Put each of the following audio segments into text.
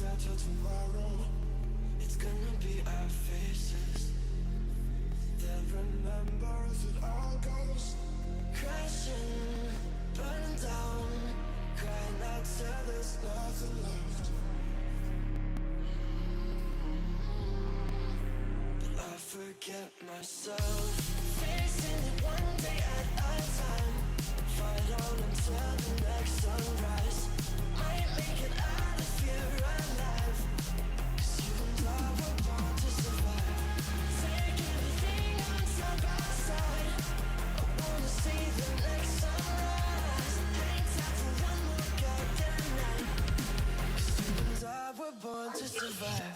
that till tomorrow. It's gonna be our faces that remember as it all goes crashing, burning down, crying out till there's nothing left. But I forget myself, facing it one day at a time. Fight on until the next sunrise. Might make it out if you're alive, 'cause you and I were born to survive. Take everything on side by side. I wanna see the next sunrise. Hang tight for one more goddamn night, 'cause you and I were born to survive.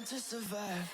To survive.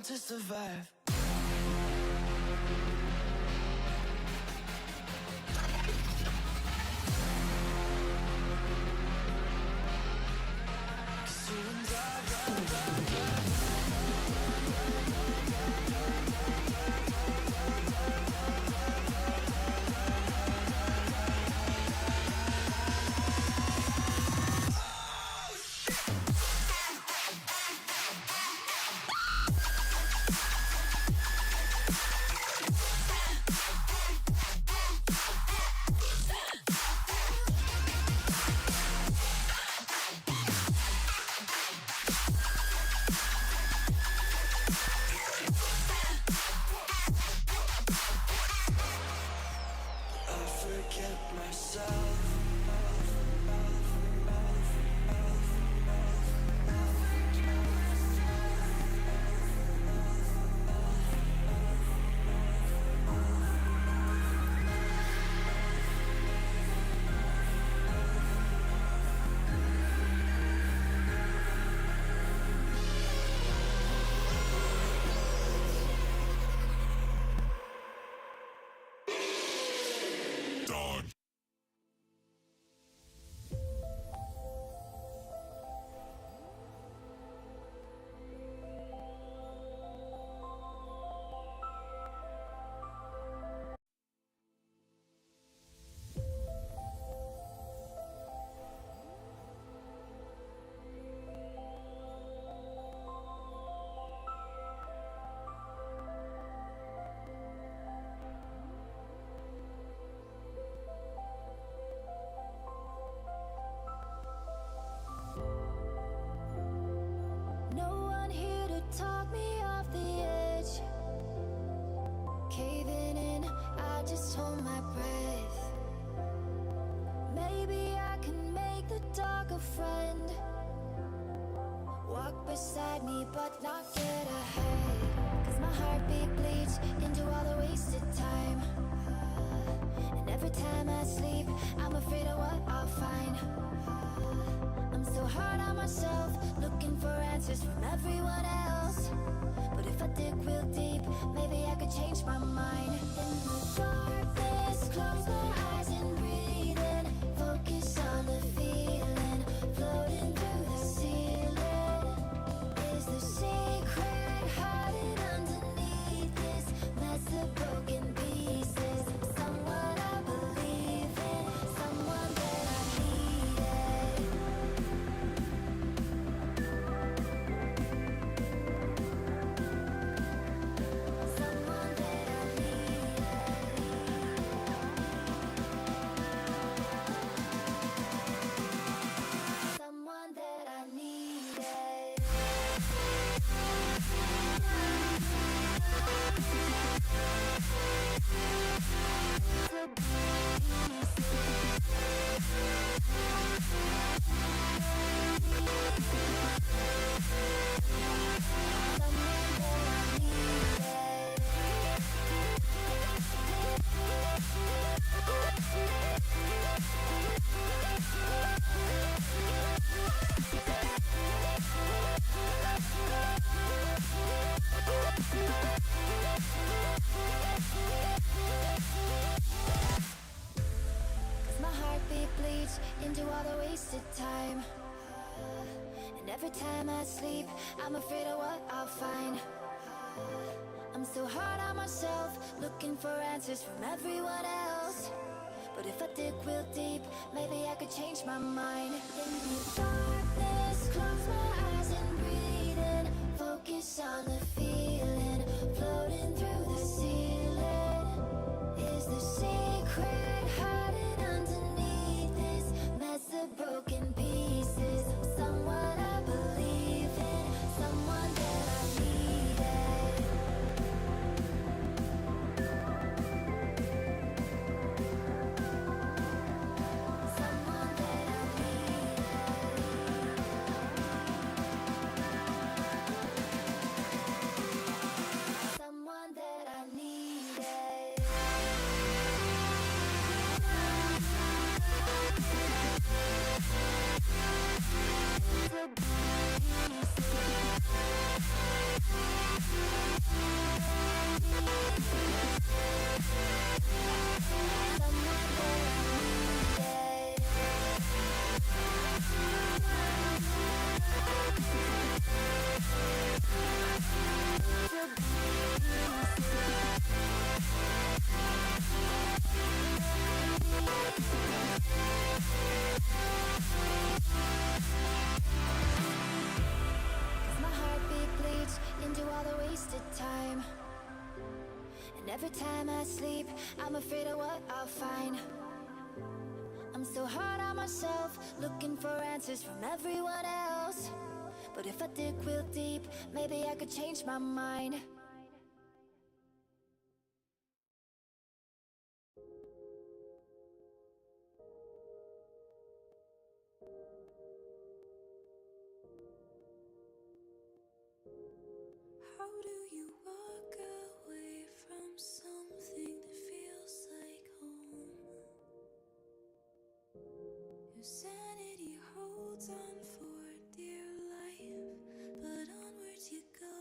To survive. every time I sleep, I'm afraid of what I'll find. I'm so hard on myself, looking for answers from everyone else. But if I dig real deep, maybe I could change my mind. In the darkness, close my eyes and breathe in. Focus on the feeling, floating through the ceiling. Is the secret hiding underneath this mess of broken pieces? Someone I believe in, someone that I needed. Someone that I needed. Someone that I needed. Cause my heartbeat bleeds into all the wasted time. And every time I sleep, I'm afraid of what I'll find. I'm so hard on myself, looking for answers from everyone else. But if I dig real deep, maybe I could change my mind. In the darkness, close my eyes and breathe in. Focus on the feeling, floating through the ceiling. Is the secret hiding underneath this mess of broken pieces? Someone I believe in, someone that I needed. Someone that I needed. Someone that I needed. My heartbeat bleeds into all the wasted time. And every time I sleep, I'm afraid of what I'll find. I'm so hard on myself, looking for answers from everyone else. But if I dig real deep, maybe I could change my mind. How do you walk away from something that feels like home? Your sanity holds on for dear life, but onwards you go.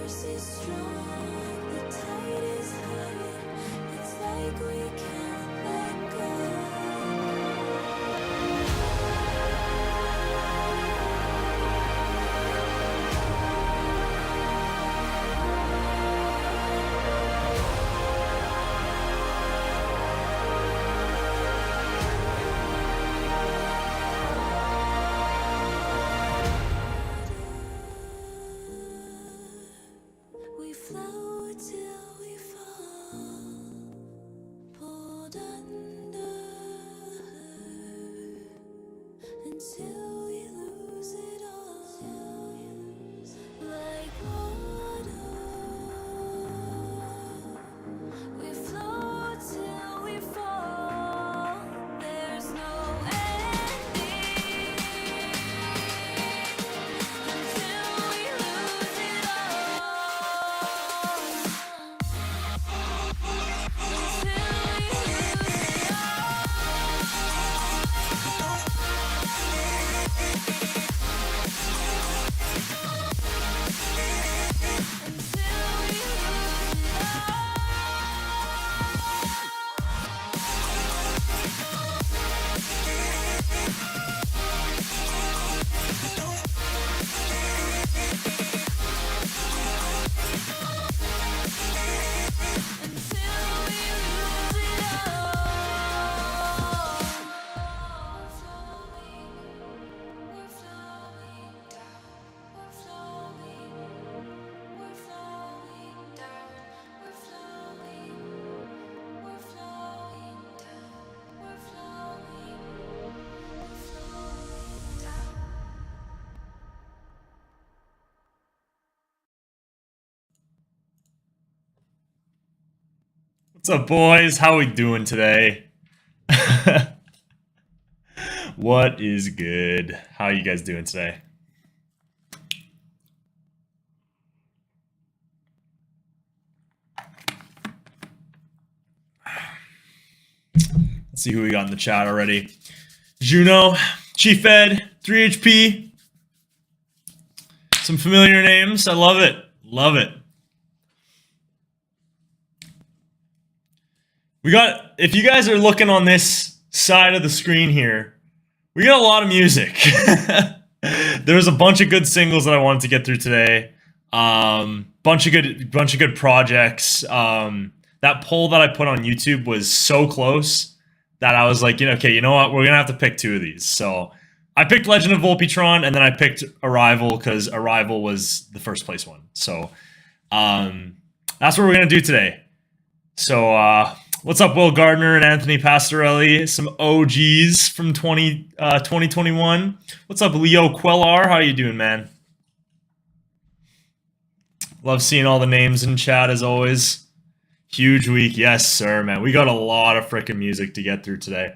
force is strong, the tide is high. It's like we can't let go. We float till we fall, pulled under until we lose it all. Like water, we float till we fall. There's no ending until we lose it all. What's up, boys? How we doing today? What is good? How are you guys doing today? Let's see who we got in the chat already. Juno, Chief Ed, 3HP. Some familiar names. I love it. Love it. We got, if you guys are looking on this side of the screen here, we got a lot of music. There's a bunch of good singles that I wanted to get through today. Bunch of good projects. That poll that I put on YouTube was so close that I was like, okay, you know what? We're gonna have to pick two of these. So I picked Legend of Volpetron, and then I picked Arrival because Arrival was the first place one. So that's what we're gonna do today. So what's up, Will Gardner and Anthony Pastorelli? Some OGs from 2021. What's up, Leo Quellar? How you doing, man? Love seeing all the names in chat as always. Huge week. Yes, sir, man. We got a lot of freaking music to get through today.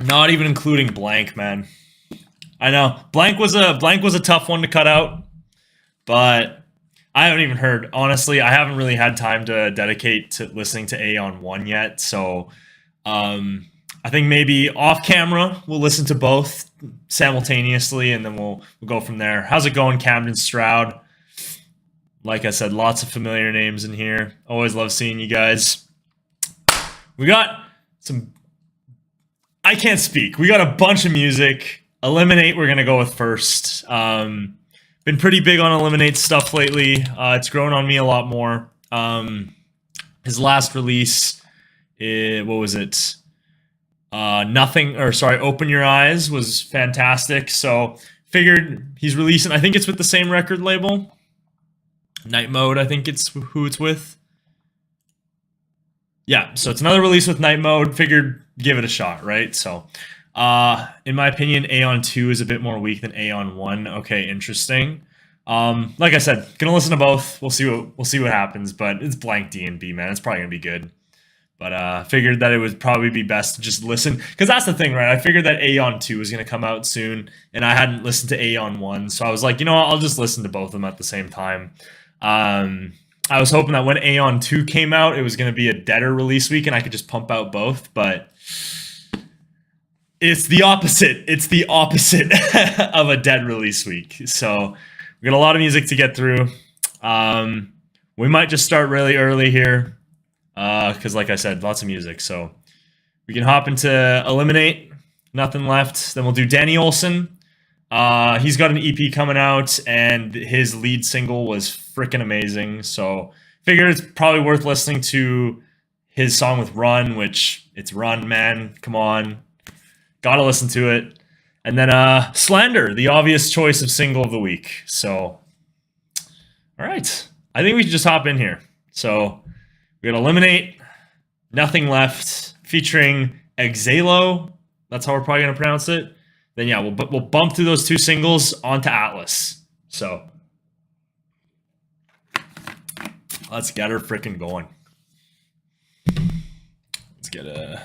Not even including Blank, man. I know. Blank was a tough one to cut out, but I haven't even heard. Honestly, I haven't really had time to dedicate to listening to Aeon 1 yet, so I think maybe off camera we'll listen to both simultaneously, and then we'll go from there. How's it going, Camden Stroud? Like I said, lots of familiar names in here. Always love seeing you guys. We got some... I can't speak. We got a bunch of music. Eliminate we're going to go with first. Been pretty big on Eliminate stuff lately. It's grown on me a lot more. His last release, what was it? Open Your Eyes was fantastic. So figured he's releasing, I think it's with the same record label. Night Mode, I think it's who it's with. Yeah, so it's another release with Night Mode. Figured give it a shot, right? So in my opinion, Aeon 2 is a bit more weak than Aeon 1. Okay, interesting. Like I said, gonna listen to both. We'll see what happens, but it's blank D&B, man. It's probably gonna be good. But figured that it would probably be best to just listen, because that's the thing, right? I figured that Aeon 2 was gonna come out soon, and I hadn't listened to Aeon 1, so I was like, you know what? I'll just listen to both of them at the same time. I was hoping that when Aeon 2 came out, it was going to be a deader release week and I could just pump out both, but it's the opposite. It's the opposite of a dead release week. So We got a lot of music to get through. We might just start really early here because, like I said, lots of music. So we can hop into Eliminate. Nothing left. Then we'll do Danny Olson. He's got an EP coming out, and his lead single was freaking amazing. So figured it's probably worth listening to his song with Run, which it's Run, man. Come on. Gotta listen to it. And then Slander, the obvious choice of single of the week. So, all right. I think we should just hop in here. So we got Eliminate, Nothing Left, featuring Exalo. That's how we're probably going to pronounce it. Then, yeah, we'll bump through those two singles onto Atlas. So let's get her freaking going. Let's get a...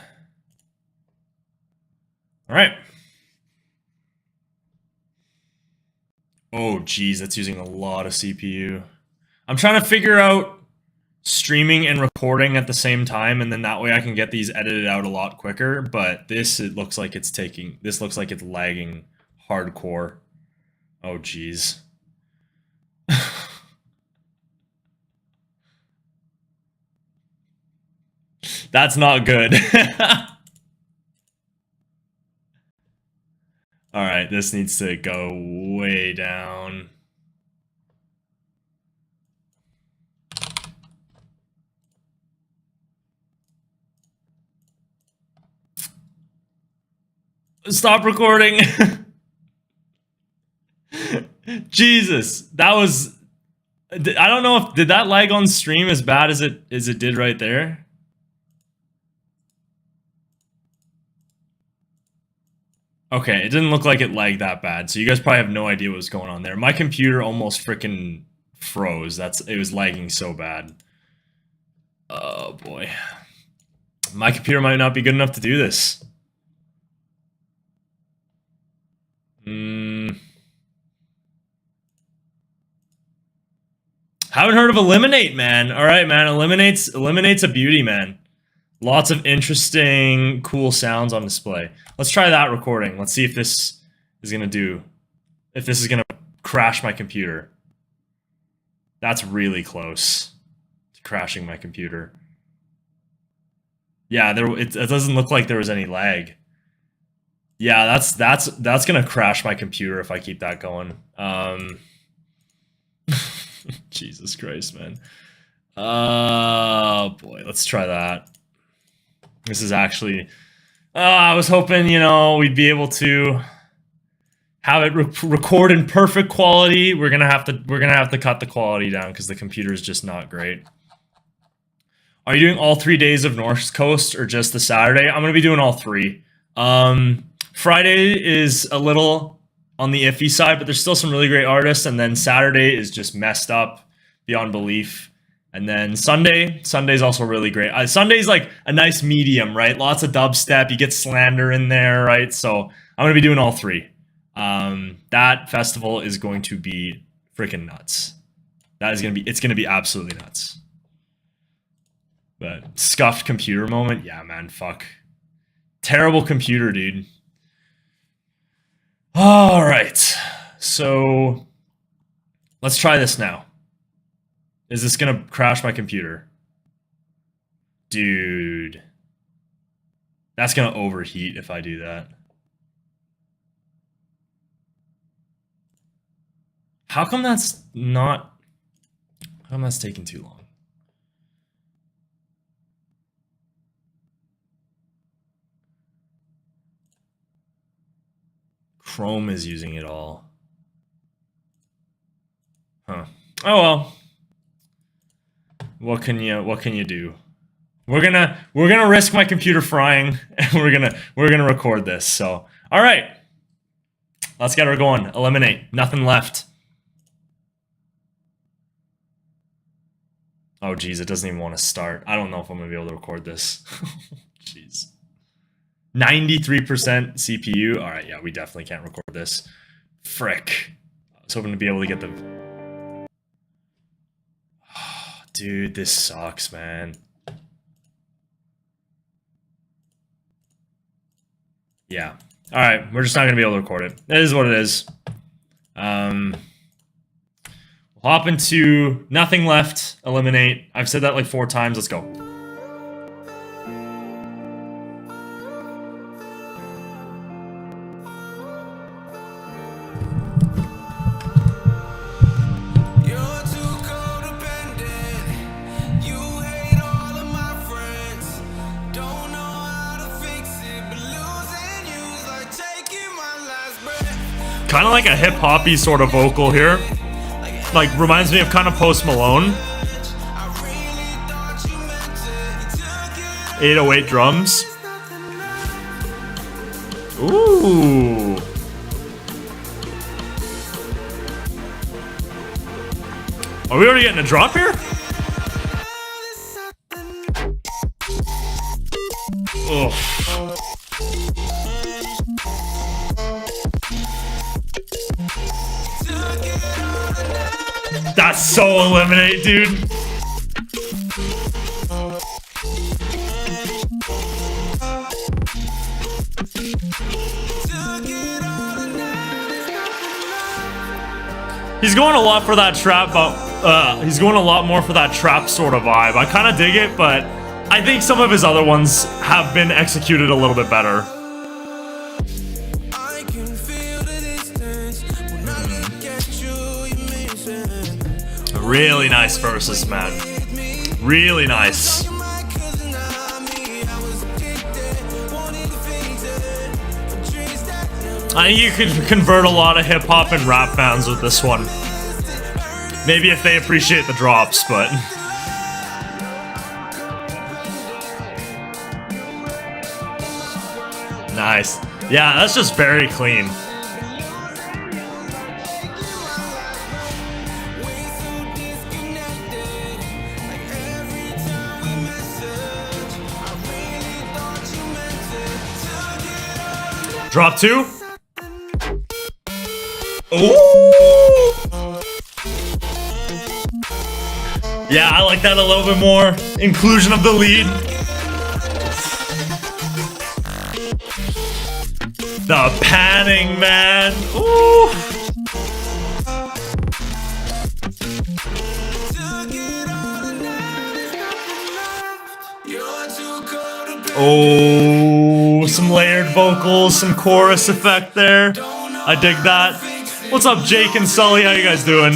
All right. Oh, geez, that's using a lot of CPU. I'm trying to figure out streaming and recording at the same time, and then that way I can get these edited out a lot quicker. But this, it looks like it's taking... This looks like it's lagging hardcore. Oh, geez. That's not good. All right, this needs to go way down. Stop recording. Jesus, that was... I don't know if... Did that lag on stream as bad as it did right there? Okay, it didn't look like it lagged that bad, so you guys probably have no idea what was going on there. My computer almost freaking froze. It was lagging so bad. Oh boy. My computer might not be good enough to do this. Haven't heard of Eliminate, man. All right, man. Eliminate's a beauty, man. Lots of interesting, cool sounds on display. Let's try that recording. Let's see if this is gonna do. If this is gonna crash my computer. That's really close to crashing my computer. Yeah, it doesn't look like there was any lag. Yeah, that's gonna crash my computer if I keep that going. Jesus Christ, man. Oh boy, let's try that. This is actually... I was hoping, you know, we'd be able to have it record in perfect quality. We're gonna have to cut the quality down because the computer is just not great. Are you doing all 3 days of North Coast or just the Saturday? I'm gonna be doing all 3. Friday is a little on the iffy side, but there's still some really great artists. And then Saturday is just messed up beyond belief. And then Sunday's also really great. Sunday's like a nice medium, right? Lots of dubstep. You get Slander in there, right? So I'm gonna be doing all 3. That festival is going to be freaking nuts. It's gonna be absolutely nuts. But scuffed computer moment, yeah, man, fuck. Terrible computer, dude. All right, so let's try this now. Is this gonna crash my computer? Dude. That's gonna overheat if I do that. How come that's taking too long? Chrome is using it all. Huh. Oh well. What can you do? We're gonna risk my computer frying, and we're gonna record this. So, all right, let's get her going. Eliminate. Nothing left. Oh geez, it doesn't even want to start. I don't know if I'm gonna be able to record this. Jeez. 93% CPU. All right, yeah, we definitely can't record this. Frick. I was hoping to be able to get the... Oh, dude, this sucks, man. Yeah. All right, we're just not going to be able to record it. It is what it is. Hop into nothing left, eliminate. I've said that like 4 times. Let's go. You're too codependent. You hate all of my friends. Don't know how to fix it, but losing you's like taking my last breath. Kind of like a hip-hoppy sort of vocal here. Like, reminds me of kind of Post Malone. 808 drums. Ooh. Are we already getting a drop here? Oh. That's so eliminate, dude. He's going a lot for that trap, but he's going a lot more for that trap sort of vibe. I kind of dig it, but I think some of his other ones have been executed a little bit better. I can feel the distance when I look at you, you miss it. Really nice verses, man. Really nice. My cousin, I was addicted, wanted to fix it. But dreams that never I think you could convert a lot of hip-hop and rap fans with this one. Maybe if they appreciate the drops, but... Nice. Yeah, that's just very clean. Drop 2. Ooh! Yeah, I like that a little bit more. Inclusion of the lead. The panning, man. Ooh. Oh, some layered vocals, some chorus effect there. I dig that. What's up, Jake and Sully? How you guys doing?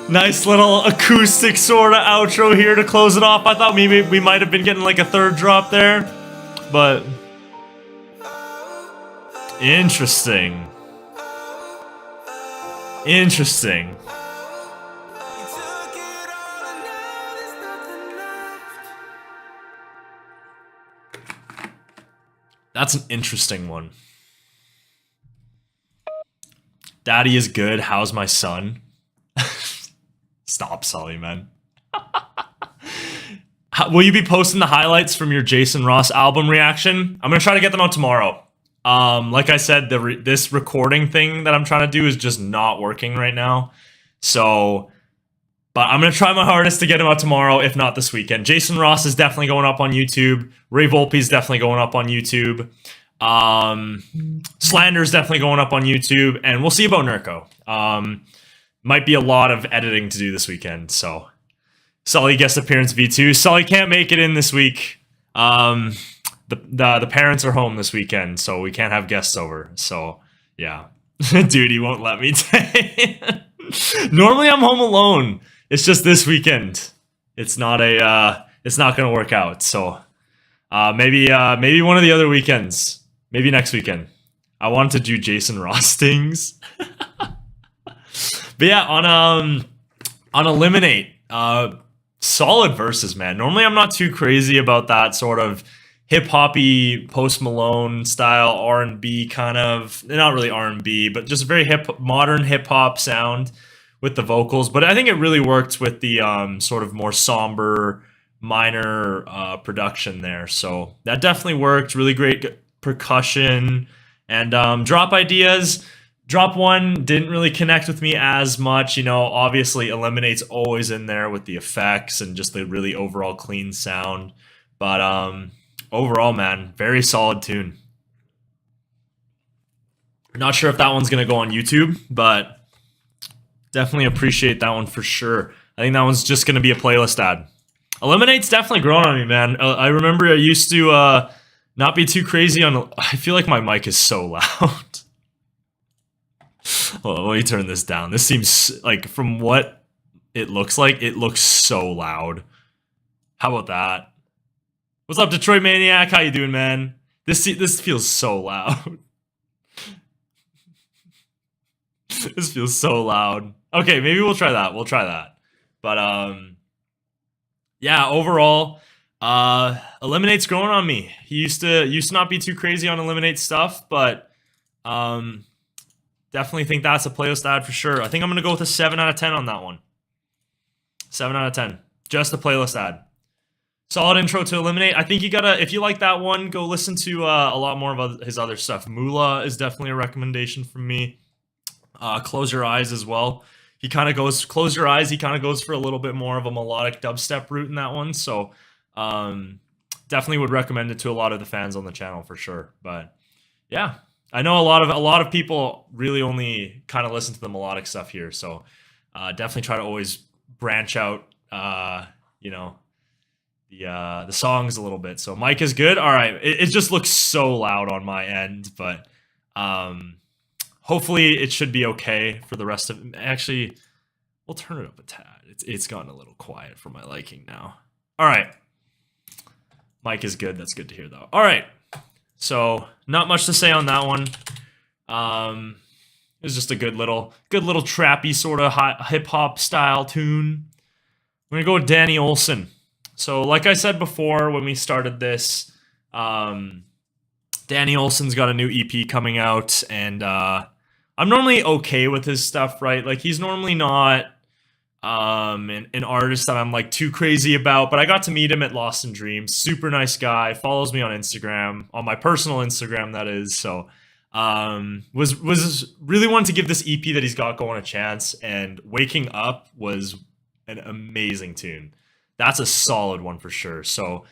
Nice little acoustic sort of outro here to close it off. I thought maybe we might have been getting like a 3rd drop there, but interesting. Interesting. That's an interesting one. Daddy is good. How's my son? Stop, Sully, man. Will you be posting the highlights from your Jason Ross album reaction? I'm gonna try to get them out tomorrow. Like I said, this recording thing that I'm trying to do is just not working right now. So, but I'm gonna try my hardest to get them out tomorrow, if not this weekend. Jason Ross is definitely going up on YouTube. Ray Volpe is definitely going up on YouTube. SLANDER is definitely going up on YouTube, and we'll see about Nurko. Might be a lot of editing to do this weekend, so Sully guest appearance V2. Sully can't make it in this week. The parents are home this weekend, so we can't have guests over. So yeah, dude, he won't let me. Normally I'm home alone. It's just this weekend. It's not gonna work out. So maybe one of the other weekends. Maybe next weekend. I wanted to do Jason Ross things. But yeah, on Eliminate, solid verses, man. Normally I'm not too crazy about that sort of hip-hoppy, Post Malone style R&B kind of, not really R&B, but just very modern hip-hop sound with the vocals. But I think it really worked with the sort of more somber, minor production there. So that definitely worked. Really great percussion and drop ideas. Drop One didn't really connect with me as much. You know, obviously Eliminate's always in there with the effects and just the really overall clean sound. But overall, man, very solid tune. Not sure if that one's going to go on YouTube, but definitely appreciate that one for sure. I think that one's just going to be a playlist ad. Eliminate's definitely grown on me, man. I remember I used to not be too crazy on... I feel like my mic is so loud. Well, let me turn this down. This seems like, from what it looks like, it looks so loud. How about that? What's up, Detroit Maniac? How you doing, man? This feels so loud. This feels so loud. Okay, maybe we'll try that. We'll try that. But yeah, overall, Eliminate's growing on me. He used to not be too crazy on Eliminate stuff, but definitely think that's a playlist ad for sure. I think I'm gonna go with a 7 out of 10 on that one. 7 out of 10. Just a playlist ad. Solid intro to Eliminate. I think you gotta, if you like that one, go listen to a lot more of his other stuff. Moolah is definitely a recommendation from me. Close Your Eyes as well. He kind of goes, Close Your Eyes, he kind of goes for a little bit more of a melodic dubstep route in that one. So definitely would recommend it to a lot of the fans on the channel for sure. But yeah, I know a lot of people really only kind of listen to the melodic stuff here. So definitely try to always branch out, you know, the songs a little bit. So mic is good. All right. It just looks so loud on my end, but hopefully it should be okay for the rest of it. Actually, we'll turn it up a tad. It's gotten a little quiet for my liking now. All right. Mic is good. That's good to hear though. All right. So not much to say on that one. It was just a good little trappy sort of hip hop style tune. I'm gonna go with Danny Olson. So like I said before when we started this, Danny Olson's got a new EP coming out, and I'm normally okay with his stuff, right? Like he's normally not an artist that I'm like too crazy about, but I got to meet him at Lost in Dreams. Super nice guy, follows me on Instagram, on my personal Instagram that is. So was really wanting to give this EP that he's got going a chance, and Waking Up was an amazing tune. That's a solid one for sure. So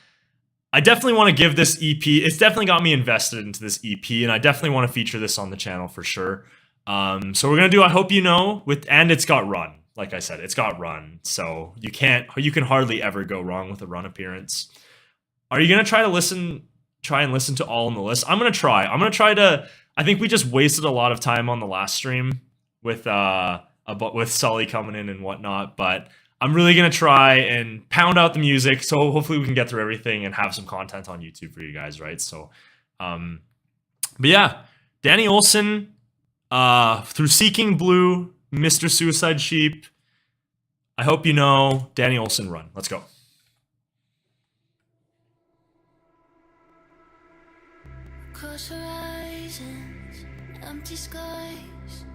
I definitely want to give this EP, it's definitely got me invested into this EP, and I definitely want to feature this on the channel for sure. So we're gonna do I Hope You Know and it's got Run. Like I said, it's got Run, so you can hardly ever go wrong with a Run appearance. Are you gonna try and listen to all on the list? I'm gonna try to. I think we just wasted a lot of time on the last stream with Sully coming in and whatnot, but I'm really gonna try and pound out the music, so hopefully we can get through everything and have some content on YouTube for you guys, right? So, but yeah, Danny Olson, through Seeking Blue, Mr. Suicide Sheep, I Hope You Know, Danny Olson, Run. Let's go. Across horizons, empty skies,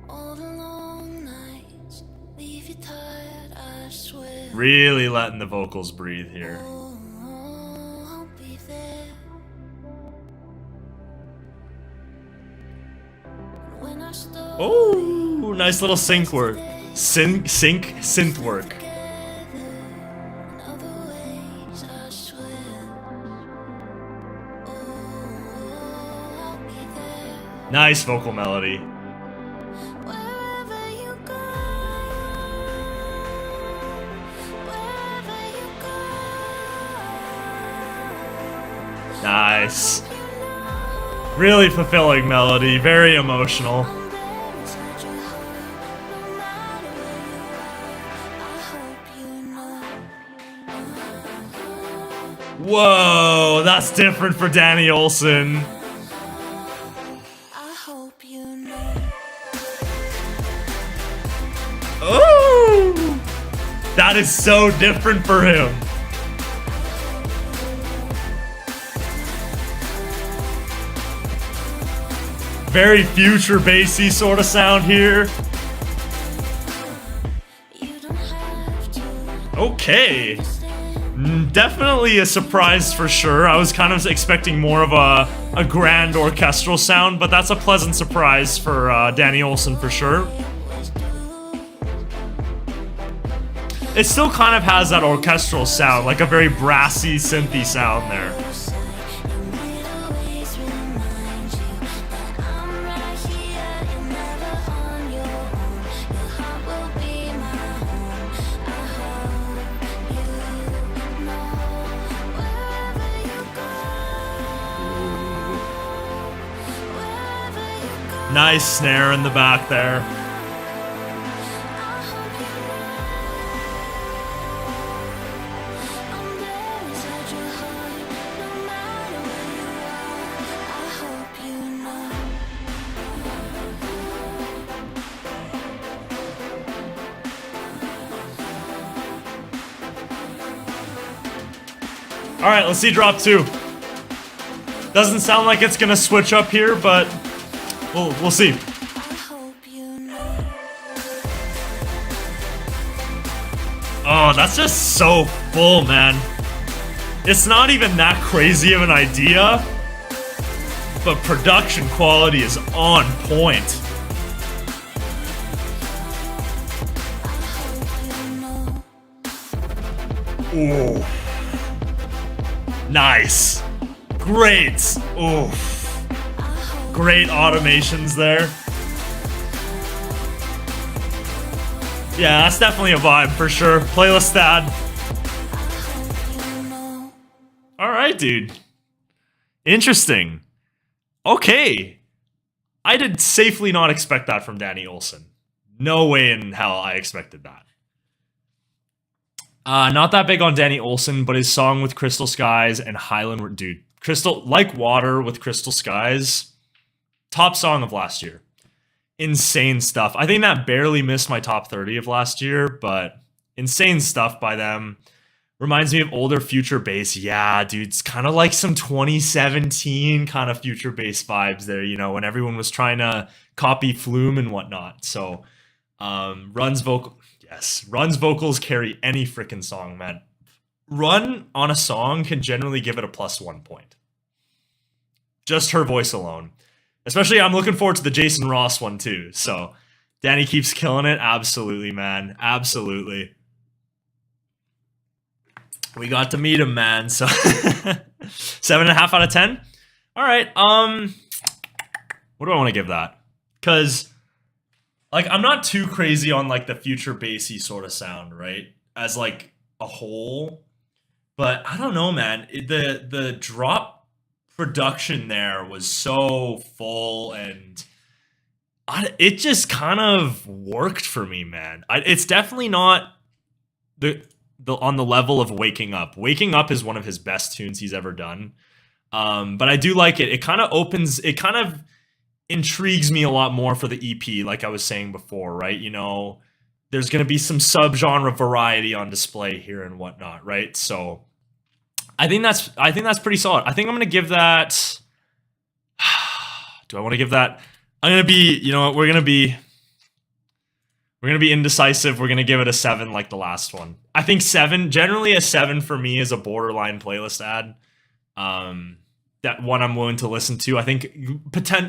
all the long nights, leave you tired, I swear. Really letting the vocals breathe here. Oh, I'll be there. When I stop, Oh, nice little sync work. Synth work. in other ways, I swear. Oh, I'll be there. Nice vocal melody. Wherever you go, wherever you go, Nice. Really fulfilling melody. Very emotional. I'm there inside your heart, no matter where you are. I hope you know. Whoa, that's different for Danny Olson. I hope you know. Oh, that is so different for him. Very future bassy sort of sound here. You don't have to Okay. Definitely a surprise for sure. I was kind of expecting more of a grand orchestral sound, but that's a pleasant surprise for Danny Olson for sure. It still kind of has that orchestral sound, like a very brassy, synthy sound there. Nice snare in the back there. All right, let's see drop 2. Doesn't sound like it's gonna switch up here, but we'll see. Oh, that's just so full, man. It's not even that crazy of an idea, but production quality is on point. Ooh. Nice. Great. Ooh. Great automations there. Yeah, that's definitely a vibe for sure. Playlist ad. Alright, dude. Interesting. Okay. I did safely not expect that from Danny Olson. No way in hell I expected that. Not that big on Danny Olson, but his song with Crystal Skies and Highland... Dude, Crystal... Like Water with Crystal Skies... Top song of last year. Insane stuff. I think that barely missed my top 30 of last year, but insane stuff by them. Reminds me of older future bass. Yeah, dude, it's kind of like some 2017 kind of future bass vibes there, you know, when everyone was trying to copy Flume and whatnot. So, Run's vocals carry any freaking song, man. Run on a song can generally give it a +1 point. Just her voice alone. Especially, I'm looking forward to the Jason Ross one too. So, Danny keeps killing it. Absolutely, man. Absolutely. We got to meet him, man. So, 7.5 out of 10. All right. What do I want to give that? Because, like, I'm not too crazy on like the future bassy sort of sound, right? As like a whole, but I don't know, man. The drop production there was so full and it just kind of worked for me, man. It's definitely not the on the level of Waking Up. Waking Up is one of his best tunes he's ever done. But I do like it. It kind of intrigues me a lot more for the EP, like I was saying before, right? You know, there's going to be some subgenre variety on display here and whatnot, right? So I think that's pretty solid. I think I'm going to give that... Do I want to give that... I'm going to be... You know what? We're going to be indecisive. We're going to give it a 7 like the last one. I think 7... Generally, a 7 for me is a borderline playlist ad. That one I'm willing to listen to. I think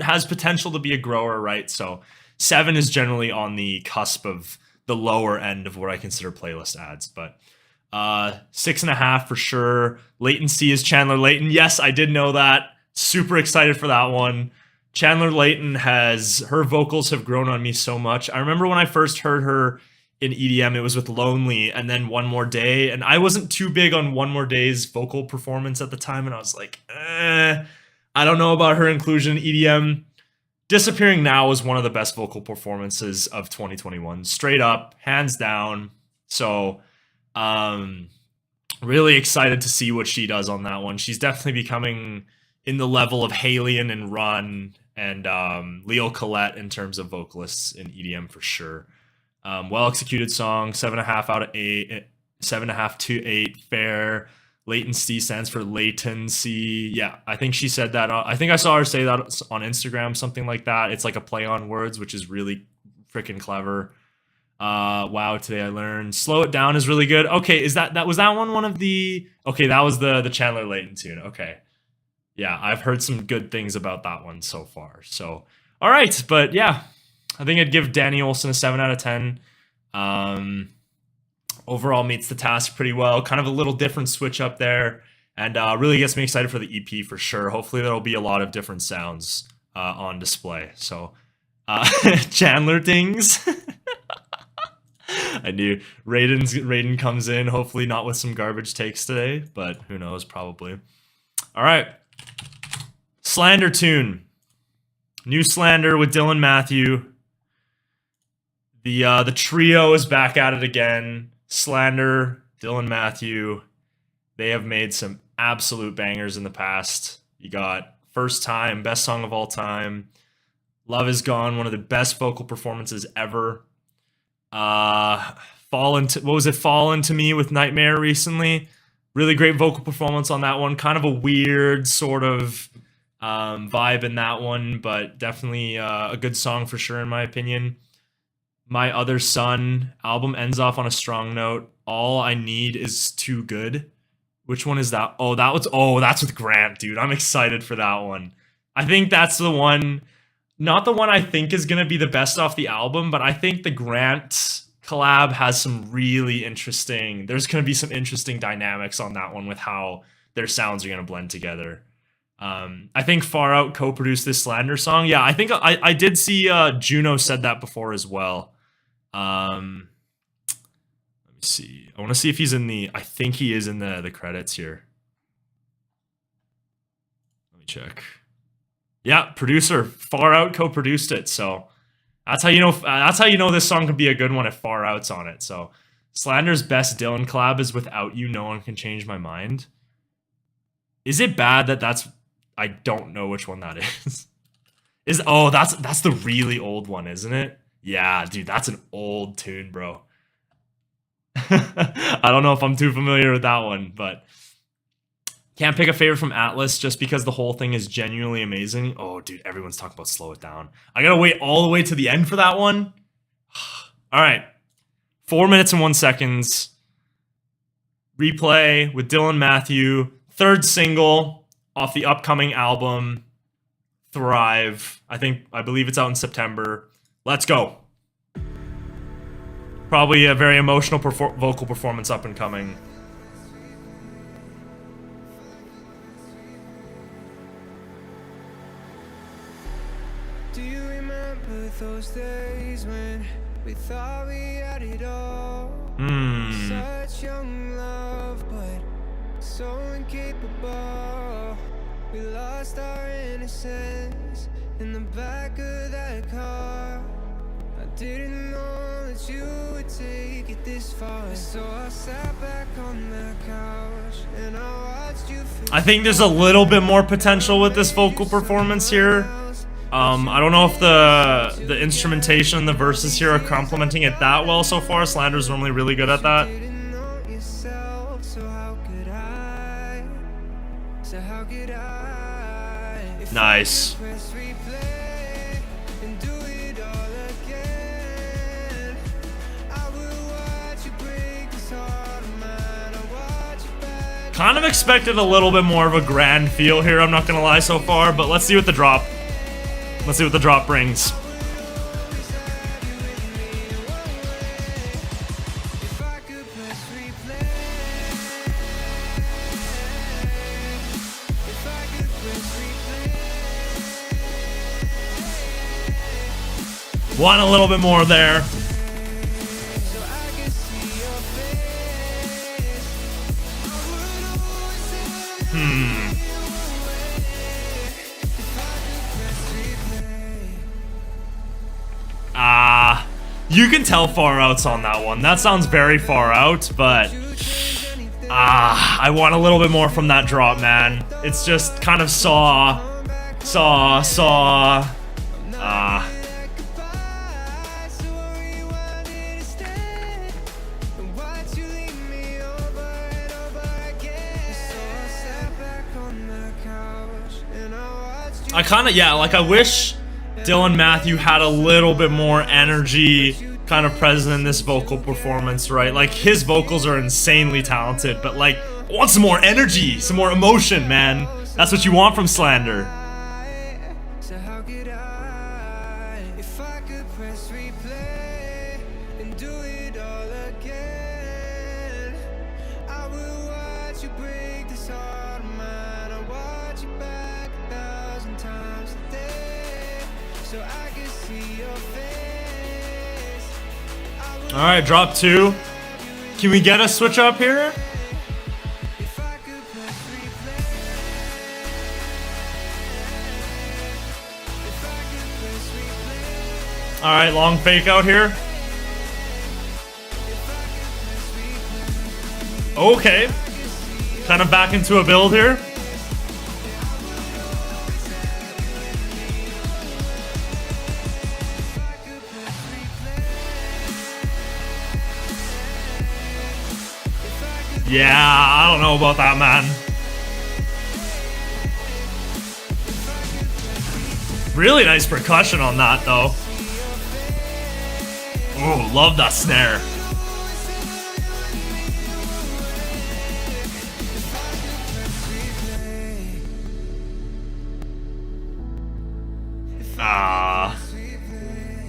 has potential to be a grower, right? So 7 is generally on the cusp of the lower end of what I consider playlist ads. But 6.5 for sure. Latency is Chandler Layton. Yes, I did know that. Super excited for that one. Chandler Layton her vocals have grown on me so much. I remember when I first heard her in EDM, it was with Lonely and then One More Day. And I wasn't too big on One More Day's vocal performance at the time. And I was like, I don't know about her inclusion in EDM. Disappearing Now was one of the best vocal performances of 2021. Straight up, hands down. So, really excited to see what she does on that one. She's definitely becoming in the level of Halion and Run and Leo Collette in terms of vocalists in EDM for sure. Well executed song, 7.5 out of 8, 7.5 to 8, fair. Latency stands for latency. Yeah, I think she said that. I think I saw her say that on Instagram, something like that. It's like a play on words, which is really freaking clever. Wow, today I learned. Slow It Down is really good. Okay, is that was that one of the... Okay, that was the Chandler Layton tune. Okay. Yeah, I've heard some good things about that one so far. So, all right, but yeah, I think I'd give Danny Olson a 7 out of 10. Overall meets the task pretty well. Kind of a little different switch up there, and really gets me excited for the EP for sure. Hopefully there'll be a lot of different sounds on display. So, Chandler things. I knew Raiden comes in, hopefully not with some garbage takes today, but who knows, probably. All right. Slander tune. New Slander with Dylan Matthew. The trio is back at it again. Slander, Dylan Matthew. They have made some absolute bangers in the past. You got First Time, best song of all time. Love Is Gone, one of the best vocal performances ever. Fall Into Me with Nightmare recently. Really great vocal performance on that one. Kind of a weird sort of vibe in that one, but definitely a good song for sure in my opinion. My Other Son album ends off on a strong note. All I Need Is Too Good. Which one is that? Oh, that's with Grant, dude. I'm excited for that one. I think that's the one, not the one I think is gonna be the best off the album, but I think the Grant collab has some really interesting, there's gonna be some interesting dynamics on that one with how their sounds are gonna blend together. I think Far Out co-produced this Slander song. Yeah, I think I did see Juno said that before as well. Let me see. I want to see if he's in the... I think he is in the credits here. Let me check. Yeah, producer. Far Out co-produced it, so that's how you know. That's how you know this song could be a good one if Far Out's on it. So Slander's best Dylan collab is Without You. No One Can Change My Mind. Is it bad that that's... I don't know which one that is. That's the really old one, isn't it? Yeah, dude, that's an old tune, bro. I don't know if I'm too familiar with that one, but can't pick a favorite from Atlas just because the whole thing is genuinely amazing. Oh, dude, everyone's talking about Slow It Down. I gotta wait all the way to the end for that one. All right, 4 minutes and 1 second. Replay with Dylan Matthew, third single off the upcoming album, Thrive. I believe it's out in September. Let's go. Probably a very emotional vocal performance up and coming. Do you remember those days when we thought we had it all? Such young love, but so incapable. We lost our innocence in the back of that car. I didn't know that you would take it this far. So I sat back on that couch and I watched you. I think there's a little bit more potential with this vocal performance here. I don't know if the instrumentation and the verses here are complementing it that well so far. Slander's normally really good at that. Nice. Kind of expected a little bit more of a grand feel here, I'm not gonna lie so far, but let's see what the drop brings. Want a little bit more there. You can tell Far Out's on that one. That sounds very Far Out, but I want a little bit more from that drop, man. It's just kind of saw. I wish Dylan Matthew had a little bit more energy, kind kind of present in this vocal performance, right? Like, his vocals are insanely talented, but like, I want some more energy, some more emotion, man. That's what you want from Slander. So how could I, if I could press replay and do it all again? I will watch you break this heart of mine. I'll watch you back 1,000 times a day, so I can see your face. All right, drop 2. Can we get a switch up here? If I could press replay, if I could press replay, All right, long fake out here. Okay. Kind of back into a build here. Yeah, I don't know about that, man. Really nice percussion on that, though. Oh, love that snare.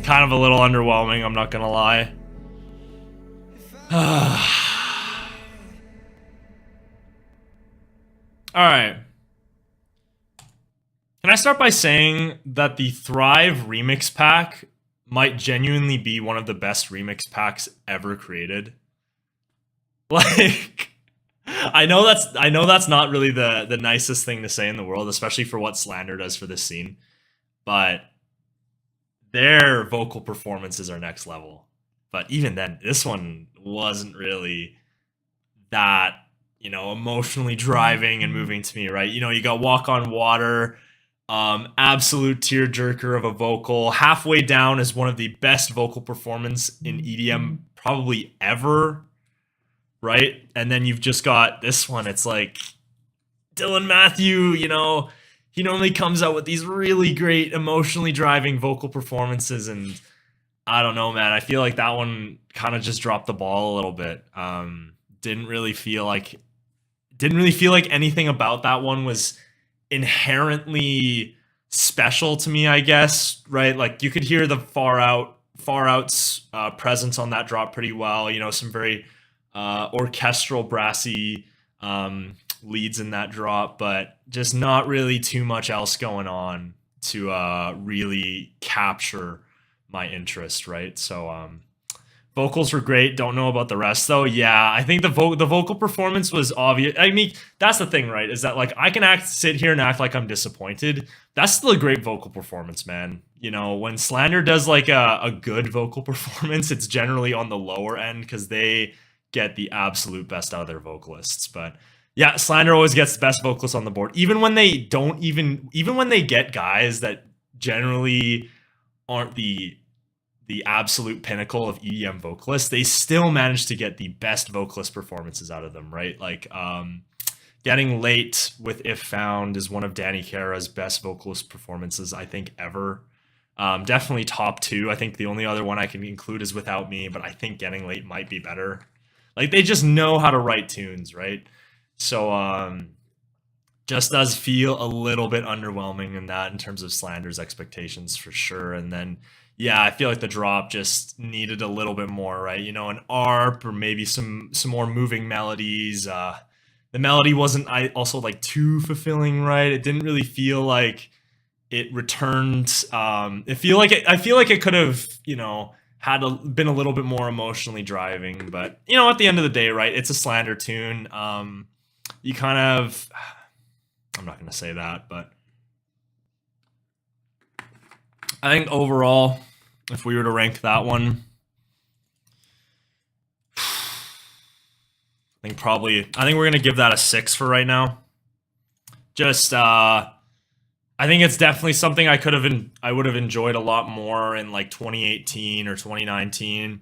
Kind of a little underwhelming, I'm not gonna lie. Alright. Can I start by saying that the Thrive remix pack might genuinely be one of the best remix packs ever created? Like, I know that's not really the nicest thing to say in the world, especially for what Slander does for this scene, but their vocal performances are next level. But even then, this one wasn't really that, you know, emotionally driving and moving to me, right? You know, you got Walk on Water, absolute tearjerker of a vocal. Halfway Down is one of the best vocal performance in EDM probably ever, right? And then you've just got this one. It's like Dylan Matthew, you know, he normally comes out with these really great emotionally driving vocal performances, and I don't know, man. I feel like that one kind of just dropped the ball a little bit. Didn't really feel like anything about that one was inherently special to me, I guess, right? Like, you could hear the Far Out's presence on that drop pretty well. You know, some very orchestral, brassy leads in that drop, but just not really too much else going on to really capture my interest, right? So vocals were great. Don't know about the rest though. Yeah, I think the vocal performance was obvious. I mean, that's the thing, right? Is that, like, I can sit here and act like I'm disappointed. That's still a great vocal performance, man. You know, when Slander does like a good vocal performance, it's generally on the lower end because they get the absolute best out of their vocalists. But yeah, Slander always gets the best vocalists on the board, even when they get guys that generally aren't the absolute pinnacle of EDM vocalists. They still manage to get the best vocalist performances out of them, right? Like, Getting Late with If Found is one of Danny Cara's best vocalist performances, I think, ever. Definitely top 2. I think the only other one I can include is Without Me, but I think Getting Late might be better. Like, they just know how to write tunes, right? So, just does feel a little bit underwhelming in that, in terms of Slander's expectations, for sure. And then, yeah, I feel like the drop just needed a little bit more, right? You know, an ARP or maybe some more moving melodies. The melody wasn't also like too fulfilling, right? It didn't really feel like it returned. I feel like it could have, you know, been a little bit more emotionally driving. But, you know, at the end of the day, right, it's a Slander tune. You kind of, I'm not going to say that, but I think overall, if we were to rank that one, I think we're going to give that a 6 for right now. Just, I think it's definitely something I would have enjoyed a lot more in like 2018 or 2019,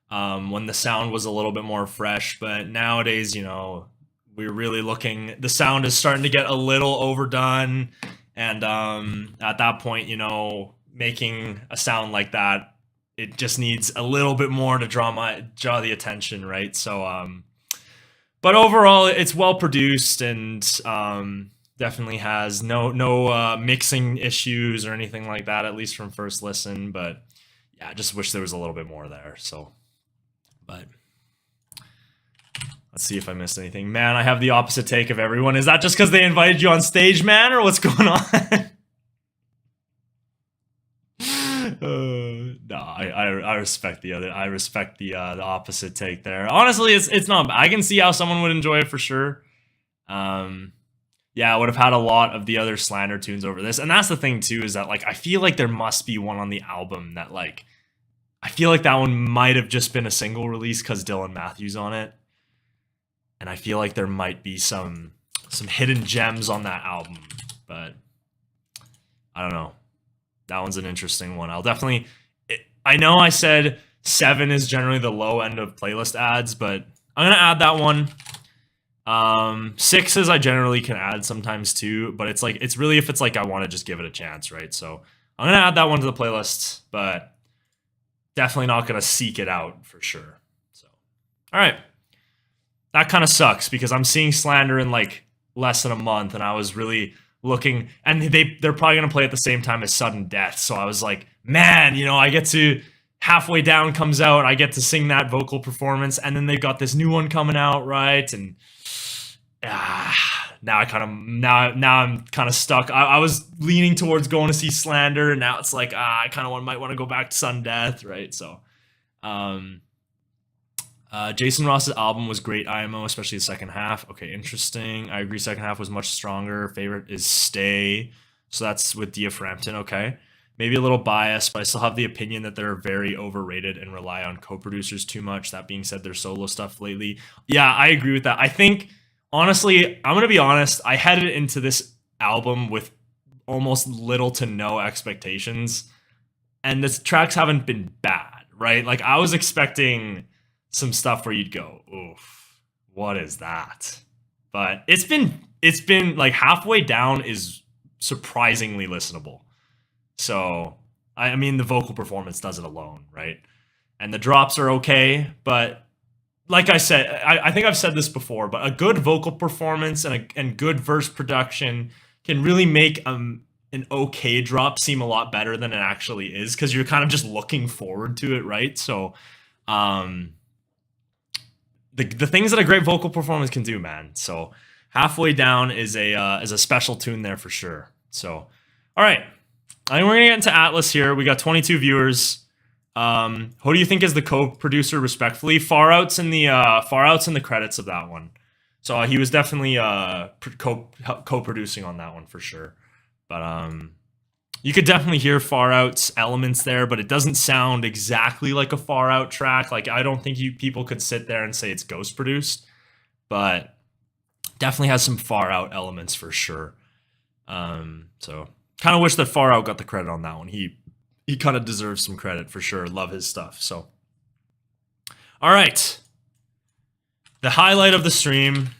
when the sound was a little bit more fresh. But nowadays, you know, we're really the sound is starting to get a little overdone. And at that point, you know, making a sound like that it just needs a little bit more to draw the attention, right? So but overall it's well produced and definitely has no mixing issues or anything like that, at least from first listen. But yeah, I just wish there was a little bit more there. So, but let's see if I missed anything. Man, I have the opposite take of everyone. Is that just because they invited you on stage, man, or what's going on? No, I respect the other. I respect the opposite take there. Honestly, it's not. I can see how someone would enjoy it for sure. Yeah, I would have had a lot of the other Slander tunes over this. And that's the thing, too, is that, like, I feel like there must be one on the album that, like, I feel like that one might have just been a single release because Dylan Matthew's on it. And I feel like there might be some hidden gems on that album. But I don't know. That one's an interesting one. I'll definitely... I know I said 7 is generally the low end of playlist ads, but I'm going to add that one. 6s I generally can add sometimes too, but it's really if it's like I want to just give it a chance, right? So I'm gonna add that one to the playlist, but definitely not gonna seek it out for sure. So all right, that kind of sucks because I'm seeing Slander in like less than a month, and I was really looking, and they're probably gonna play at the same time as Sudden Death, so I was like, man, you know, I get to halfway down comes out, I get to sing that vocal performance, and then they've got this new one coming out, right? And now I'm kind of stuck. I was leaning towards going to see Slander, and now it's like I kind of might want to go back to Sudden Death, right? So, Jason Ross's album was great, IMO, especially the second half. Okay, interesting. I agree, second half was much stronger. Favorite is Stay, so that's with Dia Frampton. Okay, maybe a little biased, but I still have the opinion that they're very overrated and rely on co-producers too much. That being said, their solo stuff lately, yeah, I agree with that. I think. Honestly, I'm going to be honest, I headed into this album with almost little to no expectations, and the tracks haven't been bad, right? Like, I was expecting some stuff where you'd go, oof, what is that? But it's been like halfway down is surprisingly listenable. So, I mean, the vocal performance does it alone, right? And the drops are okay, but like I said, I think I've said this before, but a good vocal performance and good verse production can really make an okay drop seem a lot better than it actually is, because you're kind of just looking forward to it, right? So, the things that a great vocal performance can do, man. So, halfway down is a special tune there for sure. So, all right, I think we're gonna get into Atlas here. We got 22 viewers. Who do you think is the co-producer, respectfully? Far Out's in the credits of that one, so he was definitely co-producing on that one for sure. But you could definitely hear Far Out's elements there, but it doesn't sound exactly like a Far Out track. Like, I don't think people could sit there and say it's ghost produced, but definitely has some Far Out elements for sure. So kind of wish that Far Out got the credit on that one. He kind of deserves some credit for sure. Love his stuff. So, all right. The highlight of the stream,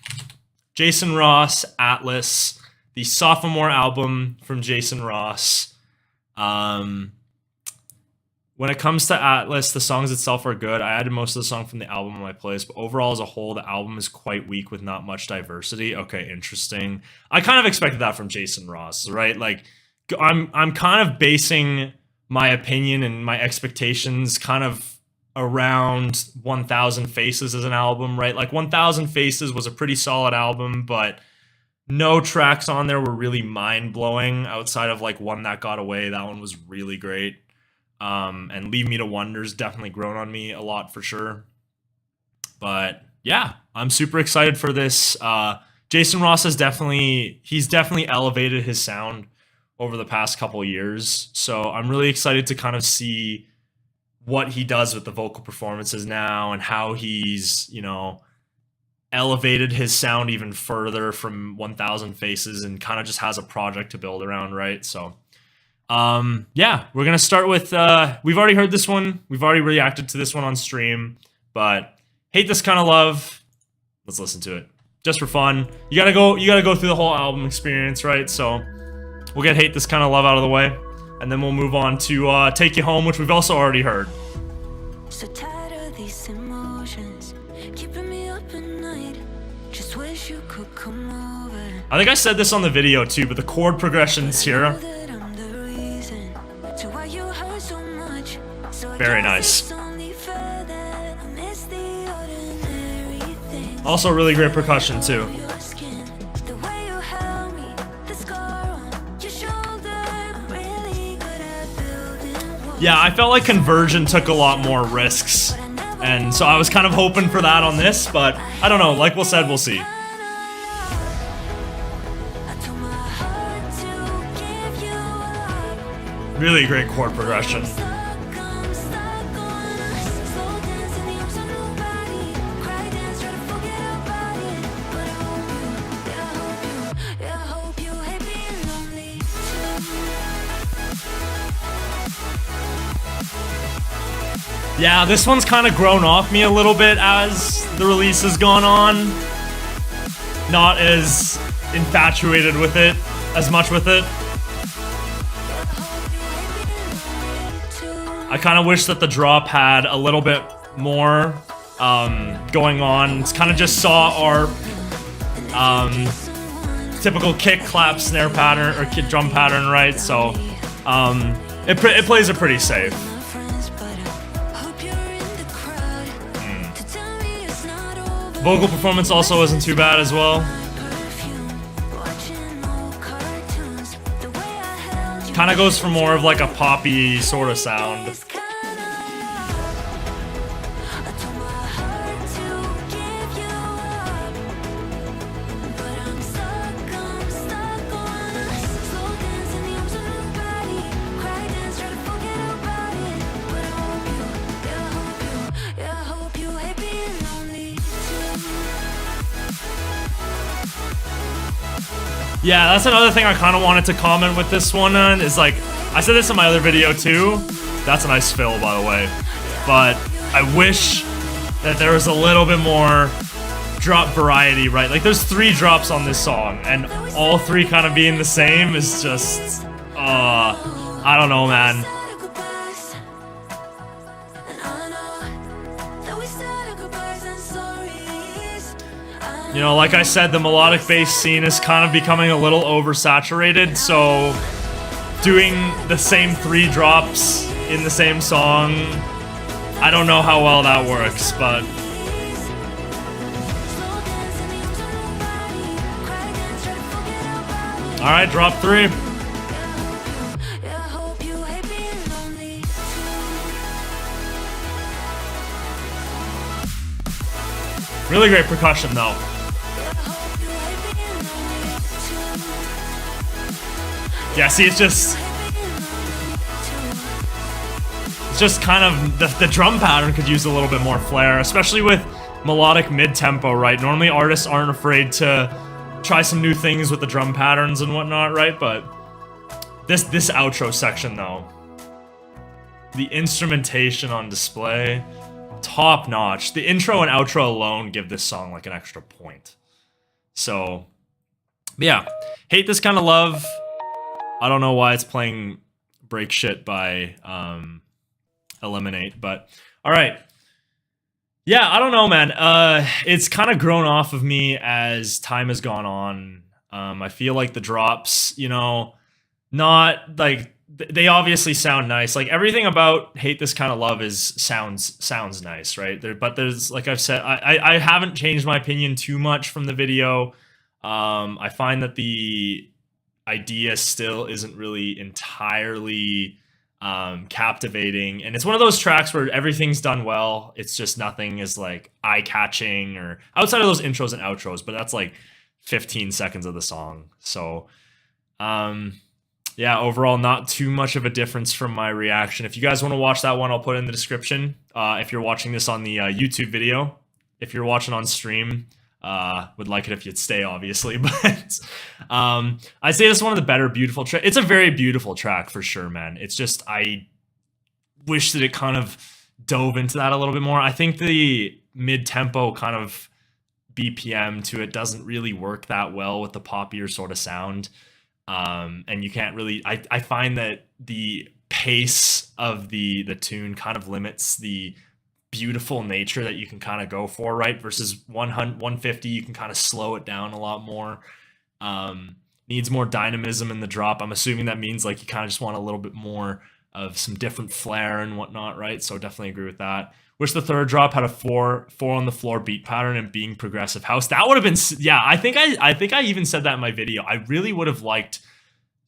Jason Ross, Atlas, the sophomore album from Jason Ross. When it comes to Atlas, the songs itself are good. I added most of the song from the album on my playlist, but overall as a whole, the album is quite weak with not much diversity. Okay, interesting. I kind of expected that from Jason Ross, right? Like, I'm kind of basing my opinion and my expectations kind of around 1000 Faces as an album, right? Like 1000 Faces was a pretty solid album, but no tracks on there were really mind-blowing outside of like One That Got Away. That one was really great. And Leave Me to Wonder's definitely grown on me a lot for sure. But yeah, I'm super excited for this. Jason Ross he's definitely elevated his sound over the past couple of years. So I'm really excited to kind of see what he does with the vocal performances now and how he's, you know, elevated his sound even further from 1000 Faces and kind of just has a project to build around, right? So, yeah, we're going to start with, we've already heard this one. We've already reacted to this one on stream, but Hate This Kind of Love. Let's listen to it just for fun. You gotta go through the whole album experience, right? So we'll get Hate This Kind of Love out of the way, and then we'll move on to Take You Home, which we've also already heard. So tired of these emotions, keeping me up at night. Just wish you could come over. I think I said this on the video too, but the chord progressions here, very nice. Also really great percussion too. Yeah, I felt like Conversion took a lot more risks, and so I was kind of hoping for that on this, but I don't know, like we said, we'll see. Really great chord progression. Yeah, this one's kind of grown off me a little bit as the release has gone on. Not as infatuated with it, as much with it. I kind of wish that the drop had a little bit more going on. It's kind of just saw our typical kick, clap, snare pattern, or drum pattern, right? So it plays it pretty safe. Vocal performance also isn't too bad as well. Kind of goes for more of like a poppy sort of sound. Yeah, that's another thing I kind of wanted to comment with this one on, is like, I said this in my other video too, that's a nice fill by the way, but I wish that there was a little bit more drop variety, right? Like there's 3 drops on this song, and all 3 kind of being the same is just, I don't know, man. You know, like I said, the melodic bass scene is kind of becoming a little oversaturated, so doing the same 3 drops in the same song, I don't know how well that works, but... Alright, drop 3. Really great percussion though. Yeah, see, it's just kind of the drum pattern could use a little bit more flair, especially with melodic mid-tempo, right? Normally artists aren't afraid to try some new things with the drum patterns and whatnot, right? But this outro section though, the instrumentation on display, top notch. The intro and outro alone give this song like an extra point. So yeah, Hate This Kind of Love. I don't know why it's playing Break Shit by Eliminate, but all right. Yeah, I don't know, man. It's kind of grown off of me as time has gone on. I feel like the drops, you know, not like they obviously sound nice. Like everything about Hate This Kind of Love sounds nice, right? But there's, like I've said, I haven't changed my opinion too much from the video. I find that the idea still isn't really entirely captivating, and it's one of those tracks where everything's done well, it's just nothing is like eye-catching or outside of those intros and outros, but that's like 15 seconds of the song. So yeah, overall not too much of a difference from my reaction. If you guys want to watch that one, I'll put it in the description. If you're watching this on the YouTube video, if you're watching on stream, would like it if you'd stay, obviously, but I'd say this is one of the better beautiful tracks. It's a very beautiful track for sure, man. It's just, I wish that it kind of dove into that a little bit more. I think the mid-tempo kind of BPM to it doesn't really work that well with the poppier sort of sound, and you can't really, I find that the pace of the tune kind of limits the beautiful nature that you can kind of go for, right? Versus 150, you can kind of slow it down a lot more. Needs more dynamism in the drop. I'm assuming that means like you kind of just want a little bit more of some different flair and whatnot, right? So definitely agree with that. Wish the third drop had a 4 on the floor beat pattern and being progressive house. That would have been, yeah, I think I even said that in my video. I really would have liked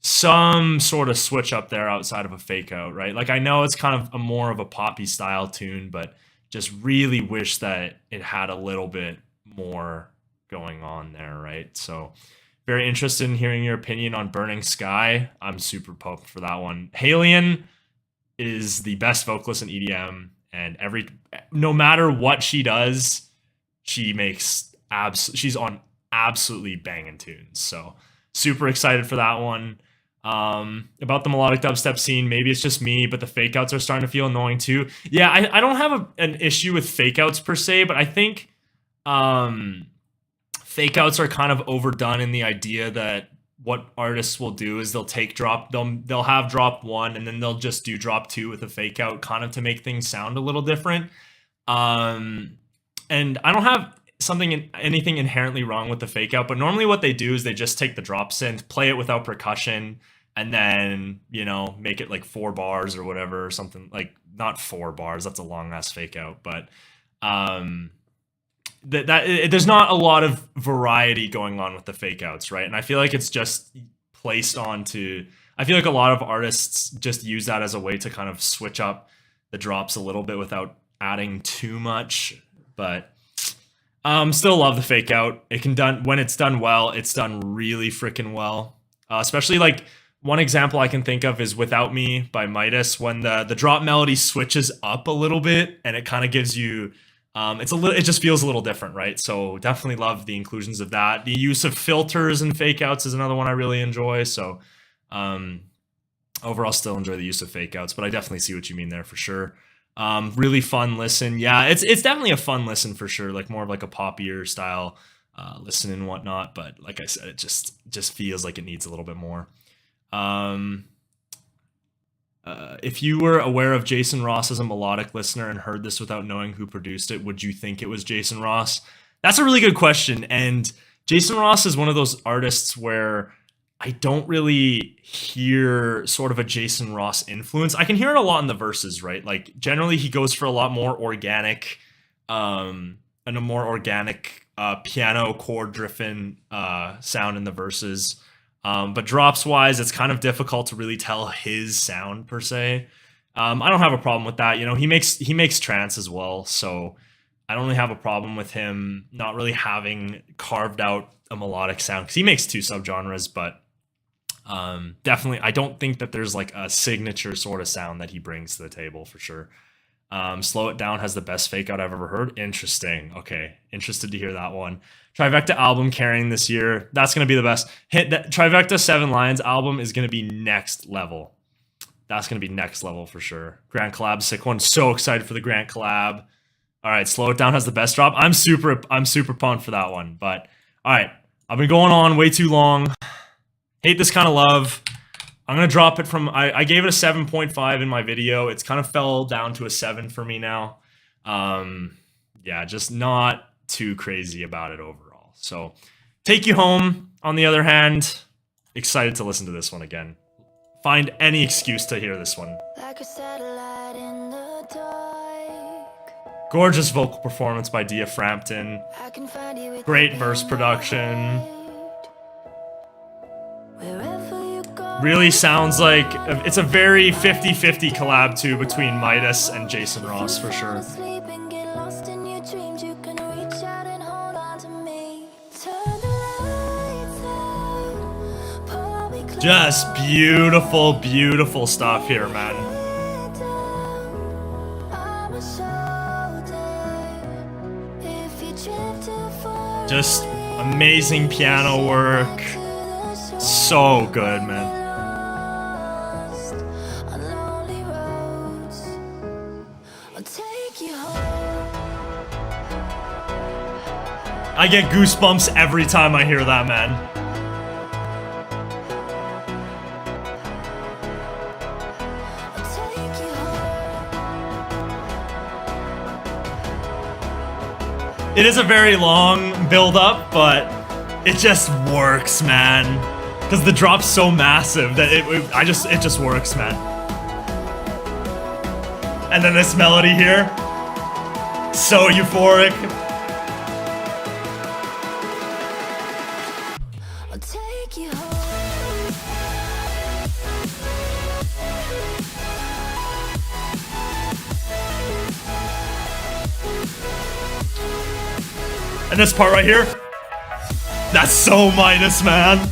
some sort of switch up there outside of a fake out, right? Like I know it's kind of a more of a poppy style tune, but just really wish that it had a little bit more going on there, right? So very interested in hearing your opinion on Burning Sky. I'm super pumped for that one. Halion is the best vocalist in EDM, and no matter what she does, she's on absolutely banging tunes. So super excited for that one. About the melodic dubstep scene, maybe it's just me, but the fake outs are starting to feel annoying too. Yeah, I don't have an issue with fake outs per se, but I think fake outs are kind of overdone in the idea that what artists will do is they'll have drop 1 and then they'll just do drop 2 with a fake out, kind of to make things sound a little different. And I don't have anything inherently wrong with the fake out, but normally what they do is they just take the drop synth, play it without percussion, and then, you know, make it like 4 bars or whatever, or something like, not 4 bars, that's a long ass fake out, but there's not a lot of variety going on with the fake outs, right? And I feel like it's just placed onto, I feel like a lot of artists just use that as a way to kind of switch up the drops a little bit without adding too much, but still love the fake out. When it's done well, it's done really freaking well. Especially like one example I can think of is Without Me by Midas, when the drop melody switches up a little bit and it kind of gives you it just feels a little different, right? So definitely love the inclusions of that. The use of filters and fake outs is another one I really enjoy. So overall still enjoy the use of fake outs, but I definitely see what you mean there for sure. Really fun listen. Yeah, it's definitely a fun listen for sure. Like more of like a poppier style listen and whatnot. But like I said, it just feels like it needs a little bit more. If you were aware of Jason Ross as a melodic listener and heard this without knowing who produced it, would you think it was Jason Ross? That's a really good question. And Jason Ross is one of those artists where I don't really hear sort of a Jason Ross influence. I can hear it a lot in the verses, right? Like generally he goes for a lot more organic, and a more organic piano chord driven sound in the verses. But drops wise, it's kind of difficult to really tell his sound per se. I don't have a problem with that. You know, he makes trance as well, so I don't really have a problem with him not really having carved out a melodic sound, because he makes 2 subgenres, but definitely I don't think that there's like a signature sort of sound that he brings to the table for sure. Slow It Down has the best fake out I've ever heard. Interesting. Okay, interested to hear that one. Trifecta album carrying this year. That's going to be the best. Hit that Trifecta 7 Lions album is going to be next level. That's going to be next level for sure. Grant collab, sick one. So excited for the Grant collab. All right, Slow It Down has the best drop. I'm super pumped for that one. But all right, I've been going on way too long. Hate This Kind of Love. I'm going to drop it from, I gave it a 7.5 in my video. It's kind of fell down to a 7 for me now. Yeah, just not too crazy about it overall. So Take You Home, on the other hand, excited to listen to this one again. Find any excuse to hear this one. Like a satellite in the dark. Gorgeous vocal performance by Dia Frampton. I can find you with Great verse production. wherever you go. Really sounds like it's a very 50-50 collab too between Midas and Jason Ross for sure. Sleep and get lost in your dreams. You can reach out and hold on to me. Turn the lights out. Pull me close. Just beautiful, beautiful stuff here, man. I'm a shoulder. If you drift too far Just amazing piano work. So good, man. on lonely roads, I'll take you home. I get goosebumps every time I hear that, man. I'll take you home. It is a very long build up, but it just works, man. Because the drop's so massive that it just works, man. And then this melody here, so euphoric. I'll take you home. And this part right here, that's so minus, man.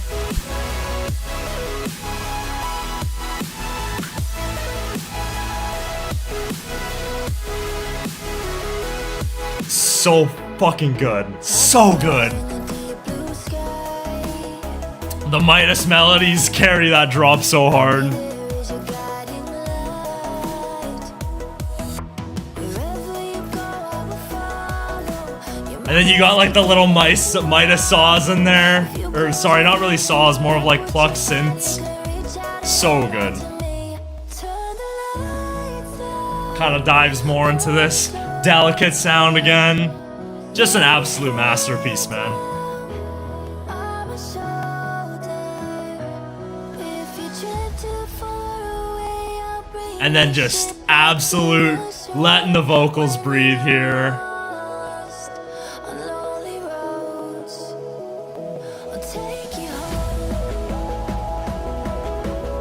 So fucking good. So good. The Midas melodies carry that drop so hard. And then you got like the little Midas saws in there. Or sorry, not really saws, more of like pluck synths. So good. Kind of dives more into this delicate sound again. Just an absolute masterpiece, man. And then just absolute letting the vocals breathe here.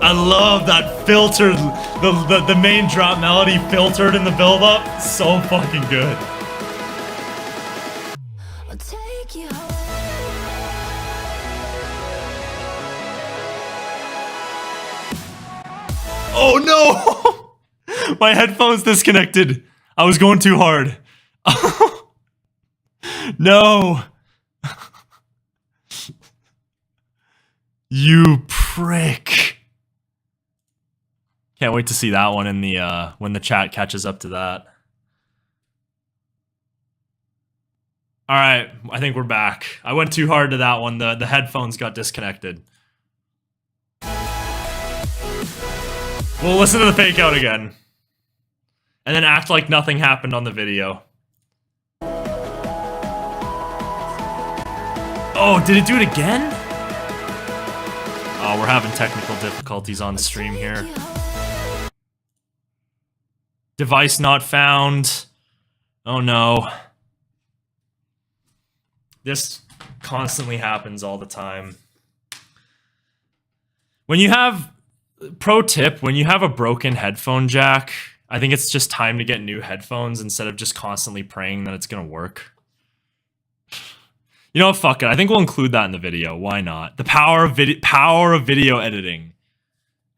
I love that filtered, the main drop melody filtered in the build-up. So fucking good. I'll take you home. Oh no! My headphones disconnected. I was going too hard. No. You prick. Can't wait to see that one in the when the chat catches up to that. All right, I think we're back. I went too hard to that one. The headphones got disconnected. We'll listen to the fake out again. And then act like nothing happened on the video. Oh, did it do it again? Oh, we're having technical difficulties on the stream here. Device not found. Oh no. This constantly happens all the time. When you have, pro tip, when you have a broken headphone jack, I think it's just time to get new headphones instead of just constantly praying that it's gonna work. You know what, fuck it. I think we'll include that in the video. Why not? The power of video editing.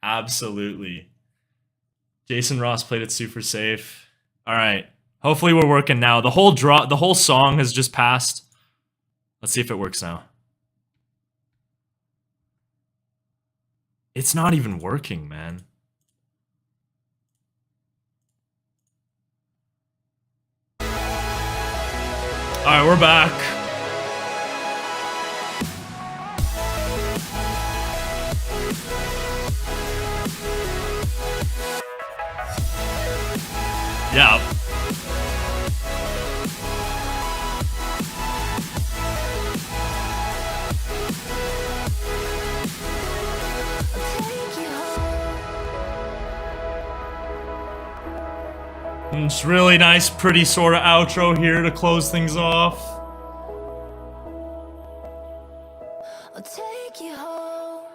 Absolutely. Jason Ross played it super safe. All right. Hopefully we're working now. The whole song has just passed. Let's see if it works now. It's not even working, man. All right, we're back. Yeah. It's really nice, pretty sort of outro here to close things off. I'll take you home.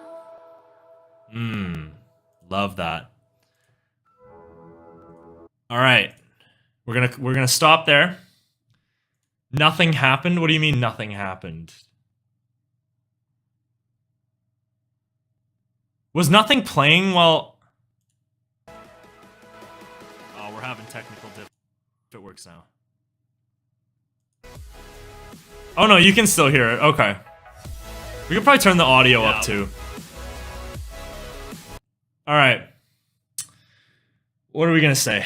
Love that. All right, we're gonna stop there. Nothing happened. What do you mean nothing happened? Was nothing playing while? Oh, we're having technical difficulties. If it works now. Oh no, you can still hear it. Okay. We could probably turn the audio up too. All right. What are we gonna say?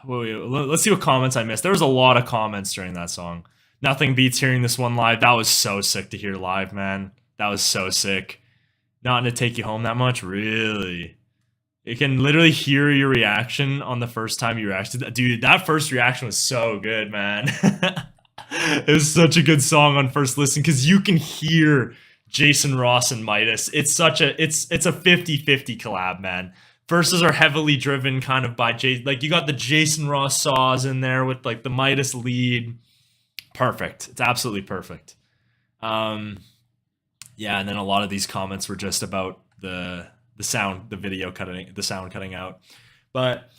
Let's see what comments I missed. There was a lot of comments during that song. Nothing beats hearing this one live. That was so sick to hear live, man. That was so sick. Not to take you home that much, really. You can literally hear your reaction on the first time you reacted. Dude, that first reaction was so good, man. It was such a good song on first listen because you can hear Jason Ross and Midas. It's a 50-50 collab, man. Verses are heavily driven kind of by like you got the Jason Ross saws in there with like the Midas lead. Perfect. It's absolutely perfect. Yeah, and then a lot of these comments were just about the sound, the sound cutting out. But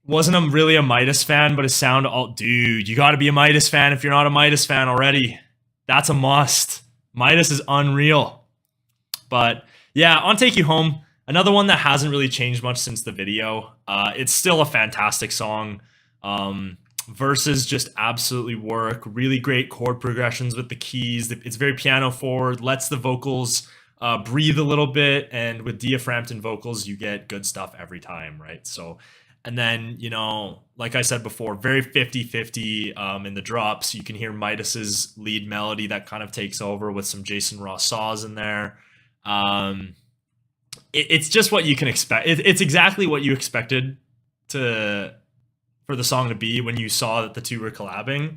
wasn't really a Midas fan, but his sound, dude, you got to be a Midas fan if you're not a Midas fan already. That's a must. Midas is unreal. But yeah, on Take You Home, another one that hasn't really changed much since the video. It's still a fantastic song. Verses just absolutely work. Really great chord progressions with the keys. It's very piano forward, lets the vocals breathe a little bit, and with diaphragm vocals, you get good stuff every time, right? So, and then, you know, like I said before, very 50-50 in the drops. You can hear Midas's lead melody that kind of takes over with some Jason Ross saws in there. It's just what you can expect. It's exactly what you expected for the song to be when you saw that the two were collabing,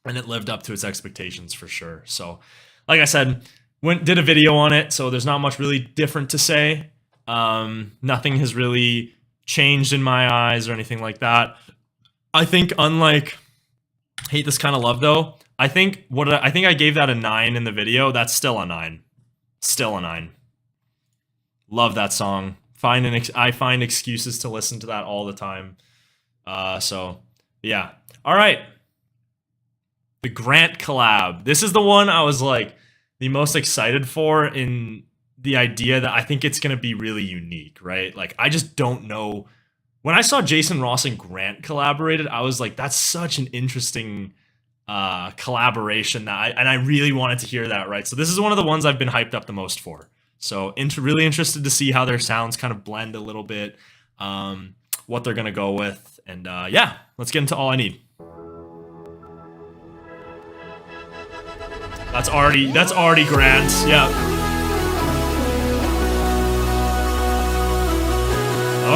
and it lived up to its expectations for sure. So, like I said, did a video on it, so there's not much really different to say. Nothing has really changed in my eyes or anything like that. I think unlike Hate This Kind of Love though, I think I gave that a 9 in the video. That's still a 9. Still a 9. Love that song. I find excuses to listen to that all the time. So yeah. All right. The Grant collab. This is the one I was like the most excited for, in the idea that I think it's going to be really unique, right? Like, I just don't know. When I saw Jason Ross and Grant collaborated, I was like, that's such an interesting collaboration that I really wanted to hear that, right? So this is one of the ones I've been hyped up the most for. So really interested to see how their sounds kind of blend a little bit, what they're going to go with. And yeah, let's get into All I Need. That's already Grant. Yeah.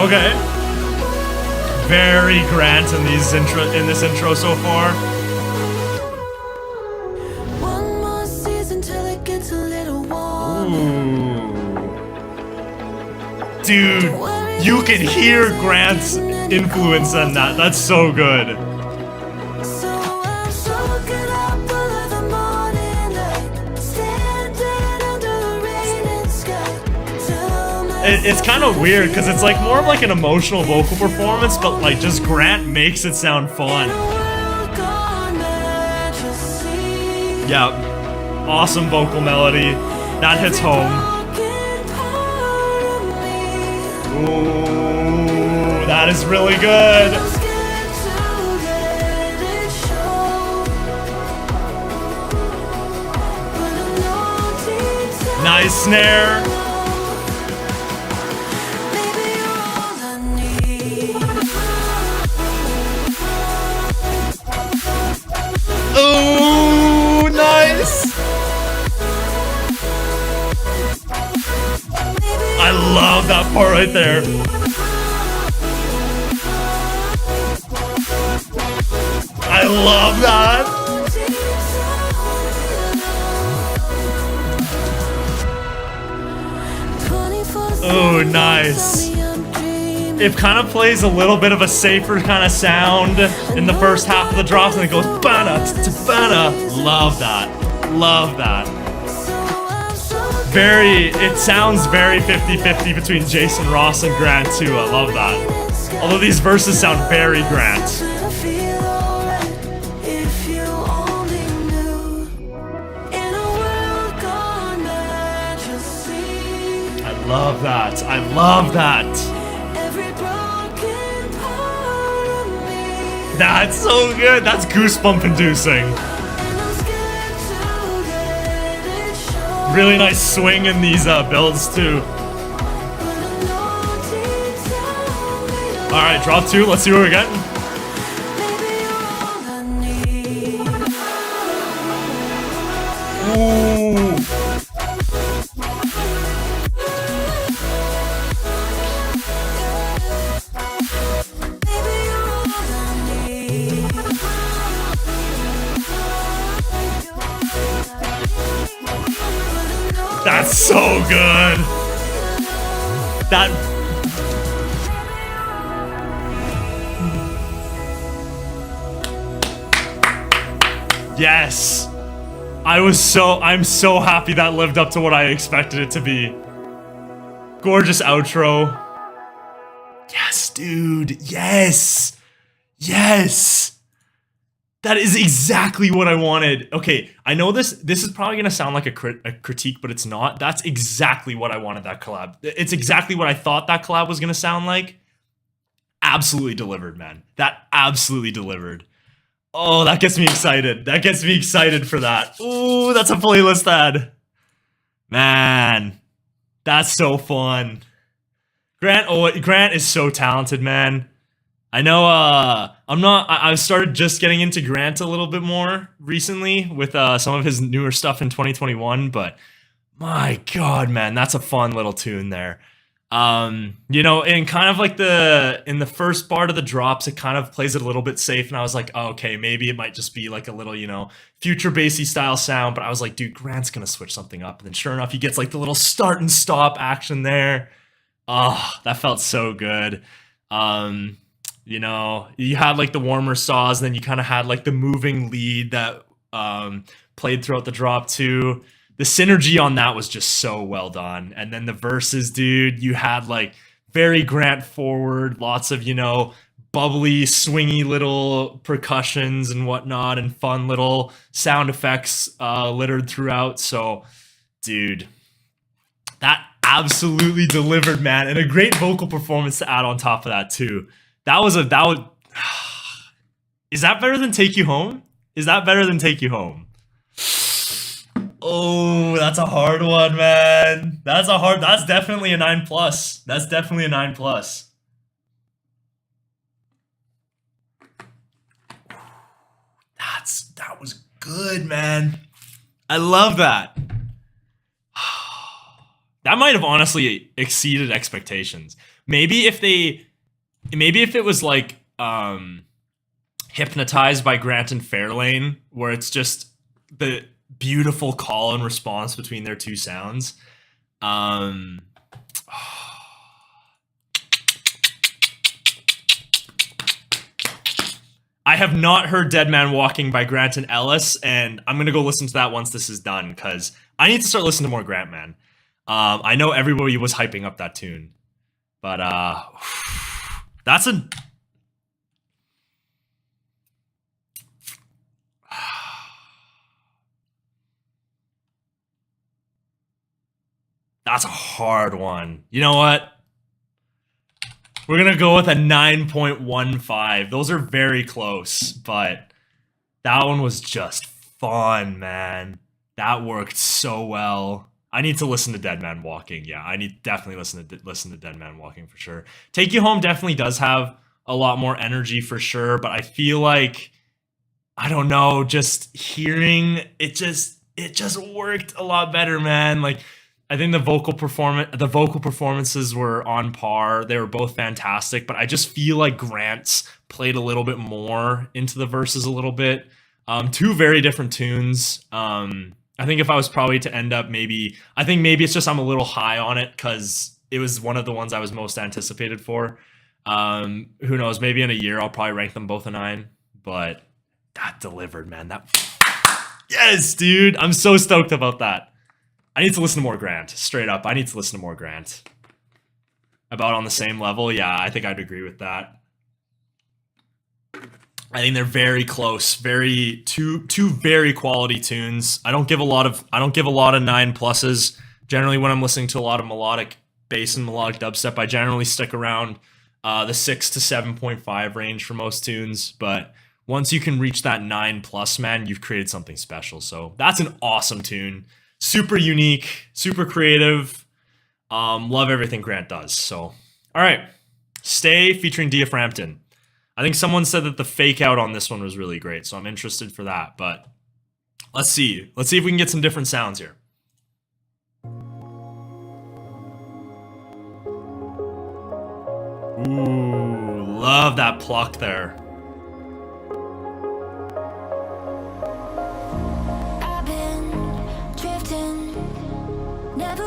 Okay. Very Grant in this intro so far. One more season till it gets a little warm. Ooh. Dude, you can hear Grant's influence on that. That's so good. So I'm soaking up all of the morning light, standing under the raining sky. It's kind of weird because it's like more of like an emotional vocal performance, but like just Grant makes it sound fun. Yeah, awesome vocal melody. That hits home. Ooh, that is really good. Nice snare. Ooh, nice. I love that part right there. I love that. Oh, nice. It kind of plays a little bit of a safer kind of sound in the first half of the drops, and it goes bana to bana. Love that. Love that. It sounds very 50-50 between Jason Ross and Grant too. I love that. Although these verses sound very Grant. I love that. I love that. That's so good. That's goosebump inducing. Really nice swing in these builds too. All right, drop 2. Let's see what we get. Ooh. that's so good. That. Yes. I'm so happy that lived up to what I expected it to be. Gorgeous outro. Yes, dude. Yes. Yes. That is exactly what I wanted. Okay, I know this is probably going to sound like a critique, but it's not. That's exactly what I wanted that collab. It's exactly what I thought that collab was going to sound like. Absolutely delivered, man. That absolutely delivered. Oh, that gets me excited. That gets me excited for that. Ooh, that's a playlist ad. Man, that's so fun. Grant is so talented, man. I know I started just getting into Grant a little bit more recently with some of his newer stuff in 2021, but my God, man, that's a fun little tune there. You know, and kind of like in the first part of the drops, it kind of plays it a little bit safe, and I was like, oh, okay, maybe it might just be like a little, you know, future bassy style sound, but I was like, dude, Grant's gonna switch something up, and then sure enough, he gets like the little start and stop action there. Oh, that felt so good. You know, you had like the warmer saws, and then you kind of had like the moving lead that played throughout the drop too. The synergy on that was just so well done. And then the verses, dude, you had like very Grant forward, lots of, you know, bubbly, swingy little percussions and whatnot, and fun little sound effects littered throughout. So, dude, that absolutely delivered, man. And a great vocal performance to add on top of that too. Is that better than Take You Home? Is that better than Take You Home? Oh, that's a hard one, man. That's definitely a 9+. That's definitely a 9+. That was good, man. I love that. That might have honestly exceeded expectations. Maybe if it was like Hypnotized by Grant and Fairlane, where it's just the beautiful call and response between their two sounds. I have not heard Dead Man Walking by Grant and Ellis, and I'm gonna go listen to that once this is done, because I need to start listening to more Grant, man. I know everybody was hyping up that tune, but that's a that's a hard one. You know what? We're going to go with a 9.15. Those are very close, but that one was just fun, man. That worked so well. I need to listen to Dead Man Walking. Yeah, I need definitely listen to Dead Man Walking for sure. Take You Home definitely does have a lot more energy for sure, but I feel like, I don't know, just hearing it just worked a lot better, man. Like, I think the vocal performances were on par. They were both fantastic, but I just feel like Grant's played a little bit more into the verses a little bit. Two very different tunes. I think if I was probably to end up maybe it's just I'm a little high on it because it was one of the ones I was most anticipated for. Who knows? Maybe in a year I'll probably rank them both a 9, but that delivered, man. Yes, dude. I'm so stoked about that. I need to listen to more Grant. Straight up, I need to listen to more Grant. About on the same level, yeah, I think I'd agree with that. I think they're very close, two very quality tunes. I don't give a lot of 9+s. Generally, when I'm listening to a lot of melodic bass and melodic dubstep, I generally stick around the 6 to 7.5 range for most tunes. But once you can reach that 9+, man, you've created something special. So that's an awesome tune. Super unique, super creative. Love everything Grant does. So, all right. Stay featuring Dia Frampton. I think someone said that the fake out on this one was really great, so I'm interested for that. But let's see. Let's see if we can get some different sounds here. Ooh, love that pluck there. I've been drifting, never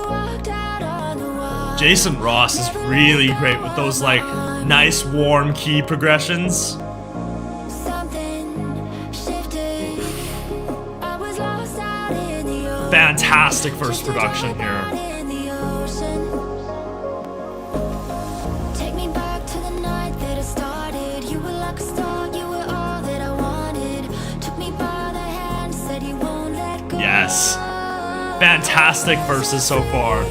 Jason Ross is really great with those like nice warm key progressions. Fantastic first production here. Yes. Fantastic verses so far.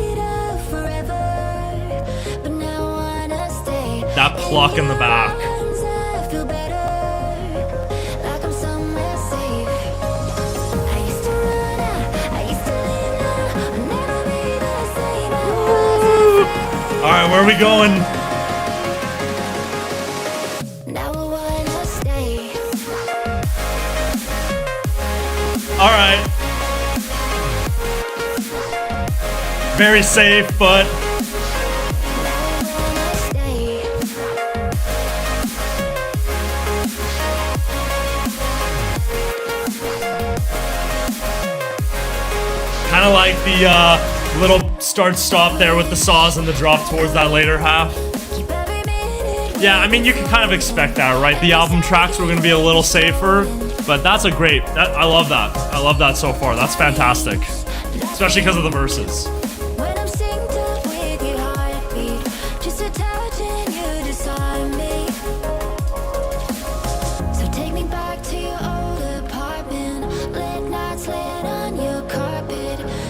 That pluck in the back. Alright, where are we going? Alright. Very safe, but kind of like the little start-stop there with the saws and the drop towards that later half. Yeah, I mean, you can kind of expect that, right? The album tracks were going to be a little safer, but that's a great... I love that. I love that so far. That's fantastic. Especially because of the verses.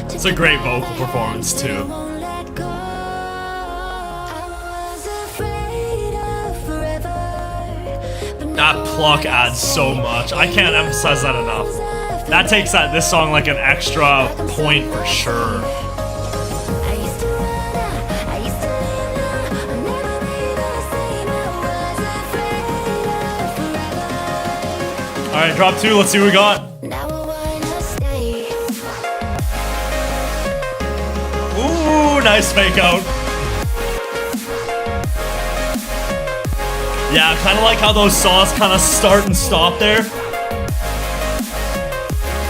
It's a great vocal performance too. That pluck adds so much. I can't emphasize that enough. That takes this song like an extra point for sure. Alright, drop 2, let's see what we got. Ooh, nice fake out. Yeah, kind of like how those saws kind of start and stop there.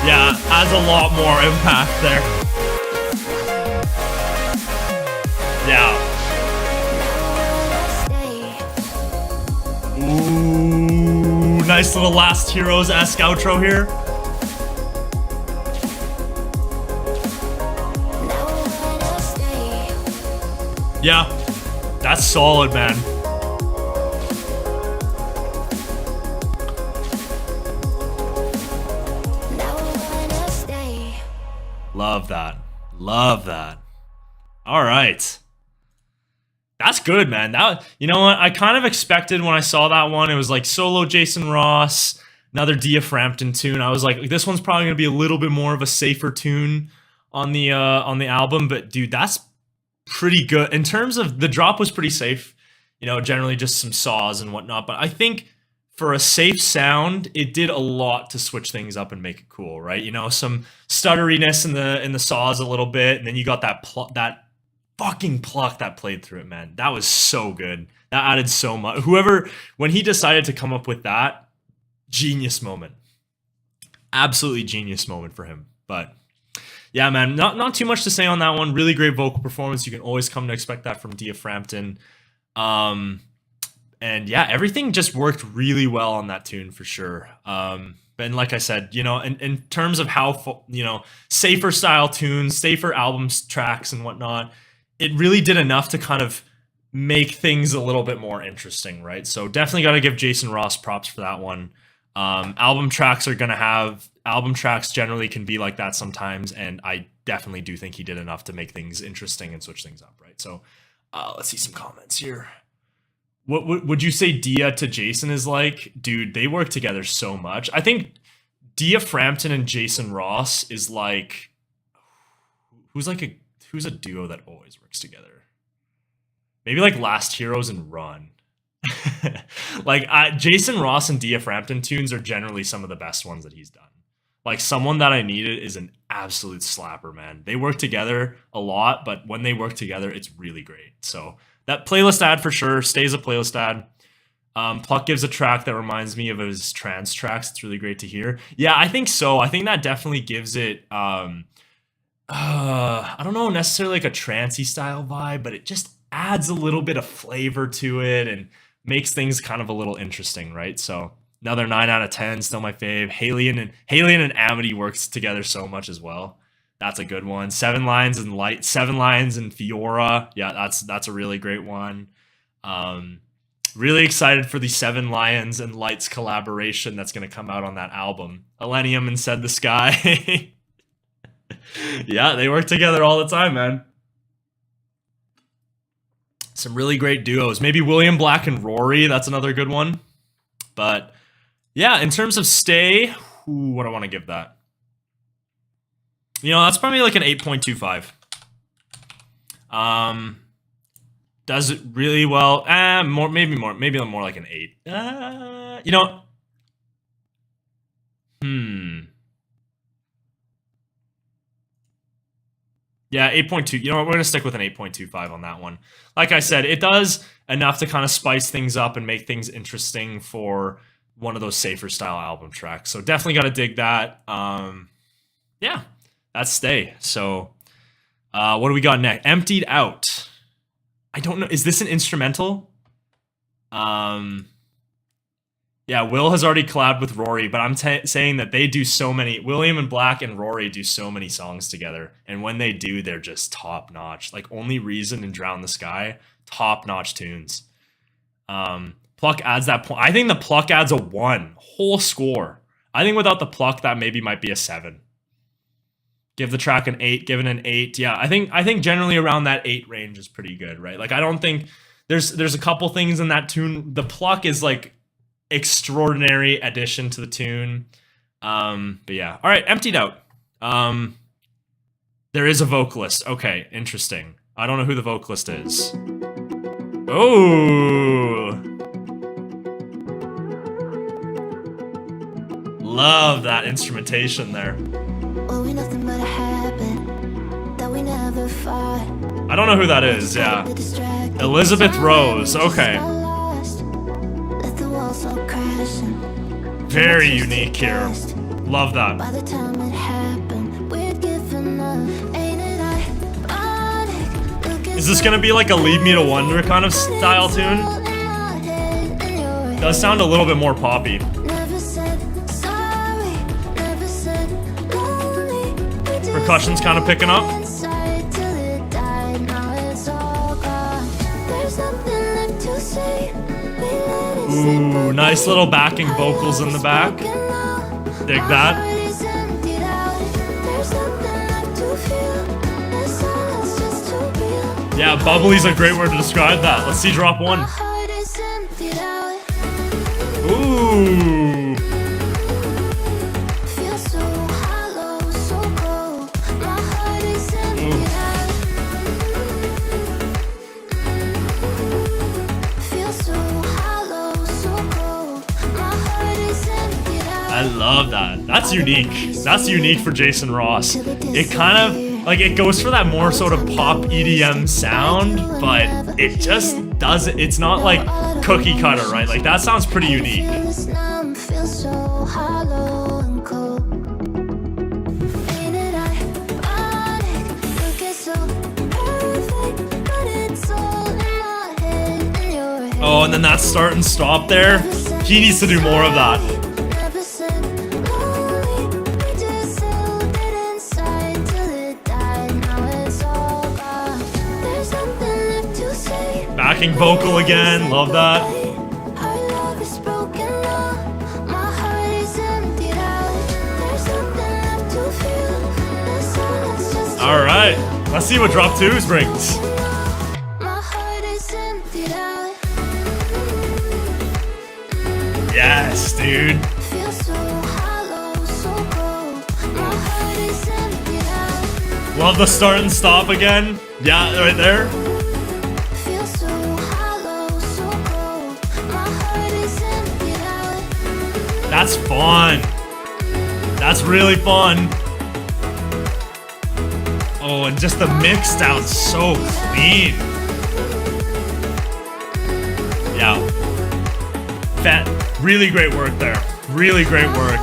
Yeah, adds a lot more impact there. Yeah. Ooh, nice little Last Heroes-esque outro here. Yeah, that's solid, man. Love that. Love that. All right. That's good, man. That, you know what? I kind of expected when I saw that one, it was like solo Jason Ross, another Dia Frampton tune. I was like, this one's probably going to be a little bit more of a safer tune on the album, but dude, that's pretty good. In terms of the drop was pretty safe, you know, generally just some saws and whatnot, but I think for a safe sound, it did a lot to switch things up and make it cool, right? You know, some stutteriness in the saws a little bit, and then you got that fucking pluck that played through it, man. That was so good. That added so much. Whoever, when he decided to come up with that, genius moment. Absolutely genius moment for him. But yeah, man, not too much to say on that one. Really great vocal performance. You can always come to expect that from Dia Frampton. And yeah, everything just worked really well on that tune for sure. And like I said, you know, in terms of how, you know, safer style tunes, safer albums, tracks and whatnot, it really did enough to kind of make things a little bit more interesting, right? So definitely got to give Jason Ross props for that one. Album tracks generally can be like that sometimes, and I definitely do think he did enough to make things interesting and switch things up, right? So let's see some comments here. What would you say Dia to Jason is like? Dude, they work together so much. I think Dia Frampton and Jason Ross is like, who's a duo that always works together? Maybe like Last Heroes and Run. Like Jason Ross and Dia Frampton tunes are generally some of the best ones that he's done. Like Someone That I Needed is an absolute slapper, man. They work together a lot, but when they work together, it's really great. So that playlist ad for sure stays a playlist ad. Pluck gives a track that reminds me of his trance tracks. It's really great to hear. Yeah, I think so. I think that definitely gives it I don't know necessarily like a trancey style vibe, but it just adds a little bit of flavor to it and makes things kind of a little interesting, right? So another 9 out of 10, still my fave. Halion and Amity works together so much as well. That's a good one. 7 Lions and Light, 7 Lions and Fiora. Yeah, that's a really great one. Really excited for the 7 Lions and Lights collaboration that's going to come out on that album. Elenium and Said the Sky. Yeah, they work together all the time, man. Some really great duos. Maybe William Black and Rory. That's another good one. But yeah, in terms of stay, what do I want to give that? You know, that's probably like an 8.25. Does it really well? Maybe more like an 8. You know, Yeah, 8.2. You know what? We're going to stick with an 8.25 on that one. Like I said, it does enough to kind of spice things up and make things interesting for one of those safer style album tracks. So definitely got to dig that. Yeah, that's stay. So what do we got next? Emptied Out. I don't know. Is this an instrumental? Yeah, Will has already collabed with Rory, but I'm saying that they do so many. William and Black and Rory do so many songs together, and when they do, they're just top notch. Like Only Reason and Drown the Sky, top notch tunes. Pluck adds that point. I think the Pluck adds a 1 whole score. I think without the Pluck, that maybe might be a 7. Give the track an 8. Give it an 8. Yeah, I think generally around that 8 range is pretty good, right? Like I don't think there's a couple things in that tune. The Pluck is like extraordinary addition to the tune. But yeah. All right, Emptied Out. There is a vocalist. Okay, interesting. I don't know who the vocalist is. Oh. Love that instrumentation there. I don't know who that is, yeah. Elizabeth Rose, okay. Very unique here. Love that. Is this gonna be like a Lead Me to Wonder kind of style tune? Does sound a little bit more poppy. Percussion's kind of picking up. Ooh, nice little backing vocals in the back. Dig that. Yeah, bubbly's a great word to describe that. Let's see drop 1. Ooh. I love that. That's unique. That's unique for Jason Ross. It kind of, like, it goes for that more sort of pop EDM sound, but it just doesn't, it's not like cookie cutter, right? Like, that sounds pretty unique. Oh, and then that start and stop there. He needs to do more of that. Backing vocal again, love that. Alright, let's see what drop 2 brings. Yes, dude. Love the start and stop again. Yeah, right there. That's fun. That's really fun. Oh, and just the mix sounds so clean. Yeah. Really great work there. Really great work.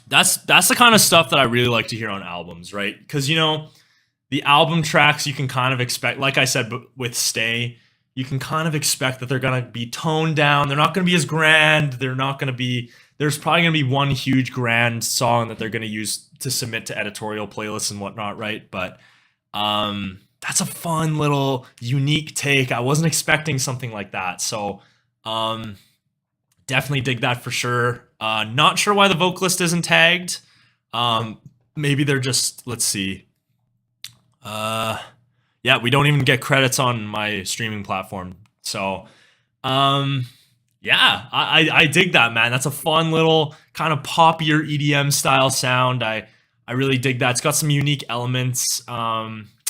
That's the kind of stuff that I really like to hear on albums, right? Because, you know, the album tracks you can kind of expect, like I said, but with Stay, you can kind of expect that they're going to be toned down. They're not going to be as grand. They're not going to be, there's probably going to be one huge grand song that they're going to use to submit to editorial playlists and whatnot, right? But that's a fun little unique take. I wasn't expecting something like that. So definitely dig that for sure. Not sure why the vocalist isn't tagged. Maybe they're just, let's see. Yeah, we don't even get credits on my streaming platform. So, yeah, I dig that, man. That's a fun little kind of poppier EDM style sound. I really dig that. It's got some unique elements.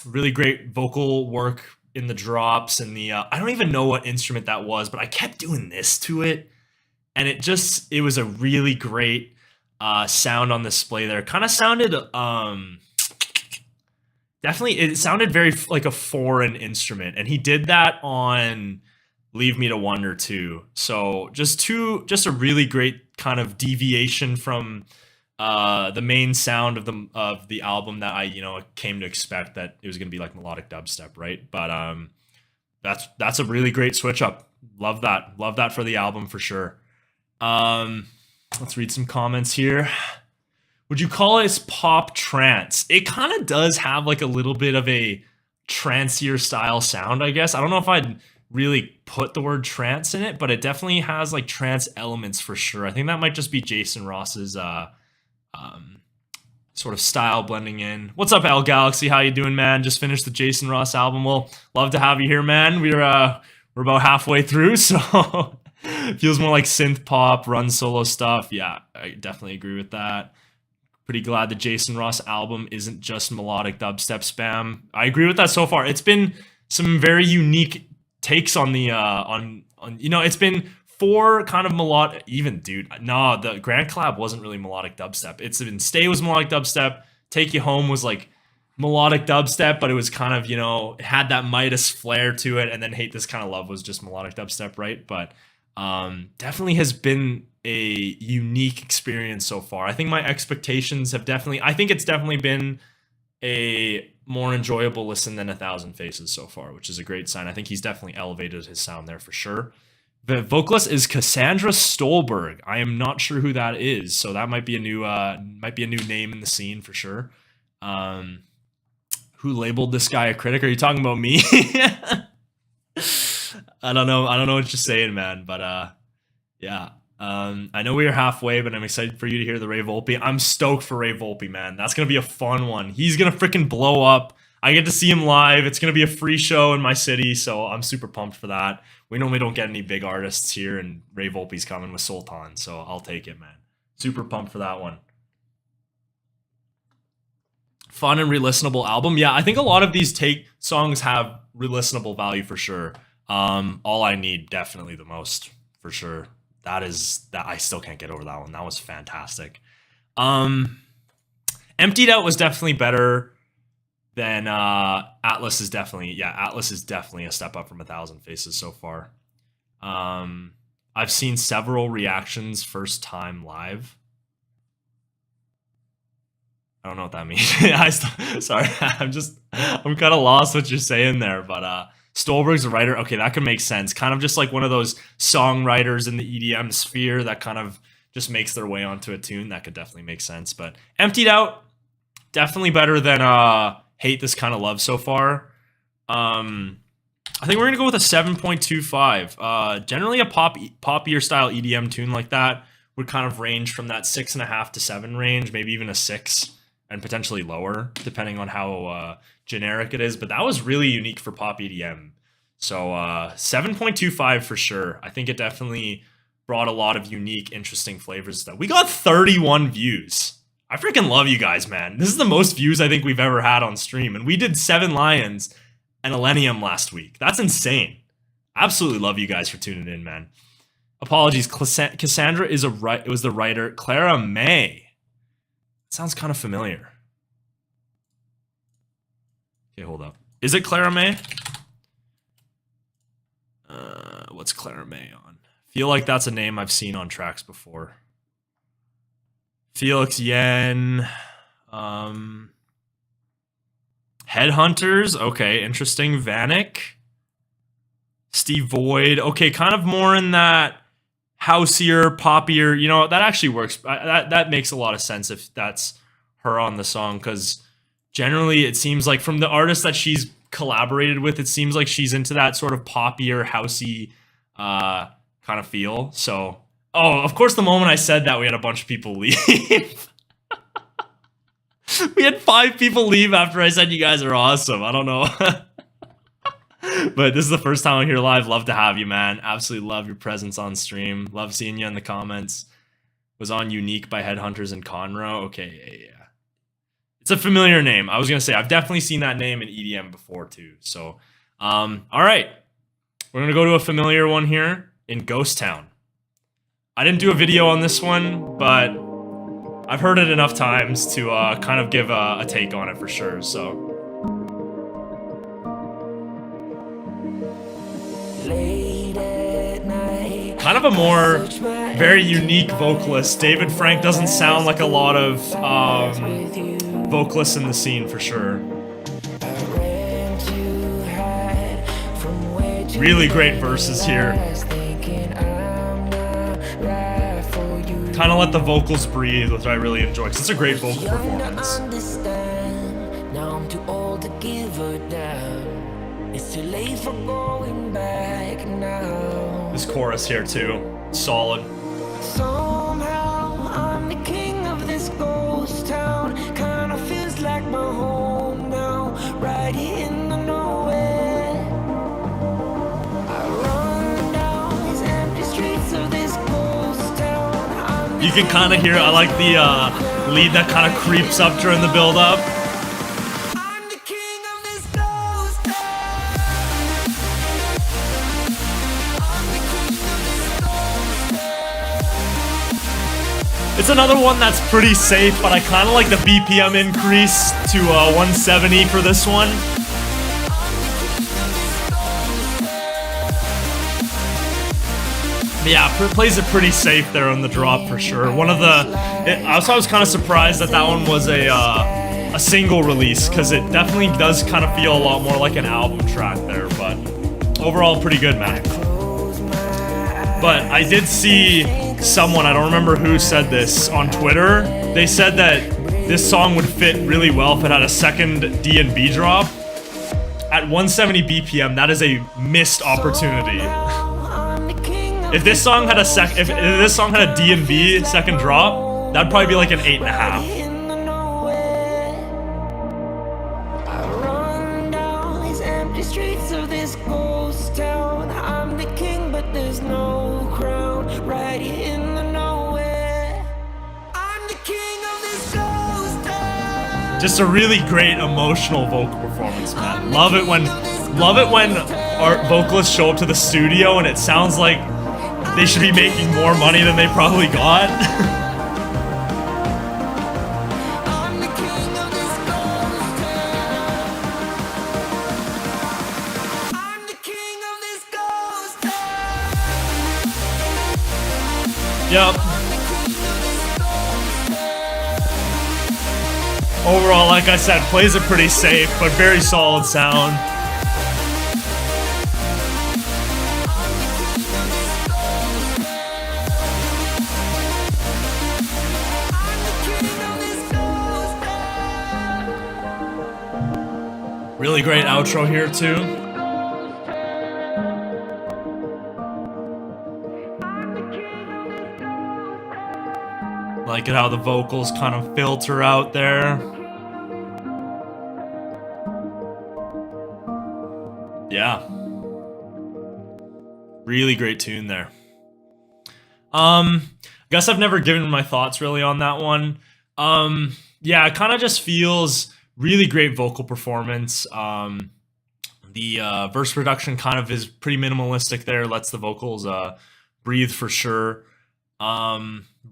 Really great vocal work in the drops and the, I don't even know what instrument that was, but I kept doing this to it. And it was a really great sound on display there. Kind of sounded, definitely, it sounded very like a foreign instrument. And he did that on Leave Me to Wonder too. So just a really great kind of deviation from the main sound of the album that I, you know, came to expect that it was going to be like melodic dubstep, right? But that's a really great switch up. Love that for the album for sure. Let's read some comments here. Would you call it pop trance? It kind of does have like a little bit of a trancier style sound, I guess. I don't know if I'd really put the word trance in it, but it definitely has like trance elements for sure. I think that might just be Jason Ross's sort of style blending in. What's up, L Galaxy? How you doing, man? Just finished the Jason Ross album. Well, love to have you here, man. We're about halfway through, so feels more like synth pop, run solo stuff. Yeah, I definitely agree with that. Pretty glad the Jason Ross album isn't just melodic dubstep spam. I agree with that so far. It's been some very unique takes on the on you know, it's been 4 kind of melodic, even dude. No, the Grand Collab wasn't really melodic dubstep. It's been Stay was melodic dubstep. Take You Home was like melodic dubstep, but it was kind of, you know, it had that Midas flair to it, and then Hate This Kind of Love was just melodic dubstep, right? But definitely has been a unique experience so far. I think my expectations have I think it's definitely been a more enjoyable listen than 1,000 Faces so far, which is a great sign. I think he's definitely elevated his sound there for sure. The vocalist is Cassandra Stolberg. I am not sure who that is, so that might be a new name in the scene for sure. Who labeled this guy a critic? Are you talking about me? I don't know what you're saying, man, but yeah. I know we are halfway, but I'm excited for you to hear the Ray Volpe. I'm stoked for Ray Volpe, man. That's gonna be a fun one. He's gonna freaking blow up. I get to see him live. It's gonna be a free show in my city, so I'm super pumped for that. We normally don't get any big artists here, and Ray Volpe's coming with Sultan, so I'll take it, man. Super pumped for that one. Fun and re-listenable album. Yeah, I think a lot of these take songs have re-listenable value for sure. All I Need, definitely the most for sure. That I still can't get over that one. That was fantastic. Emptied Out was definitely better than Atlas is definitely a step up from 1,000 Faces so far. I've seen several reactions first time live. I don't know what that means. Sorry, I'm kind of lost what you're saying there, but Stolberg's a writer. Okay, that could make sense. Kind of just like one of those songwriters in the EDM sphere that kind of just makes their way onto a tune. That could definitely make sense. But Emptied Out, definitely better than Hate This Kind of Love so far. I think we're gonna go with a 7.25. Generally a poppier style EDM tune like that would kind of range from that 6.5 to 7 range, maybe even a 6. And potentially lower, depending on how generic it is. But that was really unique for pop EDM. So 7.25 for sure. I think it definitely brought a lot of unique, interesting flavors and stuff. We got 31 views. I freaking love you guys, man. This is the most views I think we've ever had on stream. And we did 7 Lions and Millennium last week. That's insane. Absolutely love you guys for tuning in, man. Apologies. Cassandra was the writer. Clara May. Sounds kind of familiar. Okay, hold up. Is it Clara May? What's Clara May on? Feel like that's a name I've seen on tracks before. Felix Yen. Headhunters. Okay, interesting. Vanek. Steve Void. Okay, kind of more in that houseier, poppier. You know, that actually works. That makes a lot of sense if that's her on the song, because generally it seems like from the artists that she's collaborated with, it seems like she's into that sort of poppier, housey kind of feel. So, oh, of course, the moment I said that, we had a bunch of people leave. We had 5 people leave after I said you guys are awesome. I don't know. But this is the first time I'm here live. Love to have you, man. Absolutely love your presence on stream. Love seeing you in the comments. Was on Unique by Headhunters and Conroe. Okay, yeah. It's a familiar name. I was going to say, I've definitely seen that name in EDM before too. So, all right. We're going to go to a familiar one here in Ghost Town. I didn't do a video on this one, but I've heard it enough times to kind of give a take on it for sure. So. Kind of a more very unique vocalist. David Frank doesn't sound like a lot of vocalists in the scene for sure. Really great verses here. Kind of let the vocals breathe, which I really enjoy, because it's a great vocal performance. Now I'm too old to give her down. It's too late for going back now. This chorus here too, solid. Somehow I'm the king of this ghost town. Kinda feels like my home now, right here in the nowhere. I run down these empty streets of this ghost town. You can kind of hear, I like the lead that kind of creeps up during the build-up. It's another one that's pretty safe, but I kind of like the BPM increase to 170 for this one. Yeah, plays it pretty safe there on the drop for sure. One of the, I was kind of surprised that one was a single release, because it definitely does kind of feel a lot more like an album track there. But overall, pretty good, man. But I did see someone, I don't remember who said this, on Twitter. They said that this song would fit really well if it had a second D and B drop. At 170 BPM, that is a missed opportunity. If this song had if this song had a D and B second drop, that'd probably be like an 8.5. Streets of this ghost town. I'm the king, but there's no crown. Right here in the nowhere. I'm the king of this ghost town. Just a really great emotional vocal performance, man. Love it when our vocalists show up to the studio and it sounds like they should be making more money than they probably got. Yep. Overall, like I said, plays it pretty safe, but very solid sound. Really great outro here too. Like it how the vocals kind of filter out there. Yeah. Really great tune there. Guess I've never given my thoughts really on that one. Yeah, it kind of just feels really great vocal performance. The verse production kind of is pretty minimalistic there, lets the vocals breathe for sure.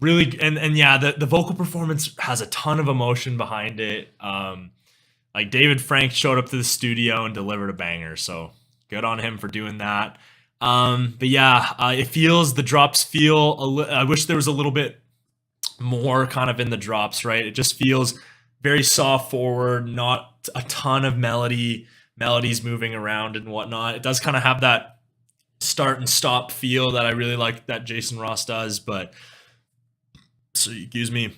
Really, and yeah, the vocal performance has a ton of emotion behind it. Like David Frank showed up to the studio and delivered a banger, so good on him for doing that. But yeah, it feels, the drops feel, I wish there was a little bit more kind of in the drops, right? It just feels very soft forward, not a ton of melodies moving around and whatnot. It does kind of have that start and stop feel that I really like that Jason Ross does, but so excuse me,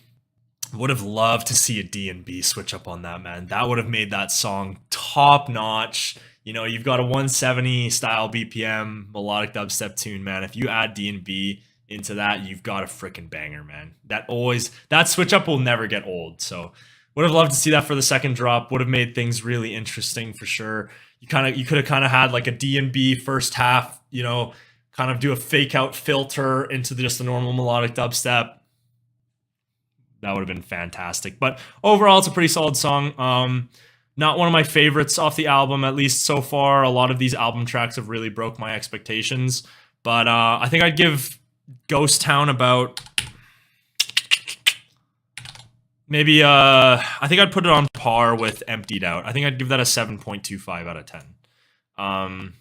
would have loved to see a D&B switch up on that, man. That would have made that song top notch. You know, you've got a 170 style BPM melodic dubstep tune, man. If you add D&B into that, you've got a freaking banger, man. That switch up will never get old. So would have loved to see that for the second drop. Would have made things really interesting for sure. You could have kind of had like a D&B first half, you know, kind of do a fake out filter into just the normal melodic dubstep. That would have been fantastic. But overall, it's a pretty solid song. Not one of my favorites off the album, at least so far. A lot of these album tracks have really broke my expectations. But I think I'd give Ghost Town about maybe I think I'd put it on par with Emptied Out. I think I'd give that a 7.25 out of 10.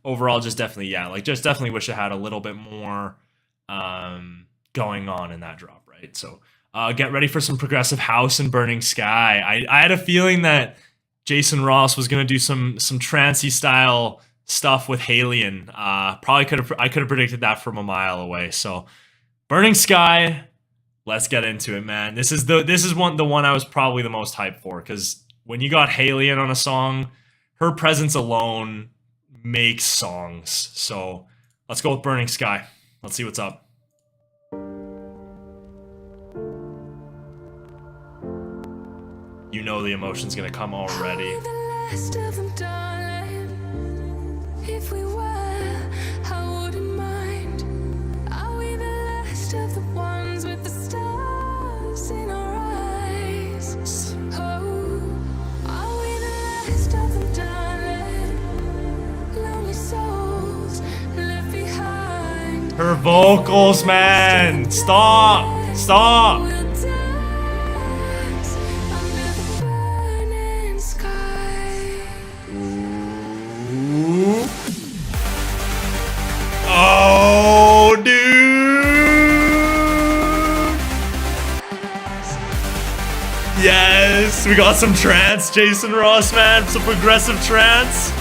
Overall, just definitely, yeah, like just definitely wish it had a little bit more going on in that drop, right? So get ready for some progressive house and Burning Sky. I had a feeling that Jason Ross was gonna do some trancey style stuff with Halion. I could have predicted that from a mile away. So Burning Sky, let's get into it, man. This is the one I was probably the most hyped for, because when you got Halion on a song, her presence alone makes songs. So let's go with Burning Sky. Let's see what's up. You know the emotion's gonna come already. Are we the last of them, darling? If we were, I wouldn't mind. Are we the last of the ones with the stars in our eyes? Oh, are we the last of them, darling? Lonely souls left behind. Her vocals, man. Stop. We'll dance under the burning sky. Oh, dude. Yes, we got some trance, Jason Ross, man. Some progressive trance.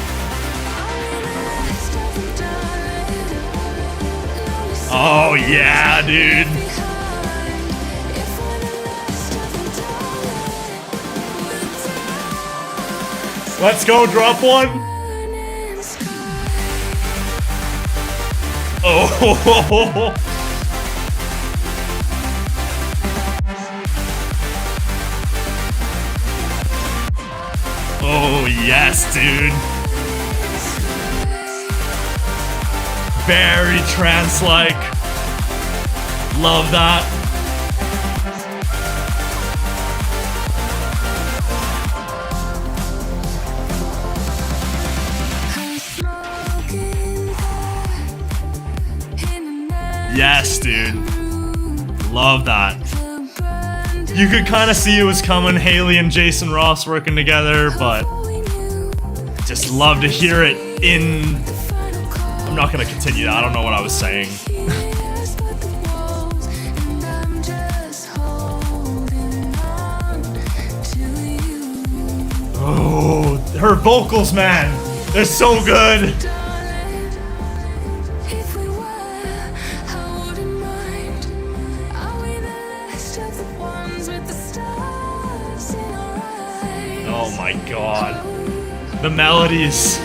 Oh, yeah, dude. Let's go, drop one. Oh. Oh, yes, dude. Very trance-like. Love that. Yes, dude. Love that. You could kind of see it was coming, Haley and Jason Ross working together, but just love to hear it in... I'm not going to continue that. I don't know what I was saying. Oh, her vocals, man. They're so good. Oh my god. The melodies.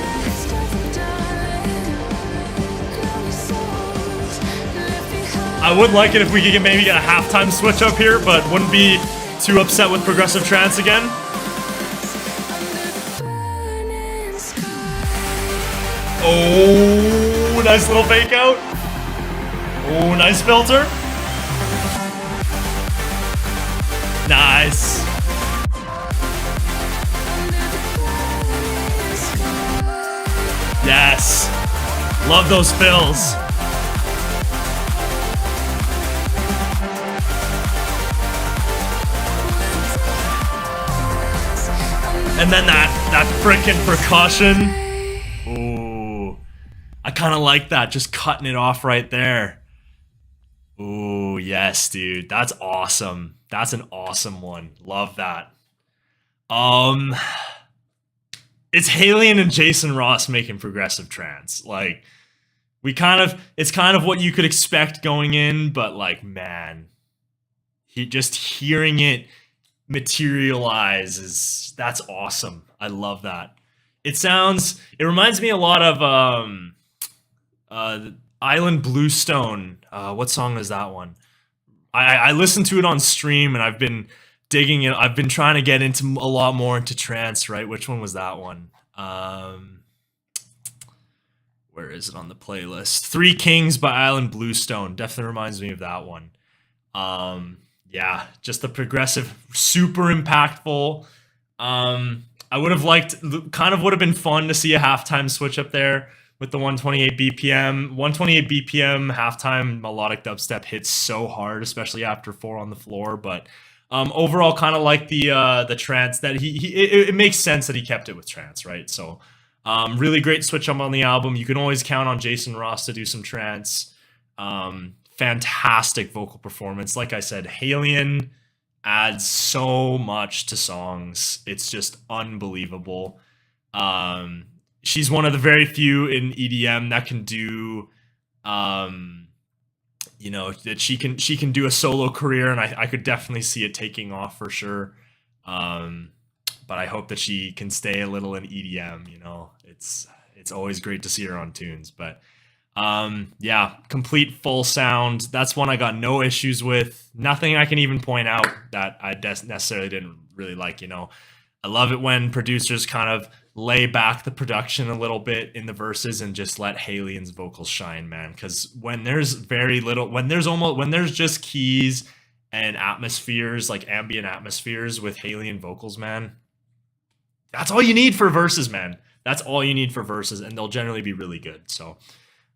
I would like it if we could maybe get a halftime switch up here, but wouldn't be too upset with progressive trance again. Oh, nice little fake out. Oh, nice filter. Nice. Yes. Love those fills. And then that frickin' percussion. Ooh. I kind of like that, just cutting it off right there. Ooh, Yes, dude. That's awesome. That's an awesome one. Love that. Um, it's Halion and Jason Ross making progressive trance. Like, it's kind of what you could expect going in, but like, man, just hearing it materialize that's awesome. I love that. It reminds me a lot of Island Bluestone. What song is that one? I listened to it on stream and I've been digging it. I've been trying to get into a lot more into trance, right? Which one was that one? Where is it on the playlist? Three Kings by Island Bluestone. Definitely reminds me of that one. Yeah, just the progressive, super impactful. I would have would have been fun to see a halftime switch up there with the 128 BPM. 128 BPM halftime melodic dubstep hits so hard, especially after 4 on the floor. But overall, kind of like the trance that it makes sense that he kept it with trance, right? So really great switch up on the album. You can always count on Jason Ross to do some trance. Fantastic vocal performance. Like I said, Halion adds so much to songs. It's just unbelievable. She's one of the very few in EDM that can do, that she can do a solo career, and I could definitely see it taking off for sure. But I hope that she can stay a little in EDM. It's always great to see her on tunes, but yeah, complete full sound. That's one I got no issues with. Nothing I can even point out that I necessarily didn't really like. I love it when producers kind of lay back the production a little bit in the verses and just let Halion's vocals shine, man. Because when there's when there's just keys and atmospheres, like ambient atmospheres with Halion vocals, man, that's all you need for verses, man. That's all you need for verses, and they'll generally be really good. So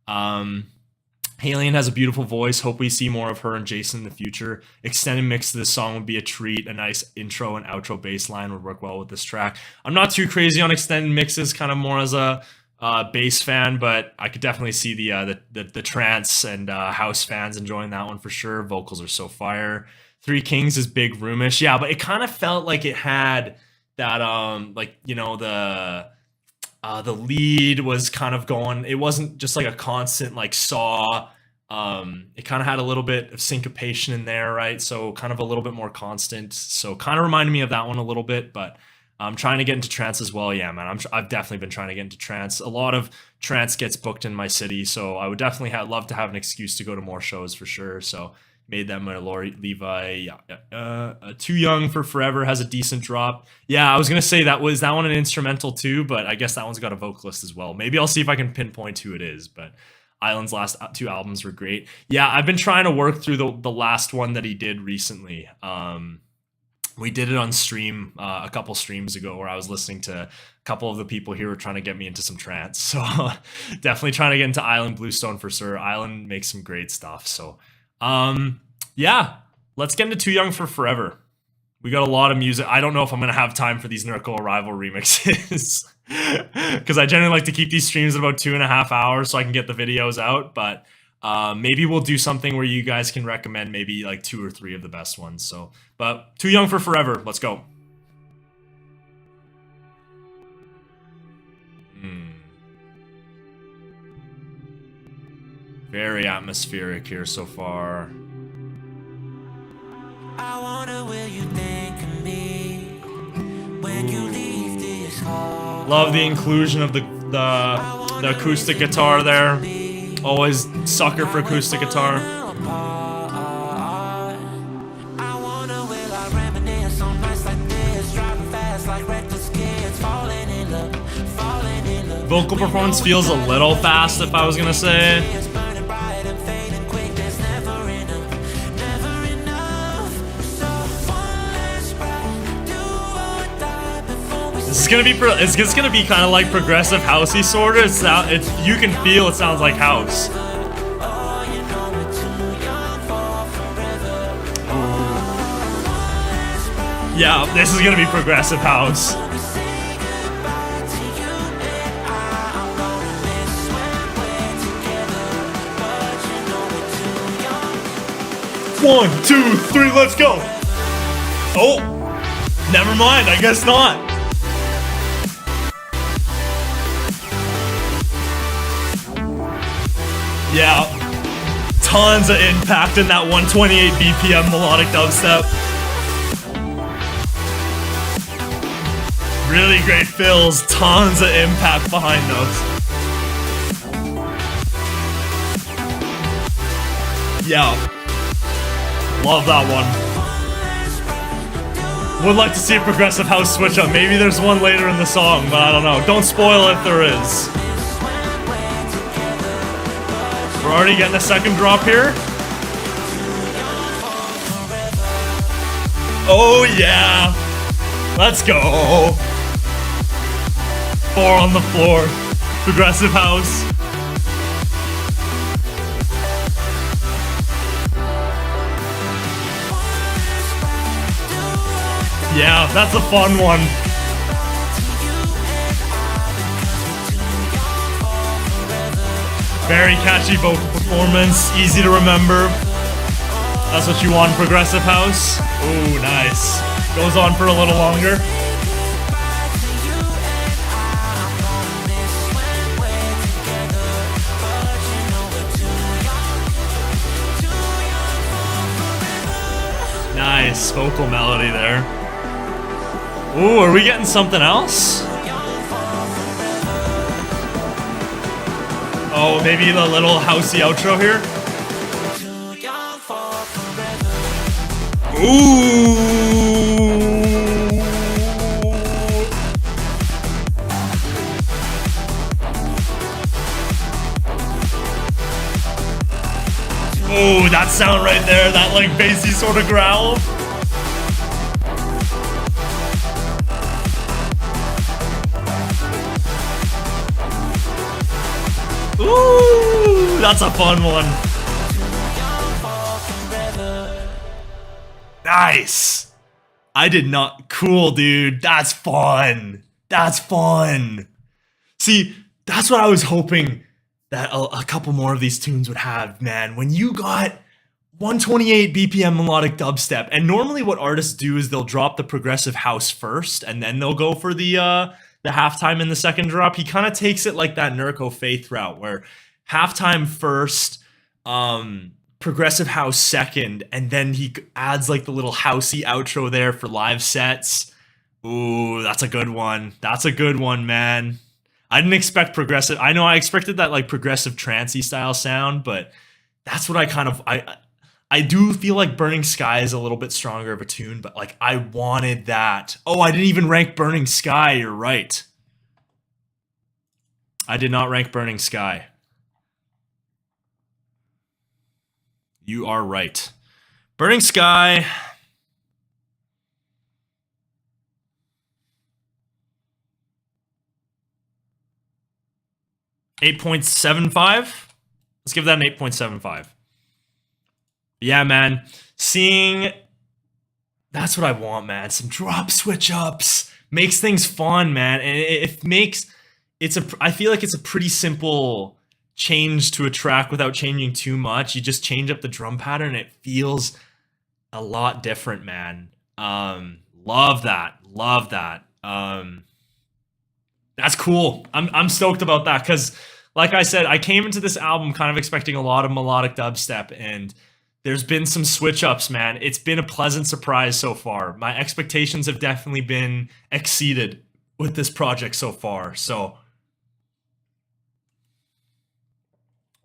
Halion has a beautiful voice. Hope we see more of her and Jason in the future. Extended mix to this song would be a treat. A nice intro and outro bass line would work well with this track. I'm not too crazy on extended mixes, kind of more as a bass fan, but I could definitely see the trance and house fans enjoying that one for sure. Vocals are so fire. Three Kings is big roomish. Yeah, but it kind of felt like it had that the lead was kind of going, it wasn't just like a constant like saw. It kind of had a little bit of syncopation in there, right? So kind of a little bit more constant. So kind of reminded me of that one a little bit, but I'm trying to get into trance as well. Yeah, man, I've definitely been trying to get into trance. A lot of trance gets booked in my city, so I would definitely love to have an excuse to go to more shows for sure. So made them a Lori Levi. Too Young for Forever has a decent drop. Yeah, I was gonna say that one an instrumental too, but I guess that one's got a vocalist as well. Maybe I'll see if I can pinpoint who it is. But Island's last 2 albums were great. Yeah, I've been trying to work through the last one that he did recently. We did it on stream a couple streams ago, where I was listening to a couple of the people here were trying to get me into some trance. So definitely trying to get into Island Bluestone for sure. Island makes some great stuff. So yeah, let's get into Too Young for Forever. We got a lot of music. I don't know if I'm gonna have time for these Nurko Arrival remixes because I generally like to keep these streams at about 2.5 hours so I can get the videos out. But maybe we'll do something where you guys can recommend maybe like 2 or 3 of the best ones. So, but Too Young for Forever, let's go. Very atmospheric here so far. I wonder will you think of me when you leave this hall. Love the inclusion of the acoustic guitar there. Always sucker for acoustic guitar. I wonder will I reminisce on nights like this, driving fast like reckless kids, falling in love. Vocal performance feels a little fast, if I was gonna say. It's just gonna be kind of like progressive housey sort of. You can feel it sounds like house. Yeah, this is gonna be progressive house. 1, 2, 3, let's go. Oh, never mind, I guess not. Yeah, tons of impact in that 128 BPM melodic dubstep. Really great fills, tons of impact behind those. Yeah, love that one. Would like to see a progressive house switch up. Maybe there's one later in the song, but I don't know. Don't spoil if there is. We're already getting a second drop here. Oh yeah, let's go. 4 on the floor, progressive house. Yeah, that's a fun one. Very catchy vocal performance, easy to remember. That's what you want in progressive house. Ooh, nice. Goes on for a little longer. Nice vocal melody there. Ooh, are we getting something else? Oh, maybe the little housey outro here? Ooh. Ooh, that sound right there, that like bassy sort of growl. Ooh, that's a fun one. Nice. I did not. Cool, dude. That's fun. That's fun. See, that's what I was hoping that a couple more of these tunes would have, man. When you got 128 BPM melodic dubstep, and normally what artists do is they'll drop the progressive house first, and then they'll go for the halftime in the second drop. He kind of takes it like that Nurko Faith route, where halftime first, progressive house second, and then he adds like the little housey outro there for live sets. Ooh, that's a good one. That's a good one, man. I didn't expect progressive. I know I expected that like progressive trancey style sound, but that's what I kind of I do feel like Burning Sky is a little bit stronger of a tune, but like I wanted that. Oh, I didn't even rank Burning Sky. You're right. I did not rank Burning Sky. You are right. Burning Sky. $8.75. Let's give that an 8.75. Yeah, man. Seeing, that's what I want, man. Some drop switch ups makes things fun, man, and it makes I feel like it's a pretty simple change to a track without changing too much. You just change up the drum pattern, and it feels a lot different, man. Love that. Love that. That's cool. I'm stoked about that because, like I said, I came into this album kind of expecting a lot of melodic dubstep, and there's been some switch ups, man. It's been a pleasant surprise so far. My expectations have definitely been exceeded with this project so far. So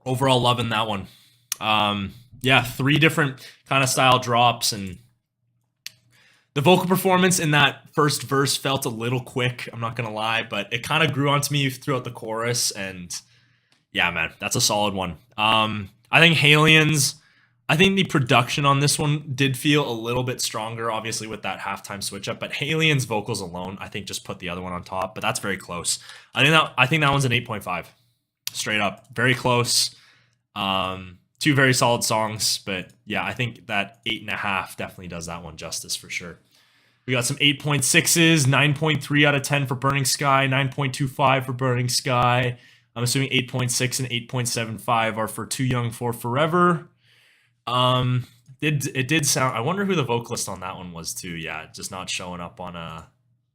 overall, loving that one. Yeah, 3 different kind of style drops, and the vocal performance in that first verse felt a little quick, I'm not gonna lie, but it kind of grew onto me throughout the chorus, and yeah, man, that's a solid one. I think I think the production on this one did feel a little bit stronger, obviously with that halftime switch up, but Halien's vocals alone, I think, just put the other one on top, but that's very close. I think that one's an 8.5. Straight up. Very close. 2 very solid songs, but yeah, I think that 8.5 definitely does that one justice for sure. We got some 8.6s, 9.3 out of 10 for Burning Sky, 9.25 for Burning Sky. I'm assuming 8.6 and 8.75 are for Too Young for Forever. It did sound. I wonder who the vocalist on that one was too. Yeah, just not showing up on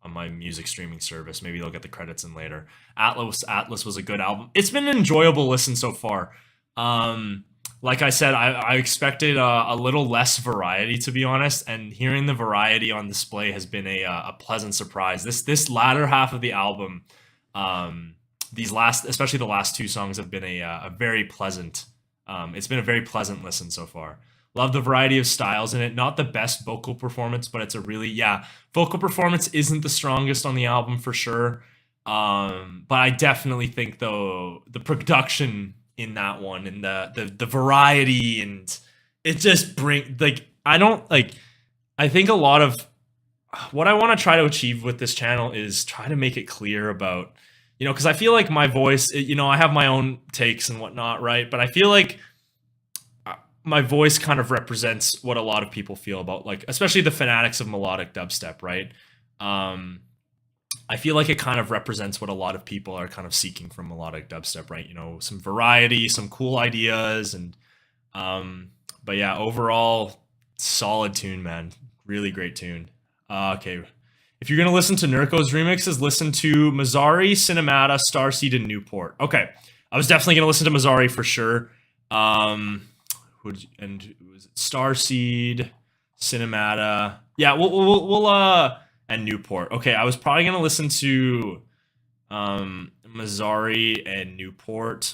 my music streaming service. Maybe they'll get the credits in later. Atlas was a good album. It's been an enjoyable listen so far. Like I said, I expected a little less variety, to be honest, and hearing the variety on display has been a pleasant surprise. This latter half of the album, especially the last two songs, have been a very pleasant. It's been a very pleasant listen so far. Love the variety of styles in it. Not the best vocal performance, but it's a really, vocal performance isn't the strongest on the album for sure. But I definitely think though the production in that one and the variety, and it just I think a lot of what I want to try to achieve with this channel is try to make it clear about, because I feel like my voice, I have my own takes and whatnot, right? But I feel like my voice kind of represents what a lot of people feel about, like, especially the fanatics of melodic dubstep, right? I feel like it kind of represents what a lot of people are kind of seeking from melodic dubstep, right? Some variety, some cool ideas, and but yeah, overall, solid tune, man. Really great tune. Okay, if you're gonna listen to Nurko's remixes, listen to Mazzari, Cinemata, Starseed, and Newport. Okay, I was definitely gonna listen to Mazzari for sure. Was it Starseed, Cinemata? Yeah, we'll and Newport. Okay, I was probably gonna listen to Mazzari and Newport.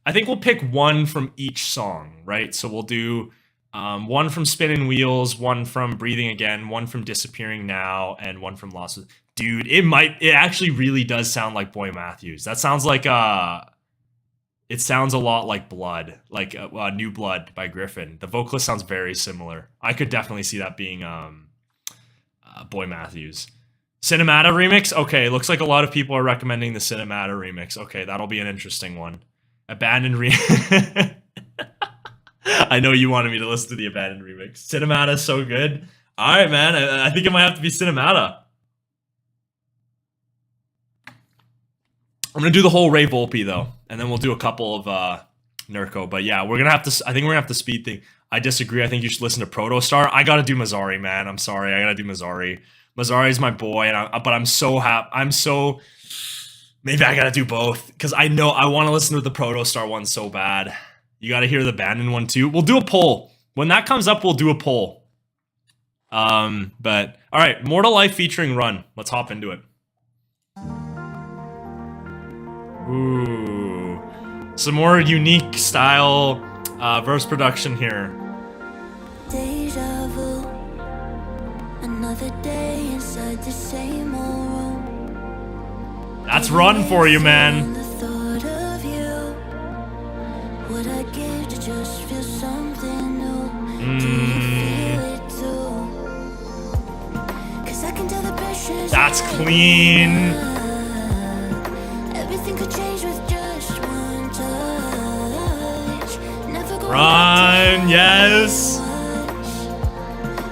I think we'll pick one from each song, right? So we'll do one from Spinning Wheels, one from Breathing Again, one from Disappearing Now, and one from Lost. Dude, it actually really does sound like Boy Matthews. That sounds like it sounds a lot like Blood, like New Blood by Griffin. The vocalist sounds very similar. I could definitely see that being Boy Matthews. Cinemata remix? Okay, looks like a lot of people are recommending the Cinemata remix. Okay, that'll be an interesting one. Abandoned remix. I know you wanted me to listen to the Abandoned remix. Cinemata is so good. All right, man. I think it might have to be Cinemata. I'm gonna do the whole Ray Volpe though, and then we'll do a couple of Nurko. But yeah, we're gonna have to. I think we're gonna have to speed thing. I disagree. I think you should listen to Protostar. I gotta do Mazzari, man. I'm sorry. I gotta do Mazzari. Mazzari's my boy, but I'm so happy. Maybe I gotta do both because I know I want to listen to the Protostar one so bad. You gotta hear the Abandoned one too. We'll do a poll when that comes up. We'll do a poll. But all right, Mortal Life featuring Run. Let's hop into it. Ooh, some more unique style verse production here. Deja vu, another day inside the same old room. That's Run for you, man. The thought of you, would I give to just feel something new? Do you feel it too? 'Cause I can tell the pressure's That's clean. everything could change with just one touch. Never go Run, yes.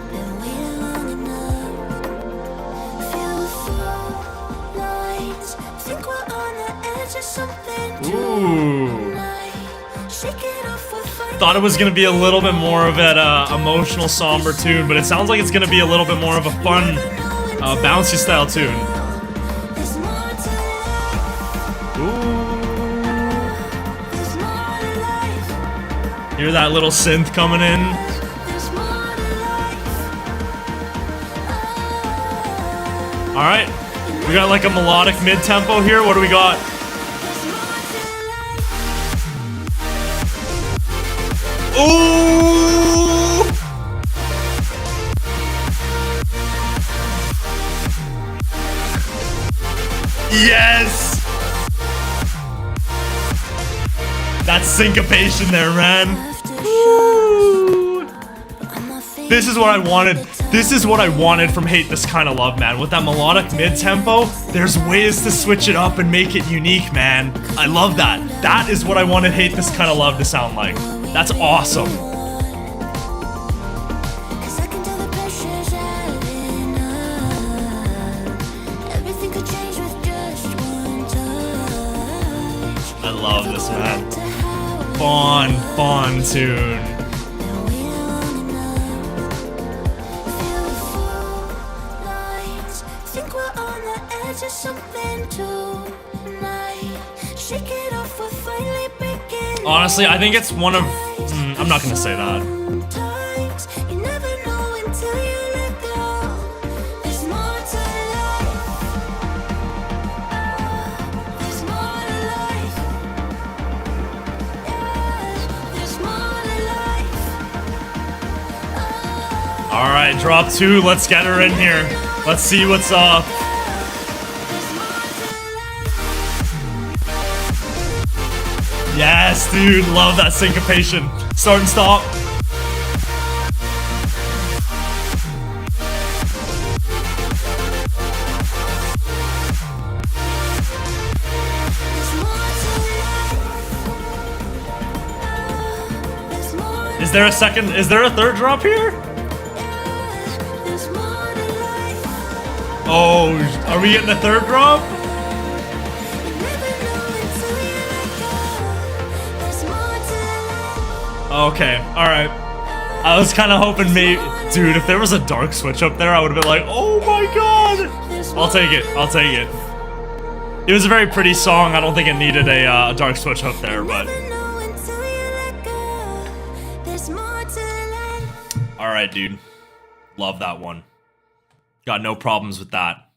Been waiting long enough. Feel the full lines. Think we're on the edge of something tonight. Shake it off with fire. Thought it was gonna be a little bit more of an emotional, somber tune, but it sounds like it's gonna be a little bit more of a fun, bouncy style tune. There's more to life. There's more to life. Hear that little synth coming in? There's more to life. All right, we got like a melodic mid-tempo here. What do we got? There's more to life. Ooh! Yes! That's syncopation there, man. Woo! This is what I wanted. This is what I wanted from Hate This Kind of Love, man. With that melodic mid-tempo, there's ways to switch it up and make it unique, man. I love that. That is what I wanted Hate This Kind of Love to sound like. That's awesome. 'Cause I can tell the pressure's adding up. Everything could change with just one touch. I love this, man. Fun tune. Been waiting long something tonight. Shake it off, we're finally breaking. Honestly, I think it's one of... I'm not gonna say that. Sometimes you never know until you let go. There's more to life. There's more to life. Yeah, there's more to life. All right, drop 2. Let's get her in here. Let's see what's up. Yes, dude. Love that syncopation. Start and stop. Is there a second? Is there a third drop here? Oh, are we getting a third drop? Okay, alright. I was kind of hoping maybe... Dude, if there was a dark switch up there, I would have been like, oh my god! I'll take it, I'll take it. It was a very pretty song. I don't think it needed a dark switch up there, but... Alright, dude. Love that one. Got no problems with that.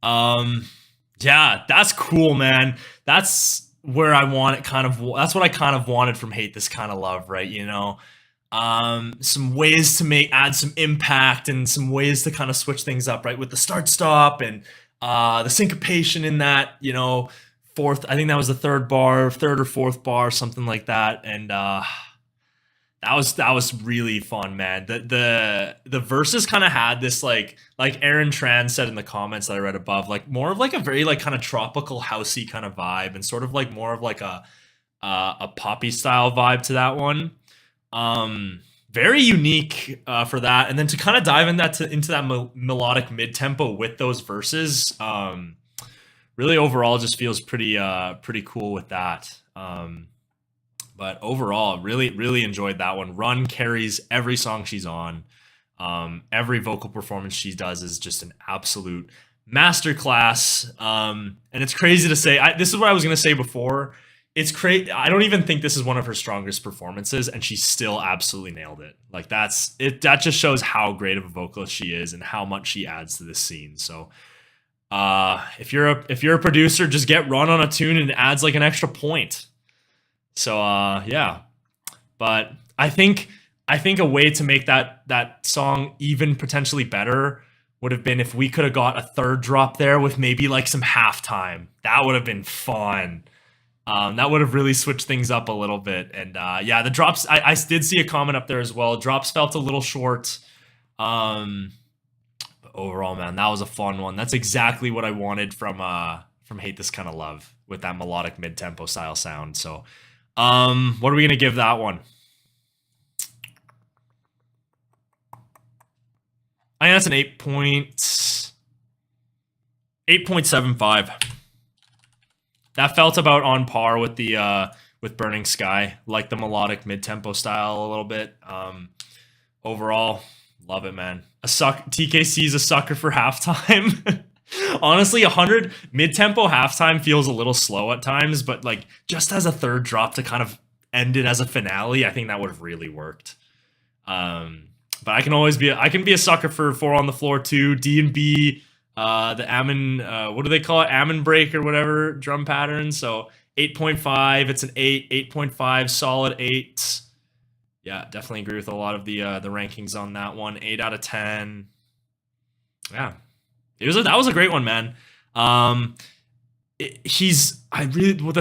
Yeah, that's cool, man. That's where I want it kind of, that's what I kind of wanted from Hate This Kind of Love, right? You know, some ways to add some impact and some ways to kind of switch things up, right? With the start stop and the syncopation in that, you know, I think that was the third or fourth bar, something like that. And that was really fun, man. The verses kind of had this like Aaron Tran said in the comments that I read above, like more of like a very like kind of tropical housey kind of vibe, and sort of like more of like a poppy style vibe to that one. Very unique for that, and then to kind of dive into that melodic mid tempo with those verses, really overall just feels pretty cool with that. But overall, really enjoyed that one. Run carries every song she's on. Every vocal performance she does is just an absolute masterclass. And it's crazy to say. This is what I was going to say before. It's crazy. I don't even think this is one of her strongest performances, and she still absolutely nailed it. Like that just shows how great of a vocalist she is and how much she adds to this scene. So if you're a producer, just get Run on a tune and it adds like an extra point. So yeah, but I think a way to make that song even potentially better would have been if we could have got a third drop there with maybe like some halftime. That would have been fun. That would have really switched things up a little bit. And yeah, the drops, I did see a comment up there as well. Drops felt a little short. But overall, man, that was a fun one. That's exactly what I wanted from Hate This Kind of Love, with that melodic mid-tempo style sound. So what are we going to give that one? I think that's an 8.75. That felt about on par with the with Burning Sky, like the melodic mid-tempo style a little bit. Overall, love it, man. TKC is a sucker for halftime. Honestly, 100 mid-tempo halftime feels a little slow at times, but like just as a third drop to kind of end it as a finale, I think that would have really worked. But I can be a sucker for 4 on the Floor too. D&B, the Ammon, what do they call it? Ammon break or whatever drum pattern. So 8.5, it's an 8.5, solid 8. Yeah, definitely agree with a lot of the rankings on that one. 8 out of 10. Yeah. That was a great one, man. The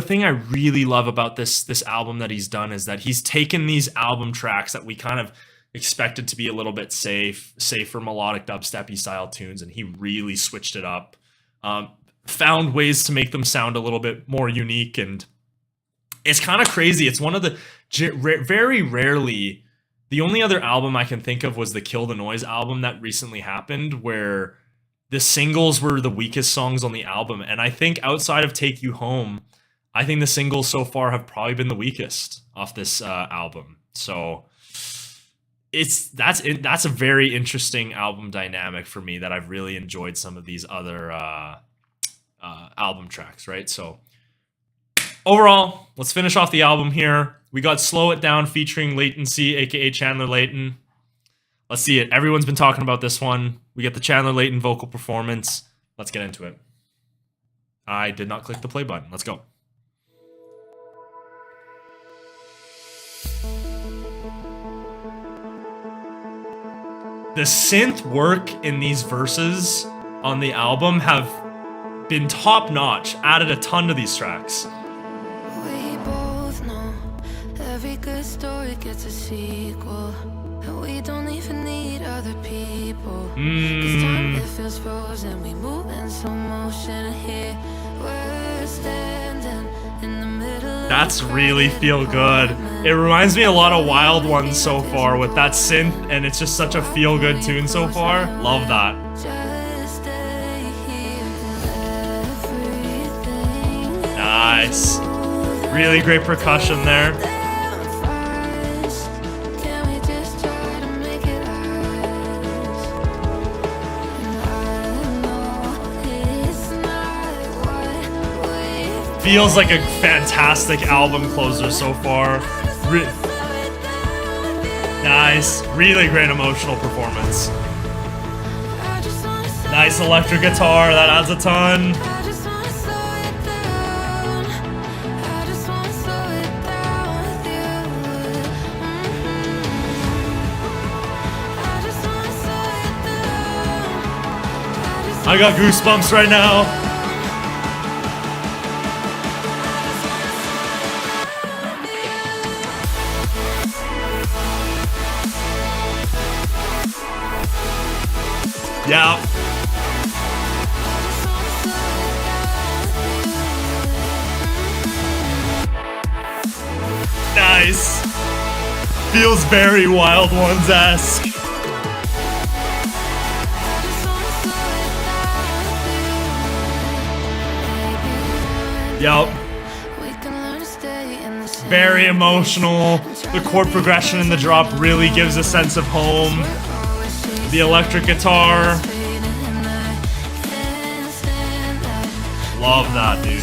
thing I really love about this album that he's done is that he's taken these album tracks that we kind of expected to be a little bit safer melodic dubsteppy style tunes, and he really switched it up. Found ways to make them sound a little bit more unique, and it's kind of crazy. It's one of the very rarely, the only other album I can think of was the Kill the Noise album that recently happened, where the singles were the weakest songs on the album. And I think outside of Take You Home, I think the singles so far have probably been the weakest off this album. So that's a very interesting album dynamic for me, that I've really enjoyed some of these other album tracks, right? So overall, let's finish off the album here. We got Slow It Down featuring Latency, aka Chandler Layton. Let's see it. Everyone's been talking about this one. We get the Chandler Layton vocal performance. Let's get into it. I did not click the play button. Let's go. The synth work in these verses on the album have been top notch. Added a ton to these tracks. We both know every good story gets a sequel, and we don't even need other people. 'Cause time it feels frozen, we move in slow motion here. We're standing in the middle. That's really feel good. It reminds me a lot of Wild Ones so far with that synth, and it's just such a feel good tune so far. Love that. Nice. Really great percussion there. Feels like a fantastic album closer so far. Nice. Really great emotional performance. Nice electric guitar. That adds a ton. I got goosebumps right now. Yeah. Nice. Feels very Wild Ones-esque. Yup. Very emotional. The chord progression in the drop really gives a sense of home. The electric guitar. Love that, dude.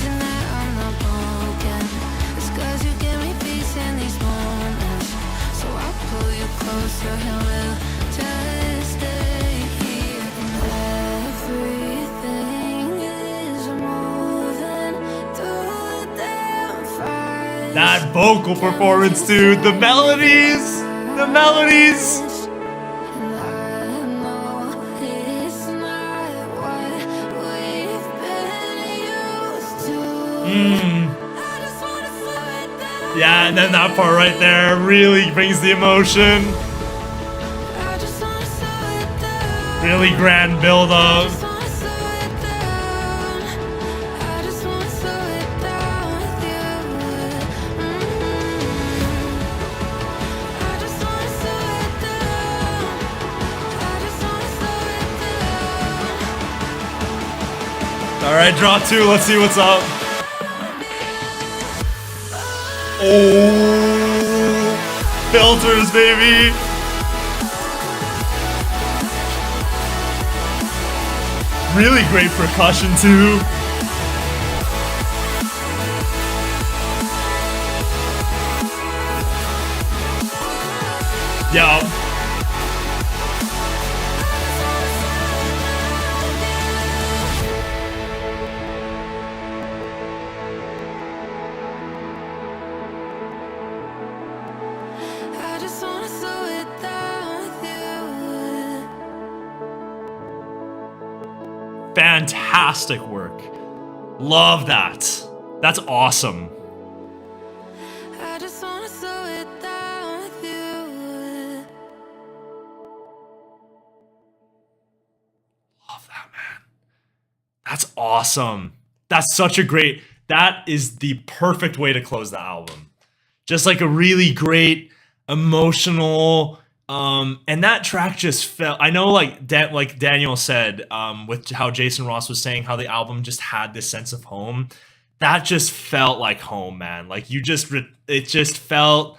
That vocal performance, dude. The melodies. The melodies. Yeah, and then that part right there really brings the emotion. Really grand build up. Alright, draw two, let's see what's up. Oh, filters, baby. Really great percussion, too. Yeah. Fantastic work. Love that. That's awesome. I just wanna slow it down with you. Love that, man. That's awesome. That's such a great, that is the perfect way to close the album. Just like a really great emotional, and that track just felt, I know like Daniel said, with how Jason Ross was saying how the album just had this sense of home. That just felt like home, man. Like it just felt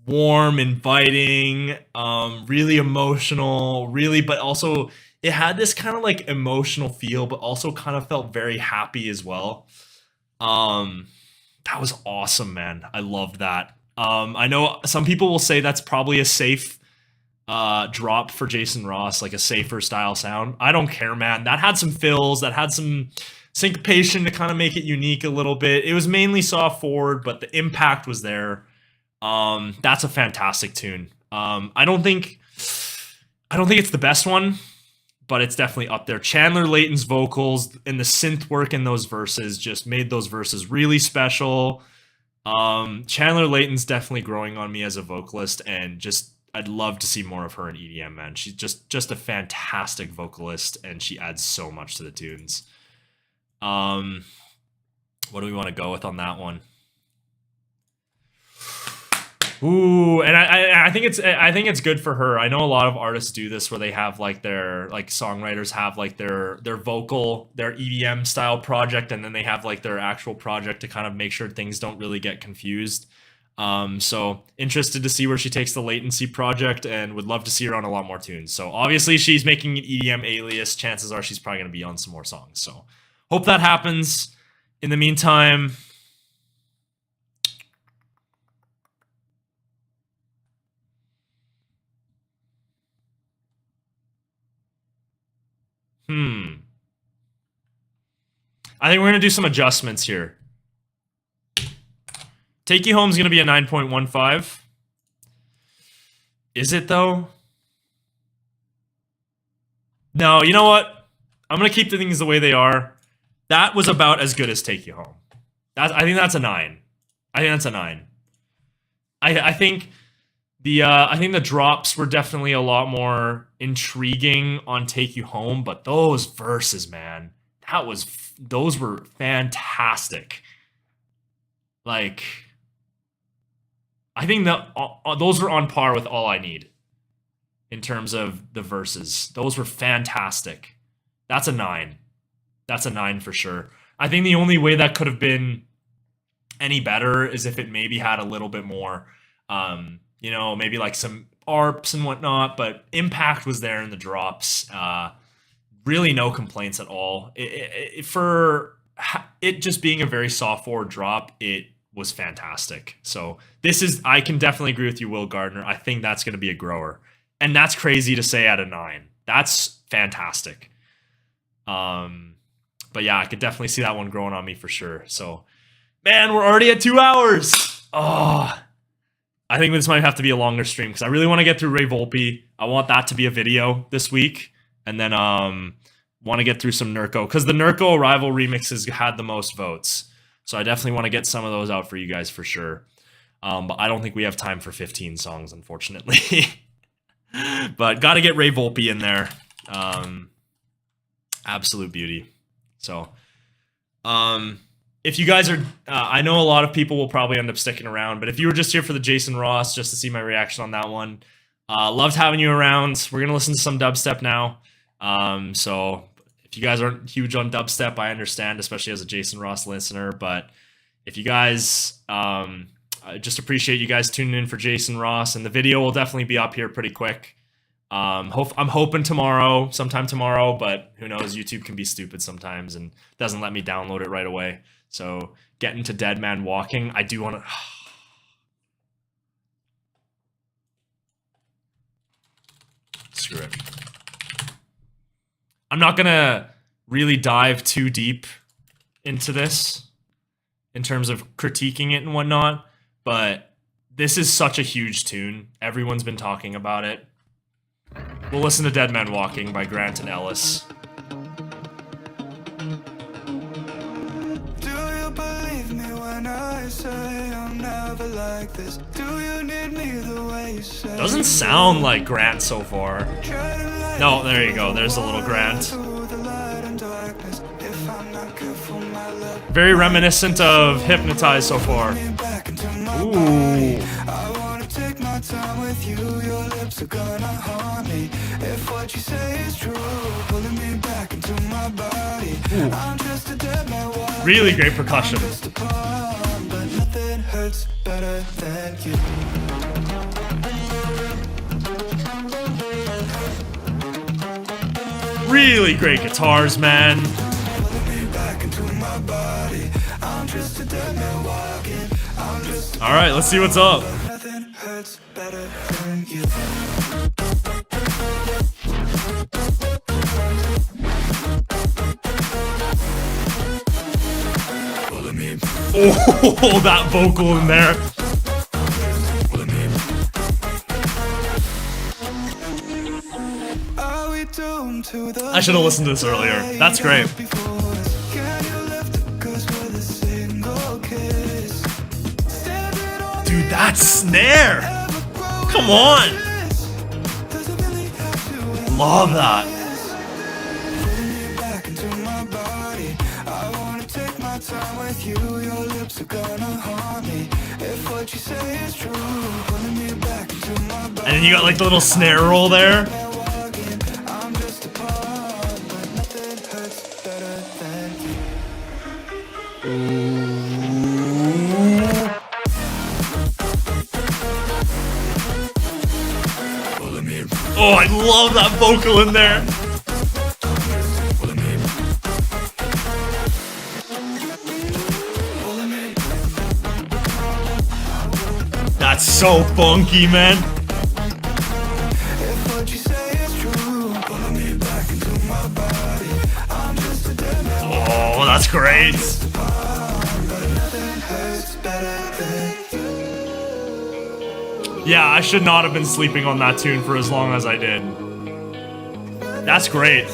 warm, inviting, really emotional, really, but also it had this kind of like emotional feel, but also kind of felt very happy as well. That was awesome, man. I loved that. I know some people will say that's probably a safe drop for Jason Ross, like a safer style sound. I don't care, man. That had some fills, that had some syncopation to kind of make it unique a little bit. It was mainly soft forward, but the impact was there. That's a fantastic tune. I don't think it's the best one, but it's definitely up there. Chandler Layton's vocals and the synth work in those verses just made those verses really special. Chandler Layton's definitely growing on me as a vocalist, and just I'd love to see more of her in EDM, man. She's just a fantastic vocalist, and she adds so much to the tunes. What do we want to go with on that one? Ooh, and I think it's good for her. I know a lot of artists do this where they have like their songwriters have like their vocal, their EDM style project, and then they have like their actual project to kind of make sure things don't really get confused. So interested to see where she takes the Latency project, and would love to see her on a lot more tunes. So obviously she's making an EDM alias. Chances are she's probably going to be on some more songs. So hope that happens. In the meantime, I think we're going to do some adjustments here. Take You Home is going to be a 9.15. Is it, though? No, you know what? I'm going to keep the things the way they are. That was about as good as Take You Home. I think that's a 9. I think that's a 9. I think the drops were definitely a lot more intriguing on Take You Home, but those verses, man, those were fantastic. Like, I think those were on par with All I Need in terms of the verses. Those were fantastic. That's a 9. That's a 9 for sure. I think the only way that could have been any better is if it maybe had a little bit more, maybe like some ARPs and whatnot, but impact was there in the drops. Really no complaints at all. For it just being a very soft forward drop, it was fantastic. So I can definitely agree with you, Will Gardner. I think that's going to be a grower. And that's crazy to say at a 9. That's fantastic. But yeah, I could definitely see that one growing on me for sure. So, man, we're already at 2 hours. Oh, I think this might have to be a longer stream because I really want to get through Ray Volpe. I want that to be a video this week. And then want to get through some Nurko, because the Nurko Arrival remixes had the most votes. So I definitely want to get some of those out for you guys for sure. But I don't think we have time for 15 songs, unfortunately. But got to get Ray Volpe in there. Absolute beauty. So, if you guys are, I know a lot of people will probably end up sticking around, but if you were just here for the Jason Ross, just to see my reaction on that one, loved having you around. We're going to listen to some dubstep now. So if you guys aren't huge on dubstep, I understand, especially as a Jason Ross listener, but if you guys, I just appreciate you guys tuning in for Jason Ross, and the video will definitely be up here pretty quick. I'm hoping sometime tomorrow, but who knows, YouTube can be stupid sometimes and doesn't let me download it right away. So getting to Dead Man Walking, I do want to... Screw it. I'm not going to really dive too deep into this in terms of critiquing it and whatnot, but this is such a huge tune. Everyone's been talking about it. We'll listen to Dead Man Walking by Grant and Ellis. Do you believe me when I say I'm never like this? Do you need me the way you say? Doesn't sound like Grant so far. No, there you go. There's a little Grant. Very reminiscent of Hypnotize so far. Ooh. Time with you, your lips are gonna haunt me. If what you say is true, pulling me back into my body. I'm just a dead man walking. Really great percussion. I'm just a pawn, but nothing hurts better than you. Really great guitars, man. All right, let's see what's up. Oh, that vocal in there. I should have listened to this earlier. That's great. Dude, that snare! Come on! Love that. And then you got like the little snare roll there. Oh, I love that vocal in there. That's so funky, man. Oh, that's great. Yeah, I should not have been sleeping on that tune for as long as I did. That's great.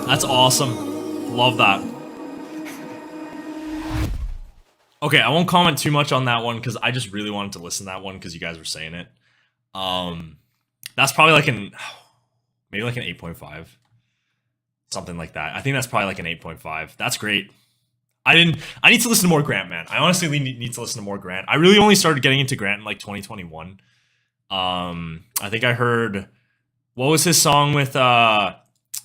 That's awesome. Love that. Okay, I won't comment too much on that one because I just really wanted to listen to that one because you guys were saying it. That's probably like maybe like an 8.5. Something like that. I think that's probably like an 8.5. That's great. I need to listen to more Grant, man. I honestly need to listen to more Grant. I really only started getting into Grant in like 2021. I think I heard, what was his song with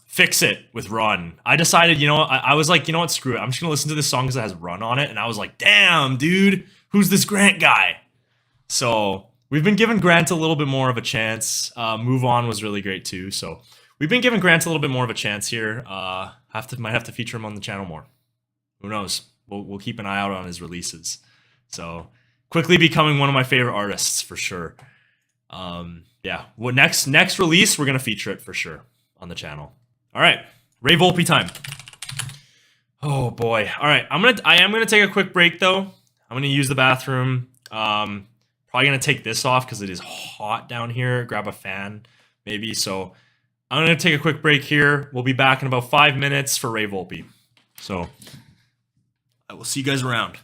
Fix It with Run. I decided, you know what, I was like, you know what, screw it. I'm just gonna listen to this song because it has Run on it. And I was like, damn, dude, who's this Grant guy? So we've been giving Grant a little bit more of a chance. Move On was really great too. So we've been giving Grant a little bit more of a chance here. Might have to feature him on the channel more. Who knows? We'll keep an eye out on his releases. So quickly becoming one of my favorite artists for sure. Yeah. What next release? We're gonna feature it for sure on the channel. All right, Ray Volpe time. Oh boy. All right, I am gonna take a quick break though. I'm gonna use the bathroom. Probably gonna take this off because it is hot down here. Grab a fan maybe. So I'm gonna take a quick break here. We'll be back in about 5 minutes for Ray Volpe. So I will see you guys around.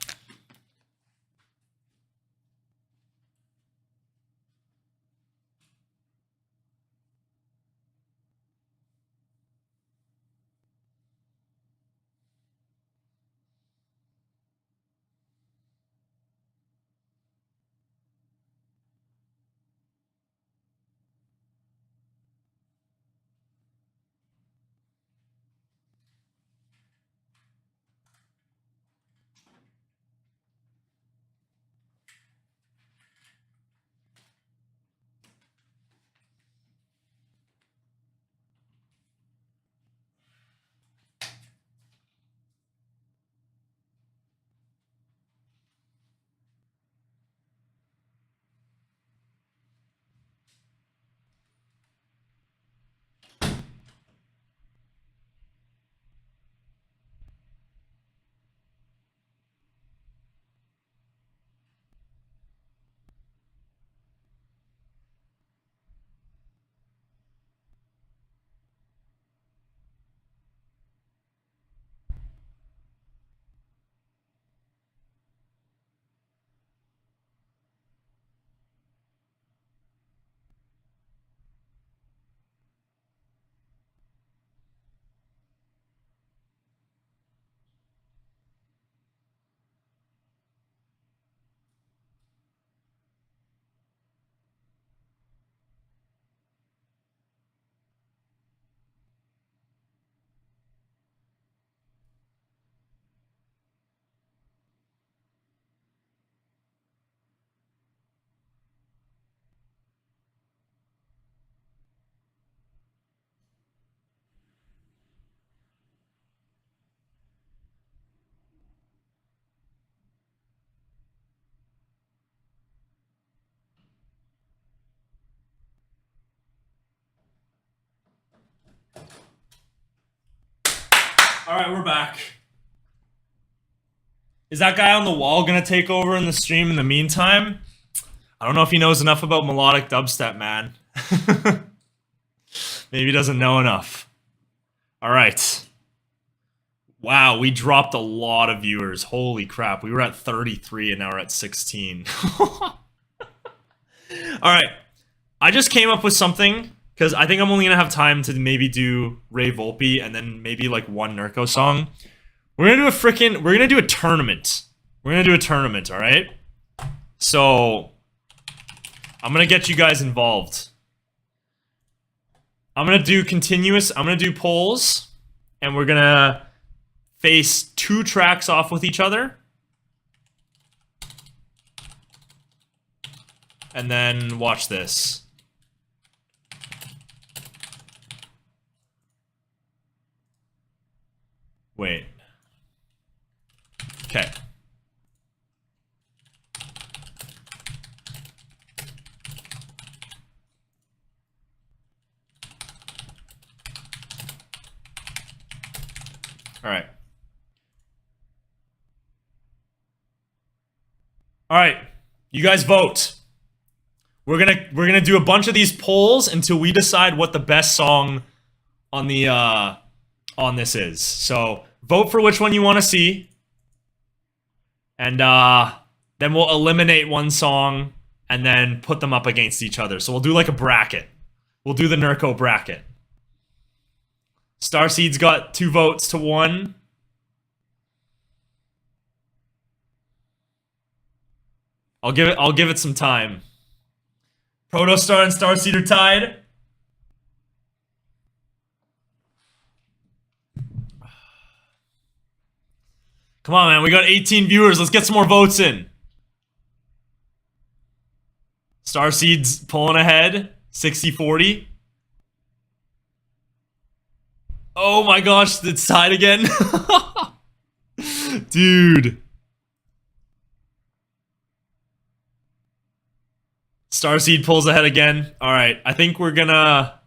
All right, we're back. Is that guy on the wall gonna take over in the stream in the meantime? I don't know if he knows enough about melodic dubstep, man. Maybe he doesn't know enough. All right. Wow, we dropped a lot of viewers. Holy crap. We were at 33 and now we're at 16. All right. I just came up with something because I think I'm only going to have time to maybe do Ray Volpe and then maybe like one Nurko song. We're going to do a tournament. We're going to do a tournament, all right? So I'm going to get you guys involved. I'm going to do continuous, I'm going to do polls, and we're going to face 2 tracks off with each other. And then watch this. Wait. Okay. All right. All right. You guys vote. We're gonna do a bunch of these polls until we decide what the best song on the on this is. So vote for which one you want to see, and then we'll eliminate one song and then put them up against each other. So we'll do like a bracket. We'll do the Nurko bracket. Starseed's got 2 votes to 1. I'll give it some time. Protostar and Starseed are tied. Come on, man. We got 18 viewers. Let's get some more votes in. Starseed's pulling ahead. 60-40. Oh my gosh, it's tied again. Dude. Starseed pulls ahead again. Alright, I think we're gonna...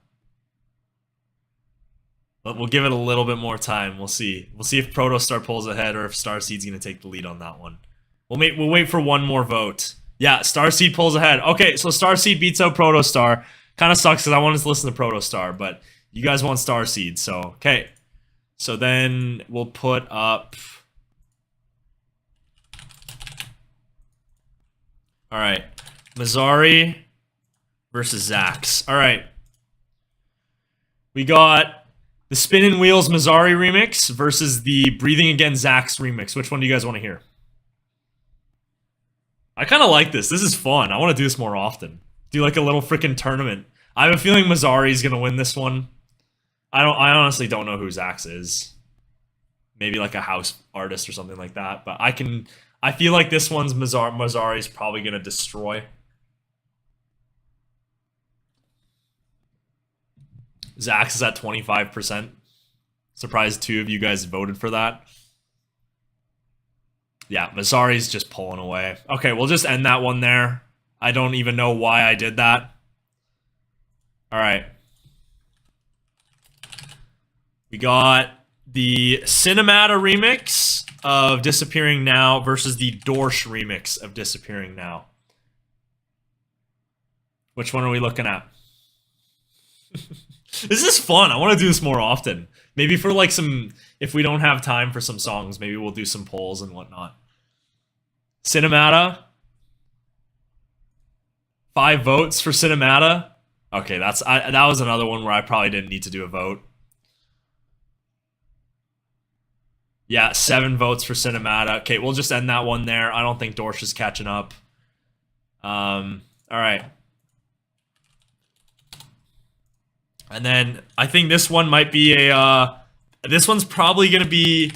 We'll give it a little bit more time. We'll see. We'll see if Protostar pulls ahead or if Starseed's gonna take the lead on that one. We'll wait for one more vote. Yeah, Starseed pulls ahead. Okay, so Starseed beats out Protostar. Kind of sucks because I wanted to listen to Protostar, but you guys want Starseed, so okay. So then we'll put up... Alright. Mazzari versus Zax. Alright. We got the Spinnin' Wheels Mazzari remix versus the Breathing Again Zax remix. Which one do you guys want to hear? I kind of like this. This is fun. I want to do this more often. Do like a little freaking tournament. I have a feeling Mazzari's going to win this one. I honestly don't know who Zax is. Maybe like a house artist or something like that. But I feel like this one's Mazzari's probably going to destroy. Zax is at 25%. Surprised 2 of you guys voted for that. Yeah, Mazzari's just pulling away. Okay, we'll just end that one there. I don't even know why I did that. Alright. We got the Cinemata remix of Disappearing Now versus the Dorsch remix of Disappearing Now. Which one are we looking at? This is fun. I want to do this more often. Maybe for like some... If we don't have time for some songs, maybe we'll do some polls and whatnot. Cinemata. 5 votes for Cinemata. Okay, that was another one where I probably didn't need to do a vote. Yeah, 7 votes for Cinemata. Okay, we'll just end that one there. I don't think Dorsch is catching up. Alright. And then I think this one might be a... this one's probably going to be...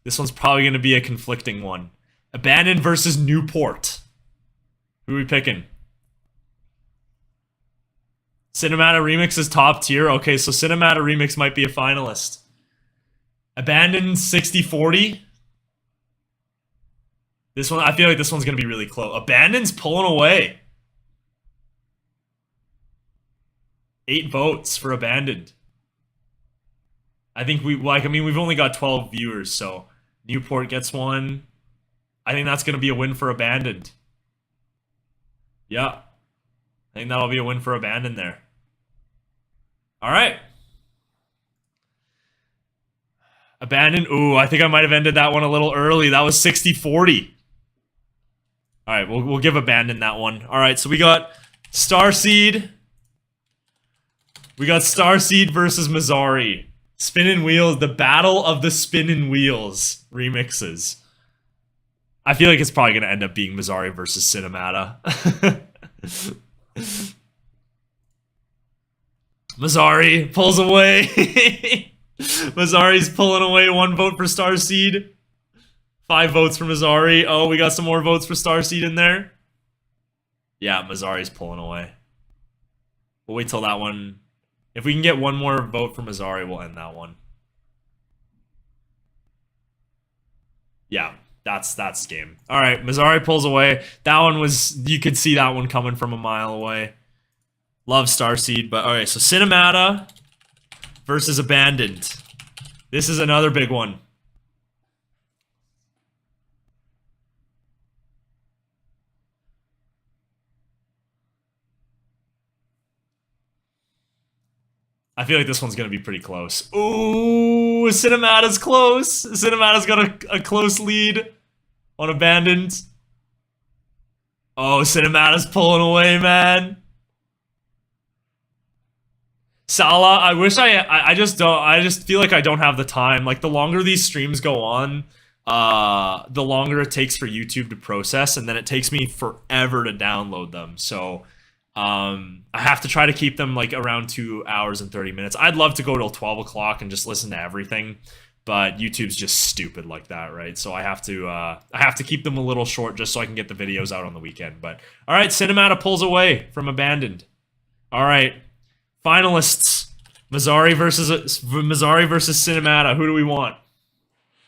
this one's probably going to be a conflicting one. Abandoned versus Newport. Who are we picking? Cinemata Remix is top tier. Okay, so Cinemata Remix might be a finalist. Abandoned 60-40. This one, I feel like this one's going to be really close. Abandoned's pulling away. 8 votes for Abandoned. I think we've only got 12 viewers, so Newport gets one. I think that's going to be a win for Abandoned. Yeah. I think that'll be a win for Abandoned there. All right. Abandoned. Ooh, I think I might have ended that one a little early. That was 60-40. All right, we'll give Abandoned that one. All right, so we got Starseed. We got Starseed versus Mazzari. Spinning Wheels, the Battle of the Spinning Wheels remixes. I feel like it's probably going to end up being Mazzari versus Cinemata. Mazzari pulls away. Mazzari's pulling away. 1 vote for Starseed. 5 votes for Mazzari. Oh, we got some more votes for Starseed in there. Yeah, Mazzari's pulling away. We'll wait till that one. If we can get one more vote for Mazzari, we'll end that one. Yeah, that's game. All right, Mazzari pulls away. That one was, you could see that one coming from a mile away. Love Starseed, but all right, so Cinemata versus Abandoned. This is another big one. I feel like this one's going to be pretty close. Ooh, Cinemata's close. Cinemata's got a close lead on Abandoned. Oh, Cinemata's pulling away, man. Sala, I wish I just feel like I don't have the time. Like, the longer these streams go on, the longer it takes for YouTube to process, and then it takes me forever to download them. So I have to try to keep them like around 2 hours and 30 minutes. I'd love to go till 12 o'clock and just listen to everything, but YouTube's just stupid like that, right? So I have to keep them a little short just so I can get the videos out on the weekend. But all right, Cinemata pulls away from Abandoned. All right, finalists: Mazzari versus Cinemata. Who do we want?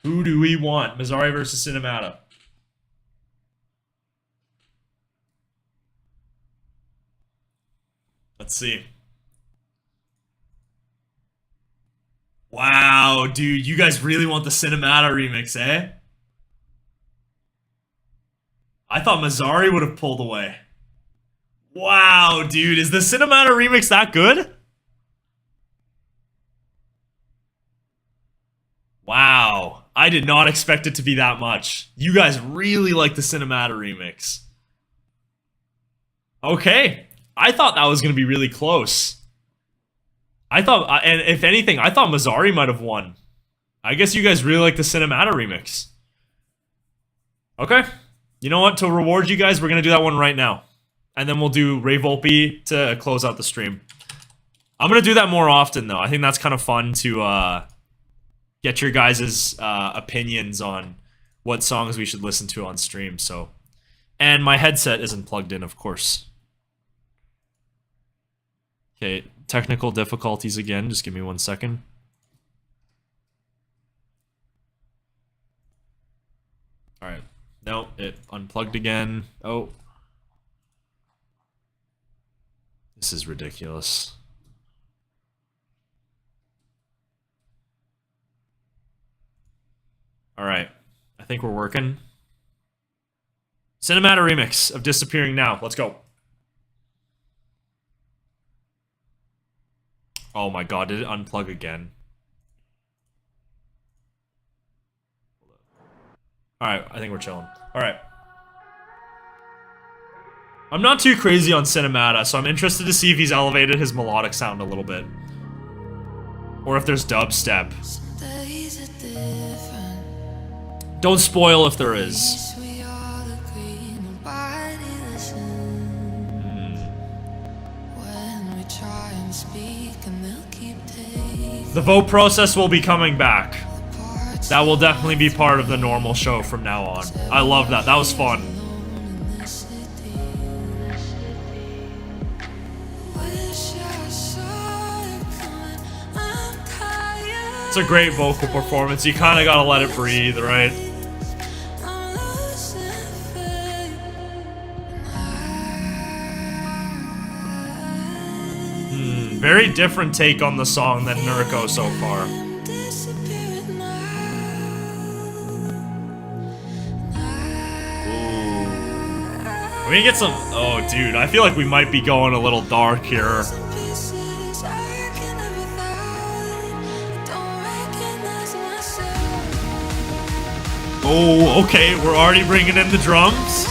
Who do we want? Mazzari versus Cinemata. Let's see. Wow, dude, you guys really want the Cinemata remix, eh? I thought Mazzari would have pulled away. Wow, dude, is the Cinemata remix that good? Wow, I did not expect it to be that much. You guys really like the Cinemata remix. Okay. I thought that was going to be really close. I thought, and if anything, I thought Mazzari might have won. I guess you guys really like the Cinemata remix. Okay. You know what? To reward you guys, we're going to do that one right now. And then we'll do Ray Volpe to close out the stream. I'm going to do that more often, though. I think that's kind of fun to get your guys' opinions on what songs we should listen to on stream. So, and my headset isn't plugged in, of course. Okay, technical difficulties again. Just give me 1 second. All right. No, it unplugged again. Oh. This is ridiculous. All right. I think we're working. Cinemata remix of Disappearing Now. Let's go. Oh my god, did it unplug again? Alright, I think we're chilling. Alright. I'm not too crazy on Cinemata, so I'm interested to see if he's elevated his melodic sound a little bit. Or if there's dubstep. Don't spoil if there is. The vote process will be coming back. That will definitely be part of the normal show from now on. I love that. That was fun. It's a great vocal performance. You kind of gotta let it breathe, right? Very different take on the song than Nurko so far. We can get some. Oh, dude, I feel like we might be going a little dark here. Oh, okay, we're already bringing in the drums.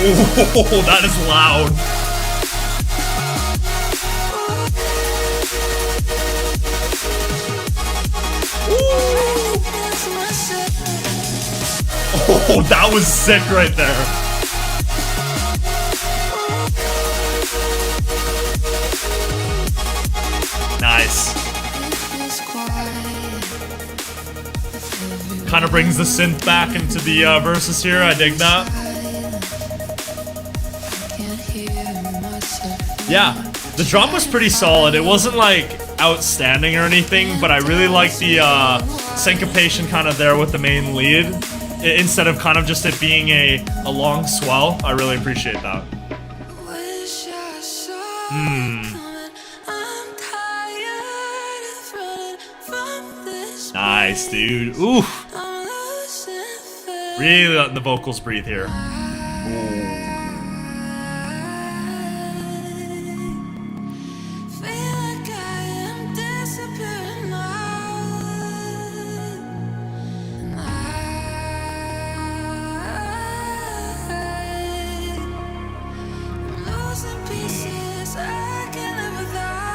Oh, that is loud. Oh, that was sick right there. Nice. Kind of brings the synth back into the verses here. I dig that. Yeah, the drum was pretty solid. It wasn't like outstanding or anything, but I really like the syncopation kind of there with the main lead instead of kind of just it being a long swell. I really appreciate that. Nice, dude. Ooh. Really letting the vocals breathe here.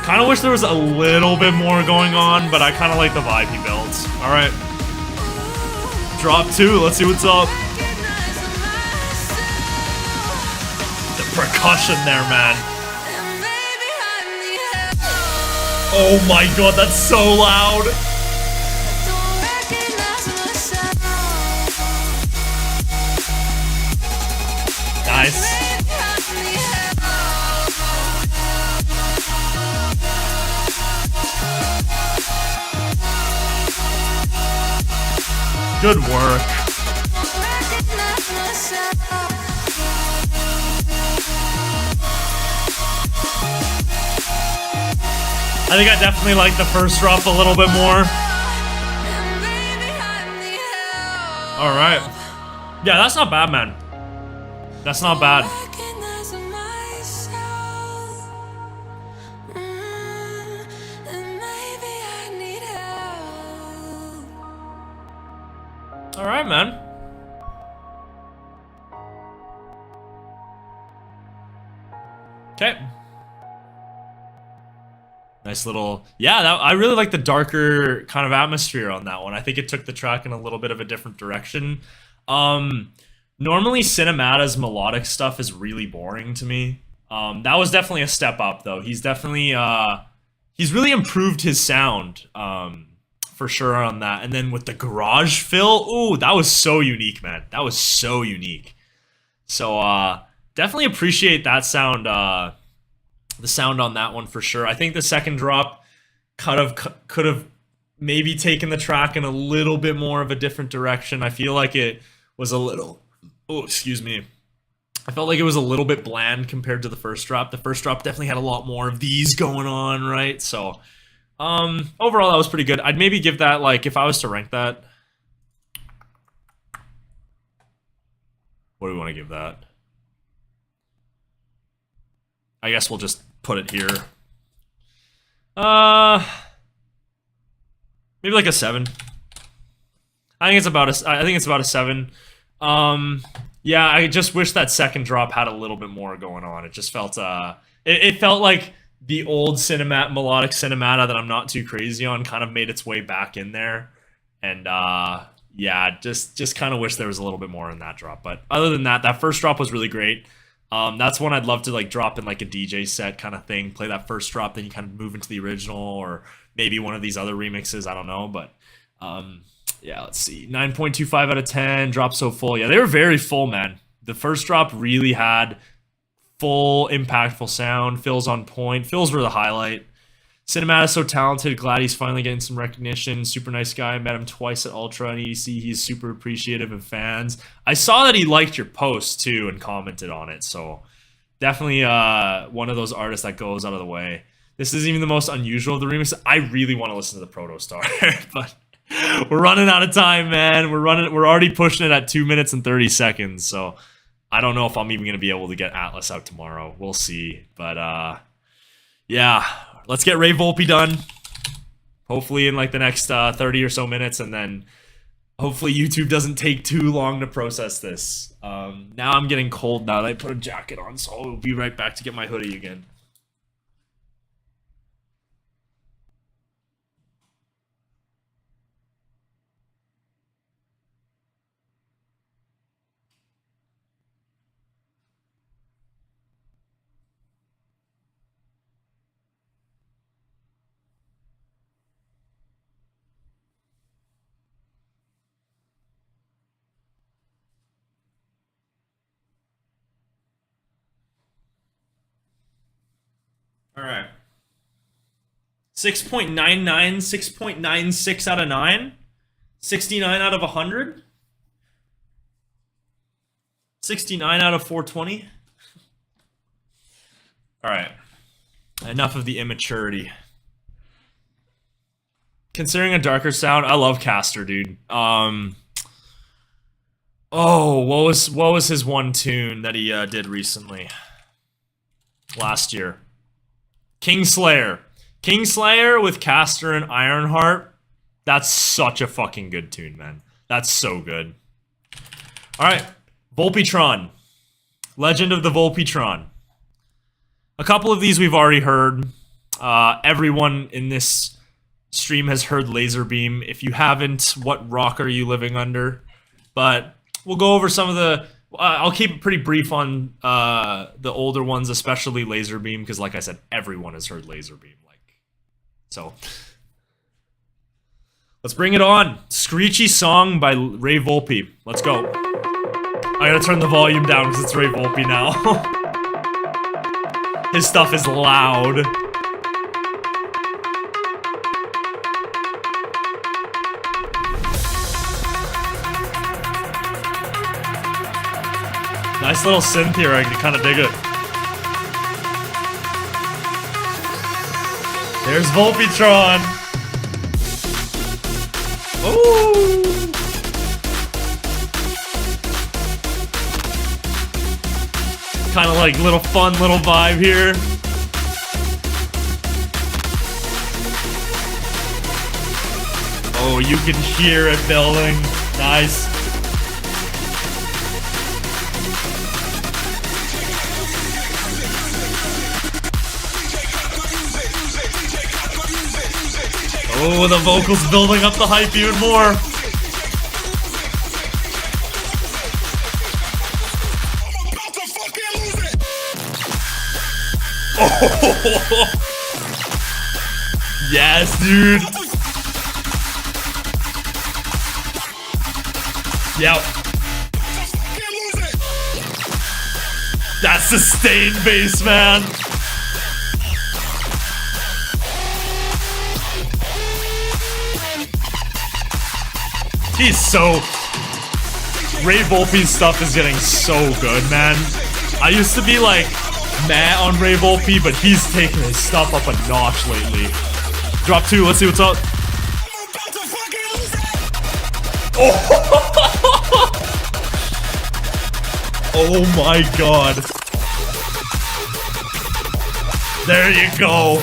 Kind of wish there was a little bit more going on, but I kind of like the vibe he builds. All right. Drop 2. Let's see what's up. The percussion there, man. Oh my god, that's so loud. Nice. Good work. I think I definitely like the first drop a little bit more. Alright. Yeah, that's not bad, man. That's not bad. Alright, man. Okay. Nice little... Yeah, I really like the darker kind of atmosphere on that one. I think it took the track in a little bit of a different direction. Normally, Cinemata's melodic stuff is really boring to me. That was definitely a step up, though. He's definitely... he's really improved his sound. For sure on that. And then with the garage fill, ooh, that was so unique, man. That was so unique. So definitely appreciate that sound, the sound on that one for sure. I think the second drop could have maybe taken the track in a little bit more of a different direction. I feel like it was a little, oh, excuse me. I felt like it was a little bit bland compared to the first drop. The first drop definitely had a lot more of these going on, right? So overall, that was pretty good. I'd maybe give that, like, if I was to rank that. What do we want to give that? I guess we'll just put it here. Maybe like a 7. I think it's about a 7. Yeah, I just wish that second drop had a little bit more going on. It just felt it felt like the old melodic cinemata that I'm not too crazy on kind of made its way back in there. And yeah, just kind of wish there was a little bit more in that drop. But other than that, that first drop was really great. That's one I'd love to like drop in like a DJ set kind of thing. Play that first drop, then you kind of move into the original or maybe one of these other remixes. I don't know, but yeah, let's see. 9.25 out of 10. Drop so full. Yeah, they were very full, man. The first drop really had full, impactful sound. Fills on point. Fills were the highlight. Cinemata's so talented. Glad he's finally getting some recognition. Super nice guy. Met him twice at Ultra and EDC. He's super appreciative of fans. I saw that he liked your post too and commented on it. So definitely one of those artists that goes out of the way. This isn't even the most unusual of the remixes. I really want to listen to the Protostar, but we're running out of time, man. We're already pushing it at 2 minutes and 30 seconds, so I don't know if I'm even going to be able to get Atlas out tomorrow. We'll see. But, yeah, let's get Ray Volpe done. Hopefully in, like, the next 30 or so minutes, and then hopefully YouTube doesn't take too long to process this. Now I'm getting cold now that I put a jacket on, so I'll be right back to get my hoodie again. All right. 6.99, 6.96 out of 9. 69 out of 100. 69 out of 420. All right. Enough of the immaturity. Considering a darker sound, I love Caster, dude. Oh, what was his one tune that he did recently? Last year. Kingslayer. Kingslayer with Caster and Ironheart. That's such a fucking good tune, man. That's so good. Alright. Volpetron. Legend of the Volpetron. A couple of these we've already heard. Everyone in this stream has heard Laserbeam. If you haven't, what rock are you living under? But we'll go over some of the... I'll keep it pretty brief on the older ones, especially Laserbeam, because like I said, everyone has heard Laserbeam. So, let's bring it on. Screechy Song by Ray Volpe. Let's go. I gotta turn the volume down because it's Ray Volpe now. His stuff is loud. Nice little synth here, I kind of dig it. There's Volpetron. Ooh. Kind of like little fun little vibe here. Oh, you can hear it building. Nice. Oh, the vocals building up the hype even more. Oh, yes, dude. Yep. That's sustained bass, man. He's so... Ray Volpe's stuff is getting so good, man. I used to be like mad on Ray Volpe, but he's taking his stuff up a notch lately. Drop 2, let's see what's up. Oh, oh my god. There you go.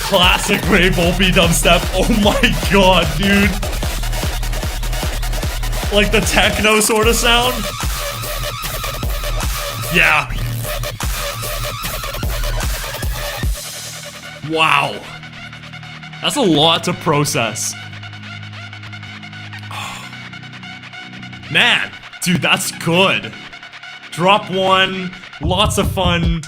Classic Ray Volpe dubstep. Oh my god, dude. Like the techno sort of sound. Yeah. Wow. That's a lot to process. Man, dude, that's good. Drop 1, lots of fun.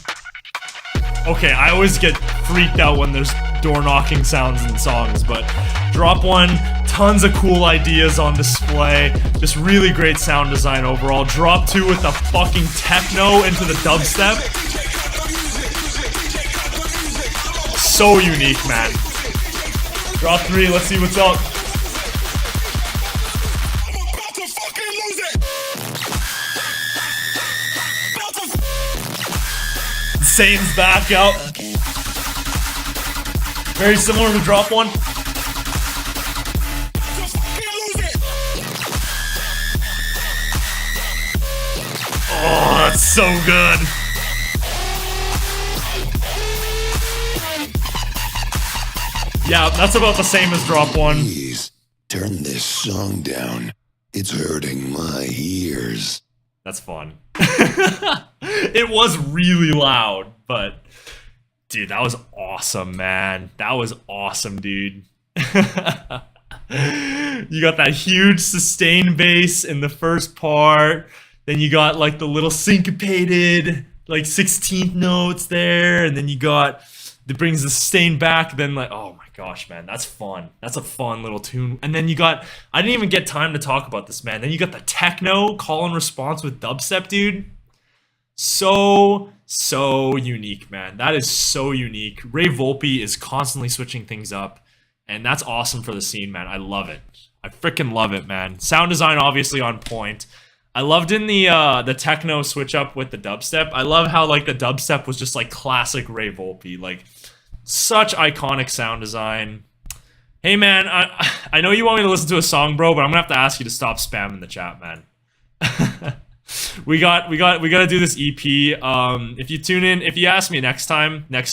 Okay, I always get freaked out when there's door knocking sounds in songs, but drop 1, tons of cool ideas on display, just really great sound design overall. Drop 2 with the fucking techno into the dubstep. So unique, man. Drop 3, let's see what's up. Sane's back out. Very similar to drop one. Oh, that's so good. Yeah, that's about the same as drop one. Please turn this song down. It's hurting my ears. That's fun. It was really loud, but dude, that was awesome, man. That was awesome, dude. You got that huge sustained bass in the first part. Then you got like the little syncopated like 16th notes there, and then you got that brings the sustain back. Then like, oh my gosh, man, that's fun. That's a fun little tune. And then you got, I didn't even get time to talk about this, man. Then you got the techno call and response with dubstep, dude. So unique, man. That is so unique. Ray Volpe is constantly switching things up, and that's awesome for the scene, man. I love it. I freaking love it, man. Sound design obviously on point. I loved in the techno switch up with the dubstep. I love how like the dubstep was just like classic Ray Volpe, like such iconic sound design. Hey man, I know you want me to listen to a song, bro, but I'm gonna have to ask you to stop spamming the chat, man. we gotta do this EP. If you tune in, if you ask me next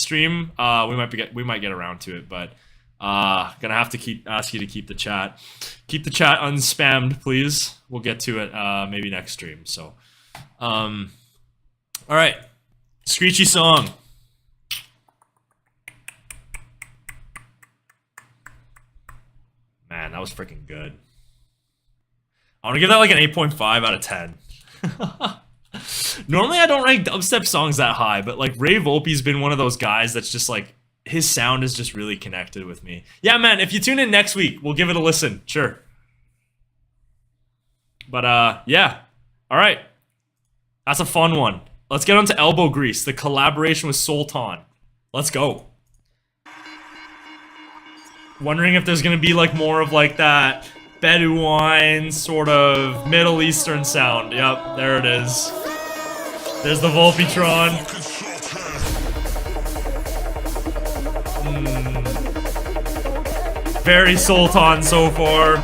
stream, we might get around to it, but gonna have to ask you to keep the chat unspammed, please. We'll get to it maybe next stream. So all right, screechy song. Man, that was freaking good. I want to give that like an 8.5 out of 10. Normally I don't rank dubstep songs that high, but like Ray Volpe's been one of those guys that's just like, his sound is just really connected with me. Yeah, man, if you tune in next week, we'll give it a listen. Sure. But, yeah. All right. That's a fun one. Let's get on to Elbow Grease, the collaboration with Sultan. Let's go. Wondering if there's going to be, like, more of, like, that Bedouin sort of Middle Eastern sound. Yep, there it is. There's the Volpetron. Very Sultan so far.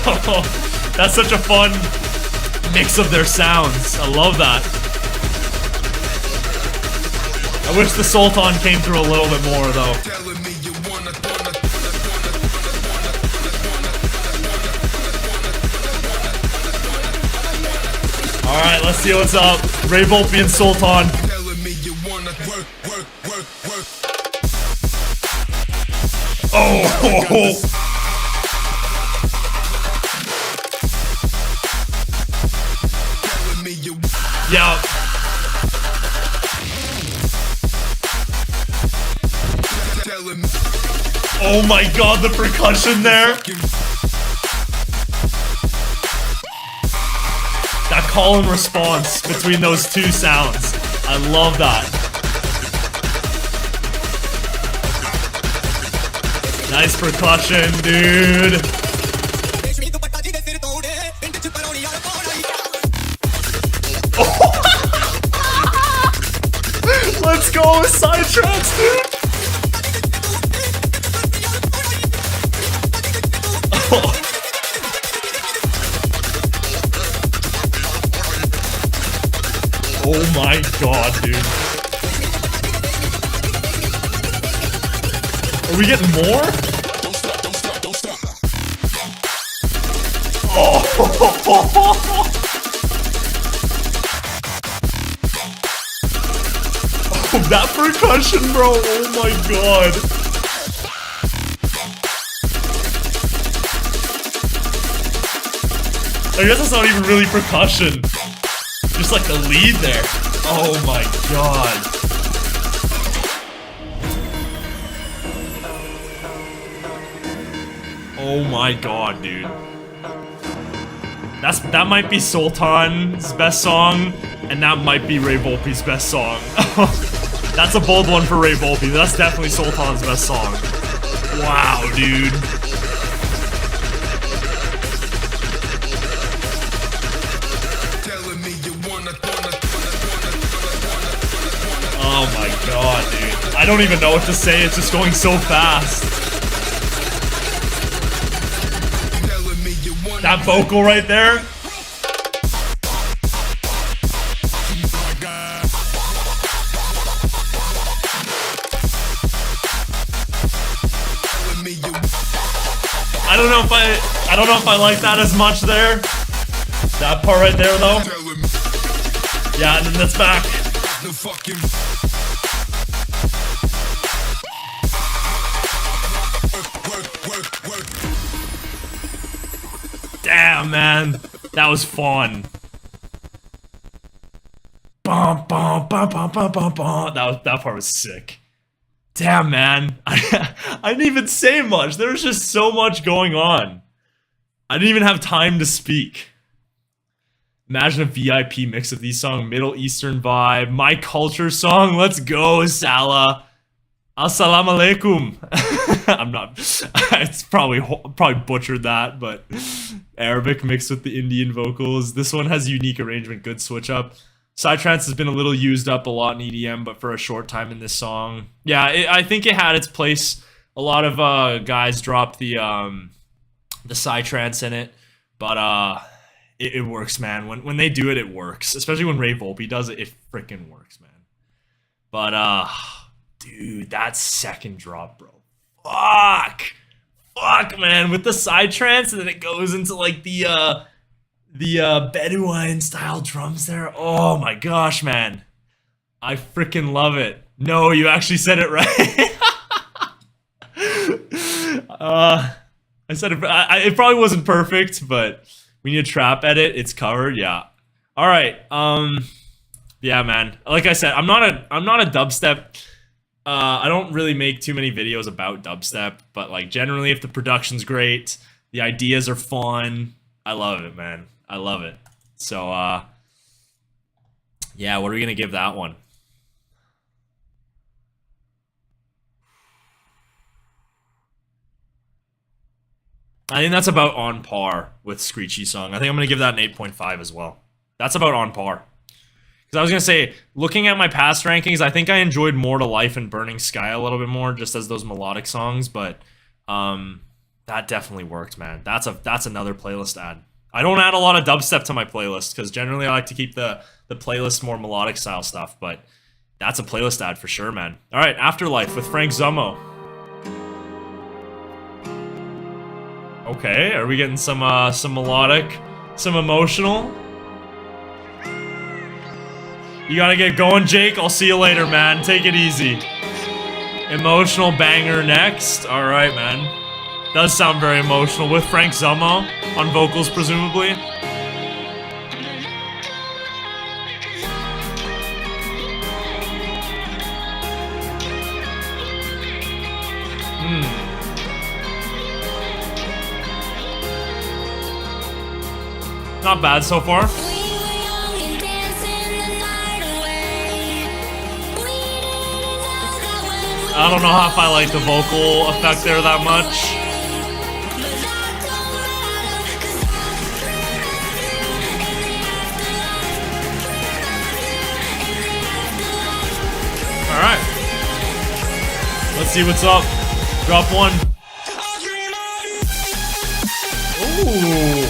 Oh, that's such a fun mix of their sounds. I love that. I wish the Sultan came through a little bit more though. Alright, let's see what's up. Ray Volpe and Sultan. Oh! Yeah. Oh my god, the percussion there. That call and response between those two sounds. I love that. Nice percussion, dude. Let's go with sidetracks, dude. Oh my god, dude. Are we getting more? Oh! Oh, that percussion, bro! Oh my god! I guess it's not even really percussion. Just like the lead there. Oh my god. Oh my god, dude. That might be Sultan's best song, and that might be Ray Volpe's best song. That's a bold one for Ray Volpe. That's definitely Sultan's best song. Wow, dude. god, dude. I don't even know what to say. It's just going so fast. That vocal right there. I don't know if I like that as much there. That part right there though. Yeah, and then that's back. Damn, man. That was fun. Bum, bum, bum, bum, bum, bum, bum. That part was sick. Damn, man. I didn't even say much. There was just so much going on. I didn't even have time to speak. Imagine a VIP mix of these songs. Middle Eastern vibe. My culture song. Let's go, Salah. Assalamu alaikum. I'm not. It's probably butchered that, but Arabic mixed with the Indian vocals. This one has unique arrangement. Good switch up. Psytrance has been a little used up a lot in EDM, but for a short time in this song. Yeah, I think it had its place. A lot of guys dropped the Psytrance in it, but it works, man. When they do it, it works. Especially when Ray Volpe does it, it freaking works, man. But dude, that second drop, bro. Fuck, man. With the Psytrance, and then it goes into like the Bedouin style drums there. Oh my gosh, man. I freaking love it. No, you actually said it right. I said it. It probably wasn't perfect, but we need a trap edit. It's covered. Yeah. All right. Yeah, man. Like I said, I'm not a dubstep. I don't really make too many videos about dubstep, but like generally, if the production's great, the ideas are fun, I love it, man. I love it. So, yeah, what are we gonna give that one? I think that's about on par with Screechy Song. I think I'm gonna give that an 8.5 as well. That's about on par. Because I was gonna say, looking at my past rankings, I think I enjoyed More to Life and Burning Sky a little bit more, just as those melodic songs. But that definitely worked, man. That's another playlist add. I don't add a lot of dubstep to my playlist because generally I like to keep the playlist more melodic style stuff. But that's a playlist add for sure, man. All right, Afterlife with Frank Zummo. Okay, are we getting some melodic, some emotional? You gotta get going, Jake. I'll see you later, man. Take it easy. Emotional banger next. All right, man. Does sound very emotional with Frank Zummo on vocals, presumably. Not bad so far. I don't know if I like the vocal effect there that much. Alright. Let's see what's up. Drop one. Ooh.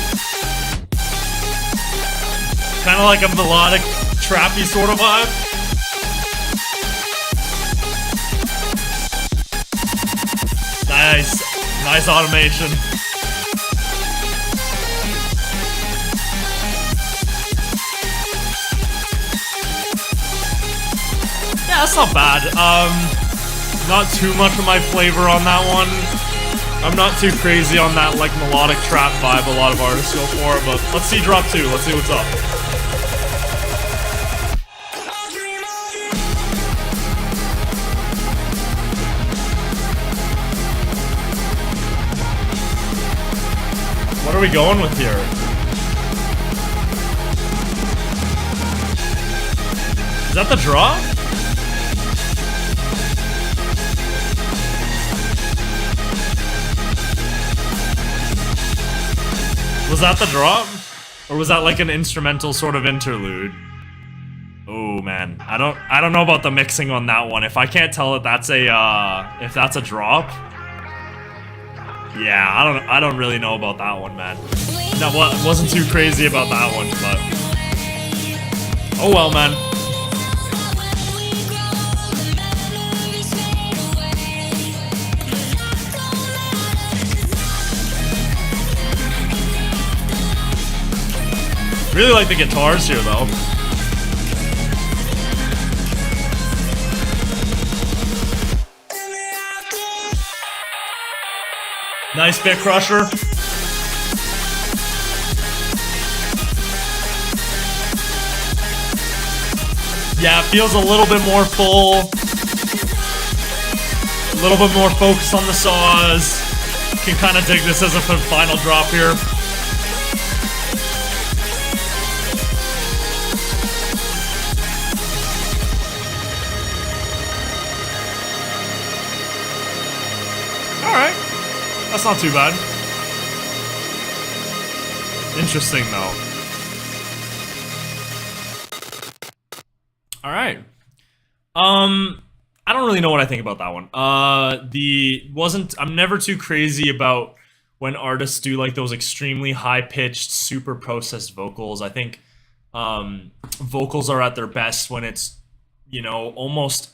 Kind of like a melodic, trappy sort of vibe. Nice. Nice automation. Yeah, that's not bad. Not too much of my flavor on that one. I'm not too crazy on that like melodic trap vibe a lot of artists go for, but let's see drop 2. Let's see what's up. What are we going with here? Is that the draw? Was that the drop? Or was that like an instrumental sort of interlude? Oh man, I don't know about the mixing on that one. If I can't tell if that's a drop, yeah, I don't really know about that one, man. No, wasn't too crazy about that one, but oh well, man. Really like the guitars here, though. Nice bit crusher. Yeah, it feels a little bit more full. A little bit more focus on the saws. Can kind of dig this as a final drop here. Alright. That's not too bad. Interesting, though. Alright. I don't really know what I think about that one. I'm never too crazy about when artists do like those extremely high-pitched, super processed vocals. I think vocals are at their best when it's, you know, almost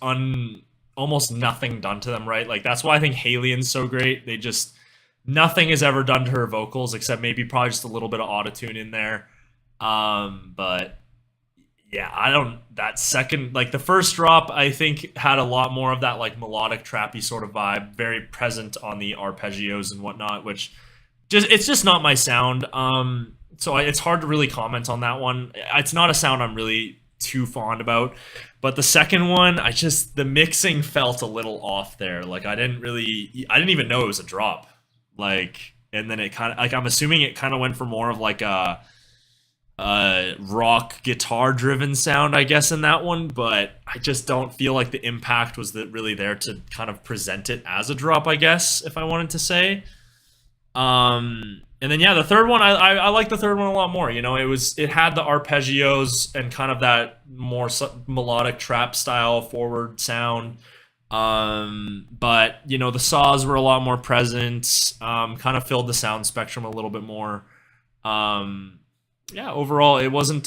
nothing done to them, right? Like, that's why I think Halien's so great. Nothing is ever done to her vocals except maybe probably just a little bit of autotune in there. But yeah, that second, like the first drop, I think had a lot more of that like melodic trappy sort of vibe, very present on the arpeggios and whatnot, which it's just not my sound. So it's hard to really comment on that one. It's not a sound I'm really too fond about. But the second one, the mixing felt a little off there. Like I didn't even know it was a drop. Like, and then it kind of, like, I'm assuming it kind of went for more of like a rock guitar driven sound, I guess, in that one. But I just don't feel like the impact was really there to kind of present it as a drop, I guess, if I wanted to say. And then yeah, the third one, I like the third one a lot more. You know, it had the arpeggios and kind of that more melodic trap style forward sound. But you know, the saws were a lot more present. Kind of filled the sound spectrum a little bit more. Yeah, overall, it wasn't.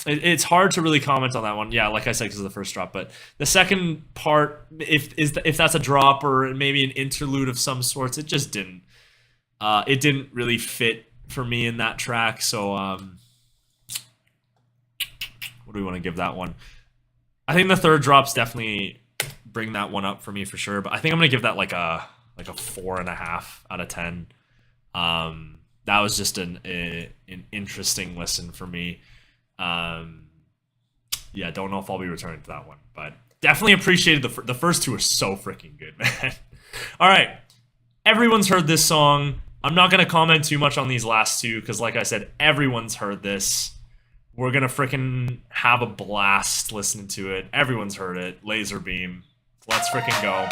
It's hard to really comment on that one. Yeah, like I said, because of the first drop. But the second part, if that's a drop or maybe an interlude of some sorts, it just didn't. It didn't really fit for me in that track. So, what do we want to give that one? I think the third drops definitely bring that one up for me for sure. But I think I'm gonna give that like a 4.5 out of 10. That was just an interesting listen for me. Yeah, don't know if I'll be returning to that one, but definitely appreciated the first two are so freaking good, man. All right, everyone's heard this song. I'm not gonna comment too much on these last two because, like I said, everyone's heard this. We're gonna freaking have a blast listening to it. Everyone's heard it. Laser Beam. Let's freaking go.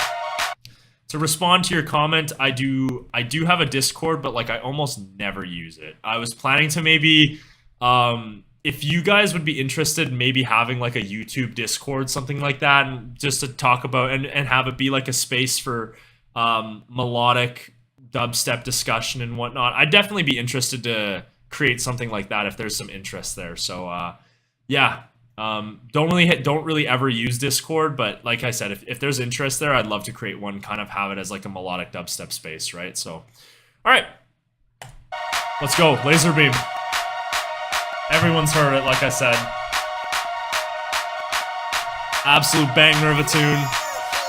To respond to your comment, I do have a Discord, but like I almost never use it. I was planning to maybe, if you guys would be interested in maybe having like a YouTube Discord, something like that, and just to talk about and have it be like a space for melodic dubstep discussion and whatnot. I'd definitely be interested to create something like that if there's some interest there. So yeah. Don't really ever use Discord, but like I said, if there's interest there, I'd love to create one, kind of have it as like a melodic dubstep space, right? So, all right, let's go. Laser Beam. Everyone's heard it, like I said. Absolute banger of a tune.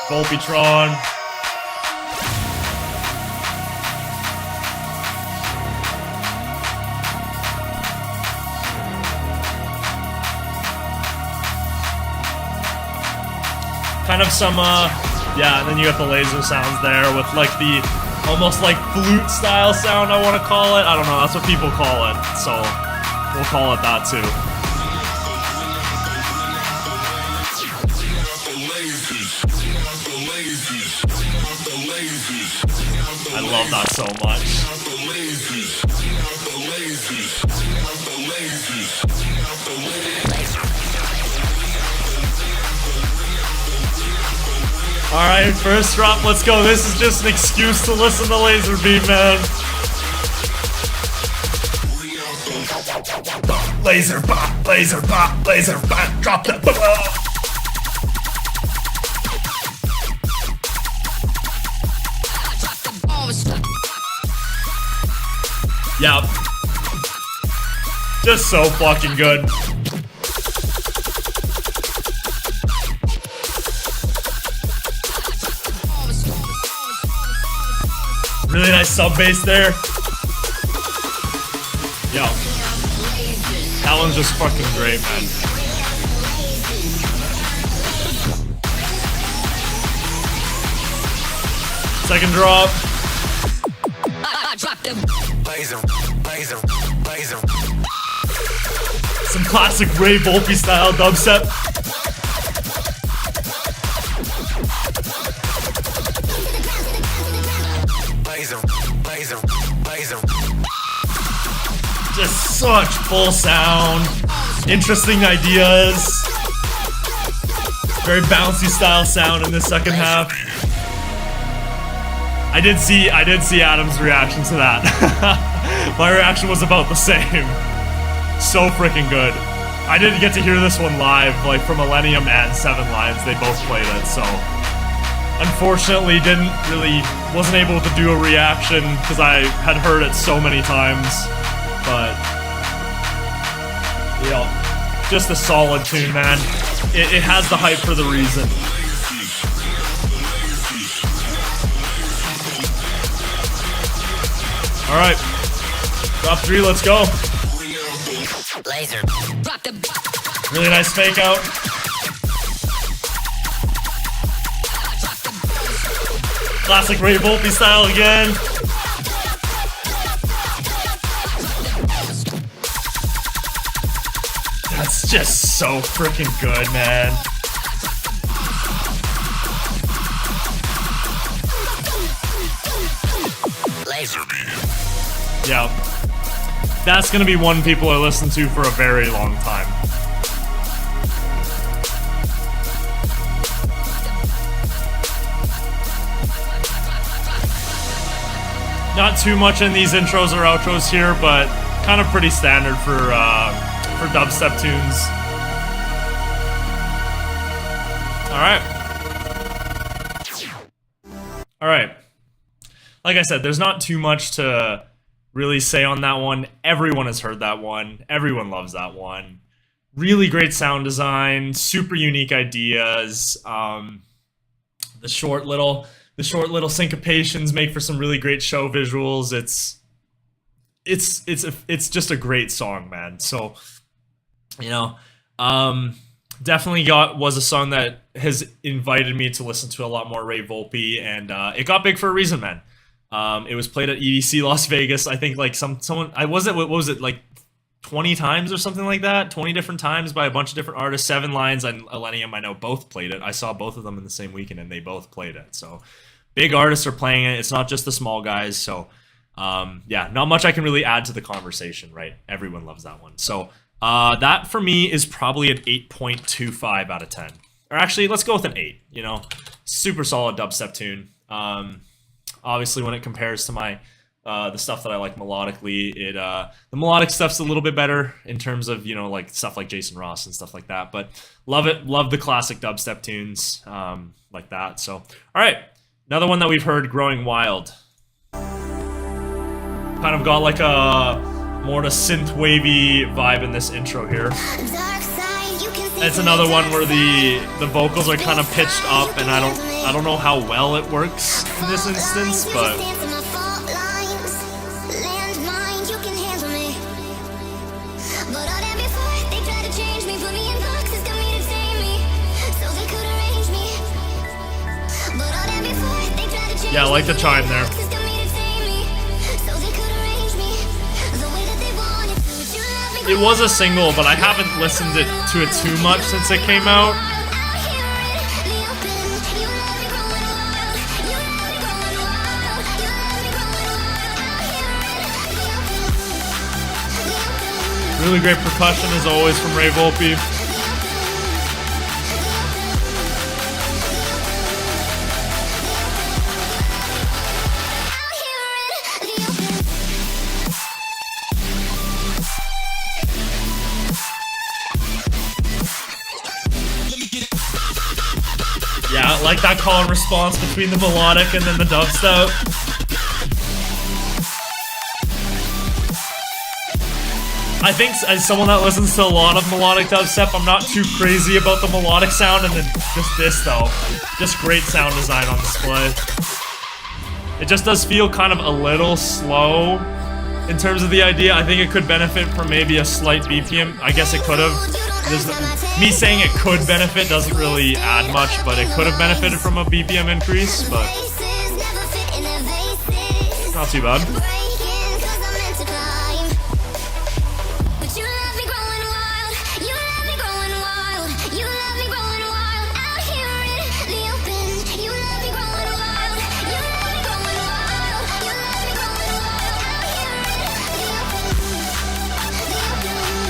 Volpetron. Kind of some, yeah, and then you got the laser sounds there with like the almost like flute style sound, I want to call it. I don't know, that's what people call it, so we'll call it that too. I love that so much. Alright, first drop, let's go. This is just an excuse to listen to Laser Beam, man. Laser bop, laser bop, laser bop, drop that. Yeah. Just so fucking good. Really nice sub bass there. Yo. That one's just fucking great, man. Second drop. Some classic Ray Volpe style dubstep. Just such full sound, interesting ideas, very bouncy style sound in the second half. I did see Adam's reaction to that. My reaction was about the same. So freaking good. I didn't get to hear this one live, like for Millennium and Seven Lions, they both played it, so unfortunately wasn't able to do a reaction because I had heard it so many times. But, yeah, just a solid tune, man. It has the hype for the reason. Alright, drop 3, let's go. Really nice fake out. Classic Ray Volpe style again. That's just so freaking good, man. Yeah. That's gonna be one people I listen to for a very long time. Not too much in these intros or outros here, but kind of pretty standard for dubstep tunes. Alright. Like I said, there's not too much to really say on that one. Everyone has heard that one. Everyone loves that one. Really great sound design, super unique ideas. The short little syncopations make for some really great show visuals. It's just a great song, man. So, you know, definitely was a song that has invited me to listen to a lot more Ray Volpe, and it got big for a reason, man. It was played at EDC Las Vegas. I think like what was it like 20 times or something like that? 20 different times by a bunch of different artists. Seven Lions and Millennium, I know, both played it. I saw both of them in the same weekend, and they both played it. So big artists are playing it. It's not just the small guys. So yeah, not much I can really add to the conversation, right? Everyone loves that one. So that for me is probably an 8.25 out of 10. Or actually, let's go with an 8. You know, super solid dubstep tune. Obviously, when it compares to my the stuff that I like melodically, the melodic stuff's a little bit better in terms of, you know, like stuff like Jason Ross and stuff like that. But love it, love the classic dubstep tunes like that. So, all right, another one that we've heard, Growing Wild. Kind of got like a more to synth wavy vibe in this intro here. It's another one where the vocals are kind of pitched up, and I don't know how well it works in this instance, but yeah, I like the chime there. It was a single, but I haven't listened to it too much since it came out. Really great percussion as always from Ray Volpe. Yeah, I like that call and response between the melodic and then the dubstep. I think as someone that listens to a lot of melodic dubstep, I'm not too crazy about the melodic sound, and then just this though. Just great sound design on display. It just does feel kind of a little slow in terms of the idea. I think it could benefit from maybe a slight BPM. I guess it could have. Me saying it could benefit doesn't really add much, but it could have benefited from a BPM increase, but not too bad.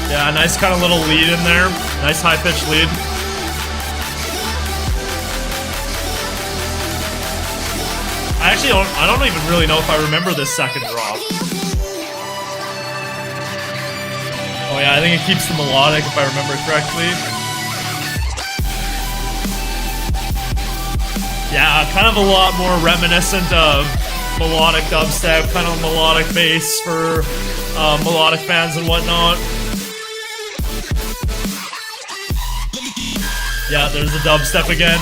Yeah, nice kind of little lead in there. Nice high-pitched lead. I don't even really know if I remember this second drop. Oh yeah, I think it keeps the melodic if I remember correctly. Yeah, kind of a lot more reminiscent of melodic dubstep, kind of melodic bass for melodic fans and whatnot. Yeah, there's the dubstep again.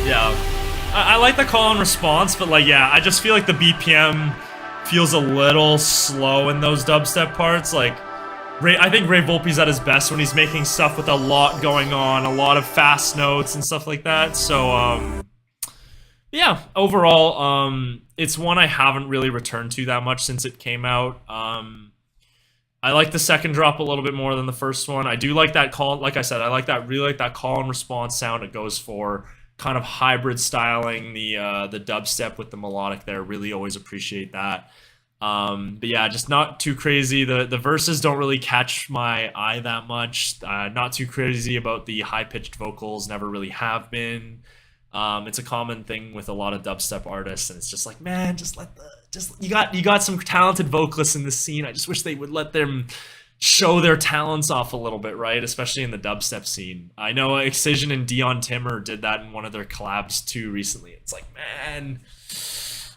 Yeah. I like the call and response, but like, yeah, I just feel like the BPM feels a little slow in those dubstep parts. Like, I think Ray Volpe's at his best when he's making stuff with a lot going on, a lot of fast notes and stuff like that. So, yeah, overall, it's one I haven't really returned to that much since it came out. I like the second drop a little bit more than the first one. I do like that call. Like I said, really like that call and response sound it goes for. Kind of hybrid styling the dubstep with the melodic there. Really always appreciate that. But yeah, just not too crazy. The verses don't really catch my eye that much. Not too crazy about the high-pitched vocals. Never really have been. It's a common thing with a lot of dubstep artists, and it's just like, man, you got some talented vocalists in this scene. I just wish they would let them show their talents off a little bit, right? Especially in the dubstep scene. I know Excision and Dion Timmer did that in one of their collabs too recently. It's like, man,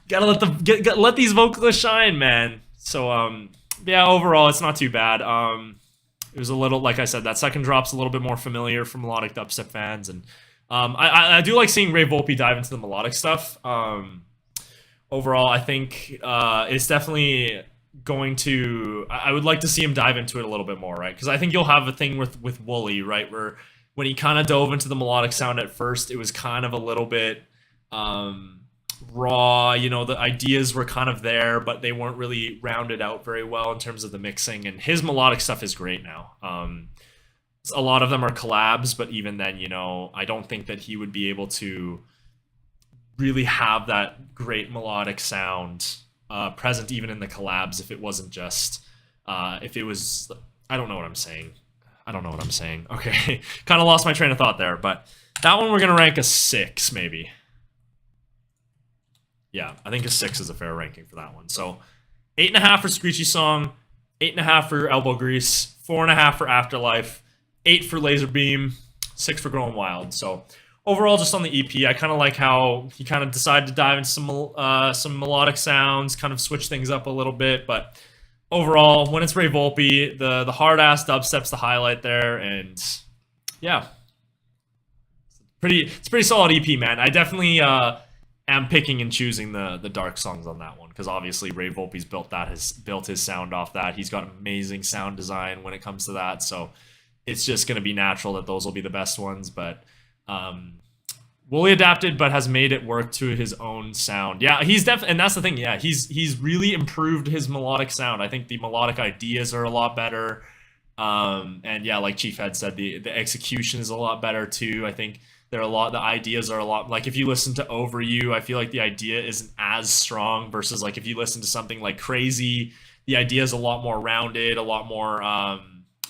gotta let these vocalists shine, man. So yeah, overall it's not too bad. It was a little, like I said, that second drop's a little bit more familiar for melodic dubstep fans, and I do like seeing Ray Volpe dive into the melodic stuff. Overall, I think it's definitely going to, I would like to see him dive into it a little bit more, right? Because I think you'll have a thing with Wooly, right, where when he kind of dove into the melodic sound at first, it was kind of a little bit raw. You know, the ideas were kind of there, but they weren't really rounded out very well in terms of the mixing. And his melodic stuff is great now. A lot of them are collabs, but even then, you know, I don't think that he would be able to really have that great melodic sound present even in the collabs if it wasn't just if it was, I don't know what I'm saying. Okay, kind of lost my train of thought there, but that one we're gonna rank a 6 maybe. Yeah, I think a 6 is a fair ranking for that one. So 8.5 for Screechy Song, 8.5 for Elbow Grease, 4.5 for Afterlife, 8 for Laser Beam, 6 for Growing Wild. So overall, just on the EP, I kind of like how he kind of decided to dive into some melodic sounds, kind of switch things up a little bit. But overall, when it's Ray Volpe, the hard-ass dubstep's the highlight there. And yeah, it's pretty solid EP, man. I definitely am picking and choosing the dark songs on that one because obviously Ray Volpe's built his sound off that. He's got amazing sound design when it comes to that. So it's just going to be natural that those will be the best ones. But Wooly adapted, but has made it work to his own sound. Yeah, he's definitely, and that's the thing. Yeah, he's really improved his melodic sound. I think the melodic ideas are a lot better. And yeah, like Chief had said, the execution is a lot better too. I think The ideas are a lot, like if you listen to Over You, I feel like the idea isn't as strong versus like if you listen to something like Crazy, the idea is a lot more rounded, a lot more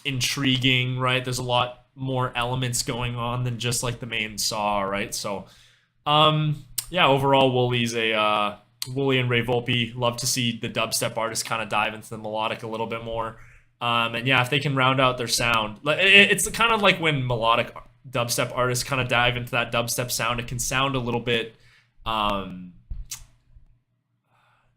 intriguing, right? There's a lot more elements going on than just like the main saw, right? So yeah, overall Wooly and Ray Volpe, love to see the dubstep artists kind of dive into the melodic a little bit more. And yeah, if they can round out their sound, it's kind of like when melodic dubstep artists kind of dive into that dubstep sound, it can sound a little bit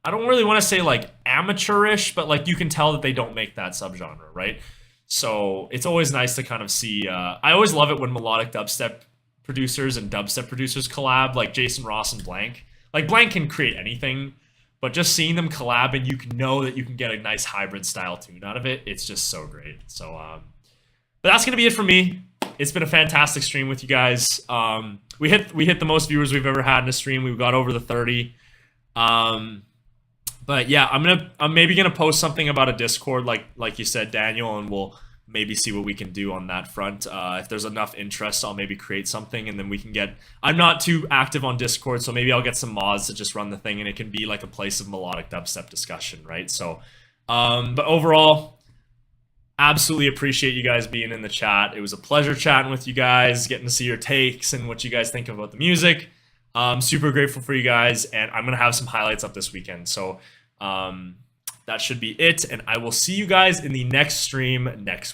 I don't really want to say like amateurish, but like you can tell that they don't make that subgenre, right? So it's always nice to kind of see. I always love it when melodic dubstep producers and dubstep producers collab, like Jason Ross and Blank. Like Blank can create anything, but just seeing them collab and you can know that you can get a nice hybrid style tune out of it, it's just so great. So, but that's gonna be it for me. It's been a fantastic stream with you guys. We hit the most viewers we've ever had in a stream. We got over the 30. But yeah, I'm maybe gonna post something about a Discord, like you said, Daniel, and we'll maybe see what we can do on that front. If there's enough interest, I'll maybe create something, and then we can get. I'm not too active on Discord, so maybe I'll get some mods to just run the thing, and it can be like a place of melodic dubstep discussion, right? So, but overall, absolutely appreciate you guys being in the chat. It was a pleasure chatting with you guys, getting to see your takes and what you guys think about the music. Super grateful for you guys, and I'm gonna have some highlights up this weekend. So that should be it, and I will see you guys in the next stream next week.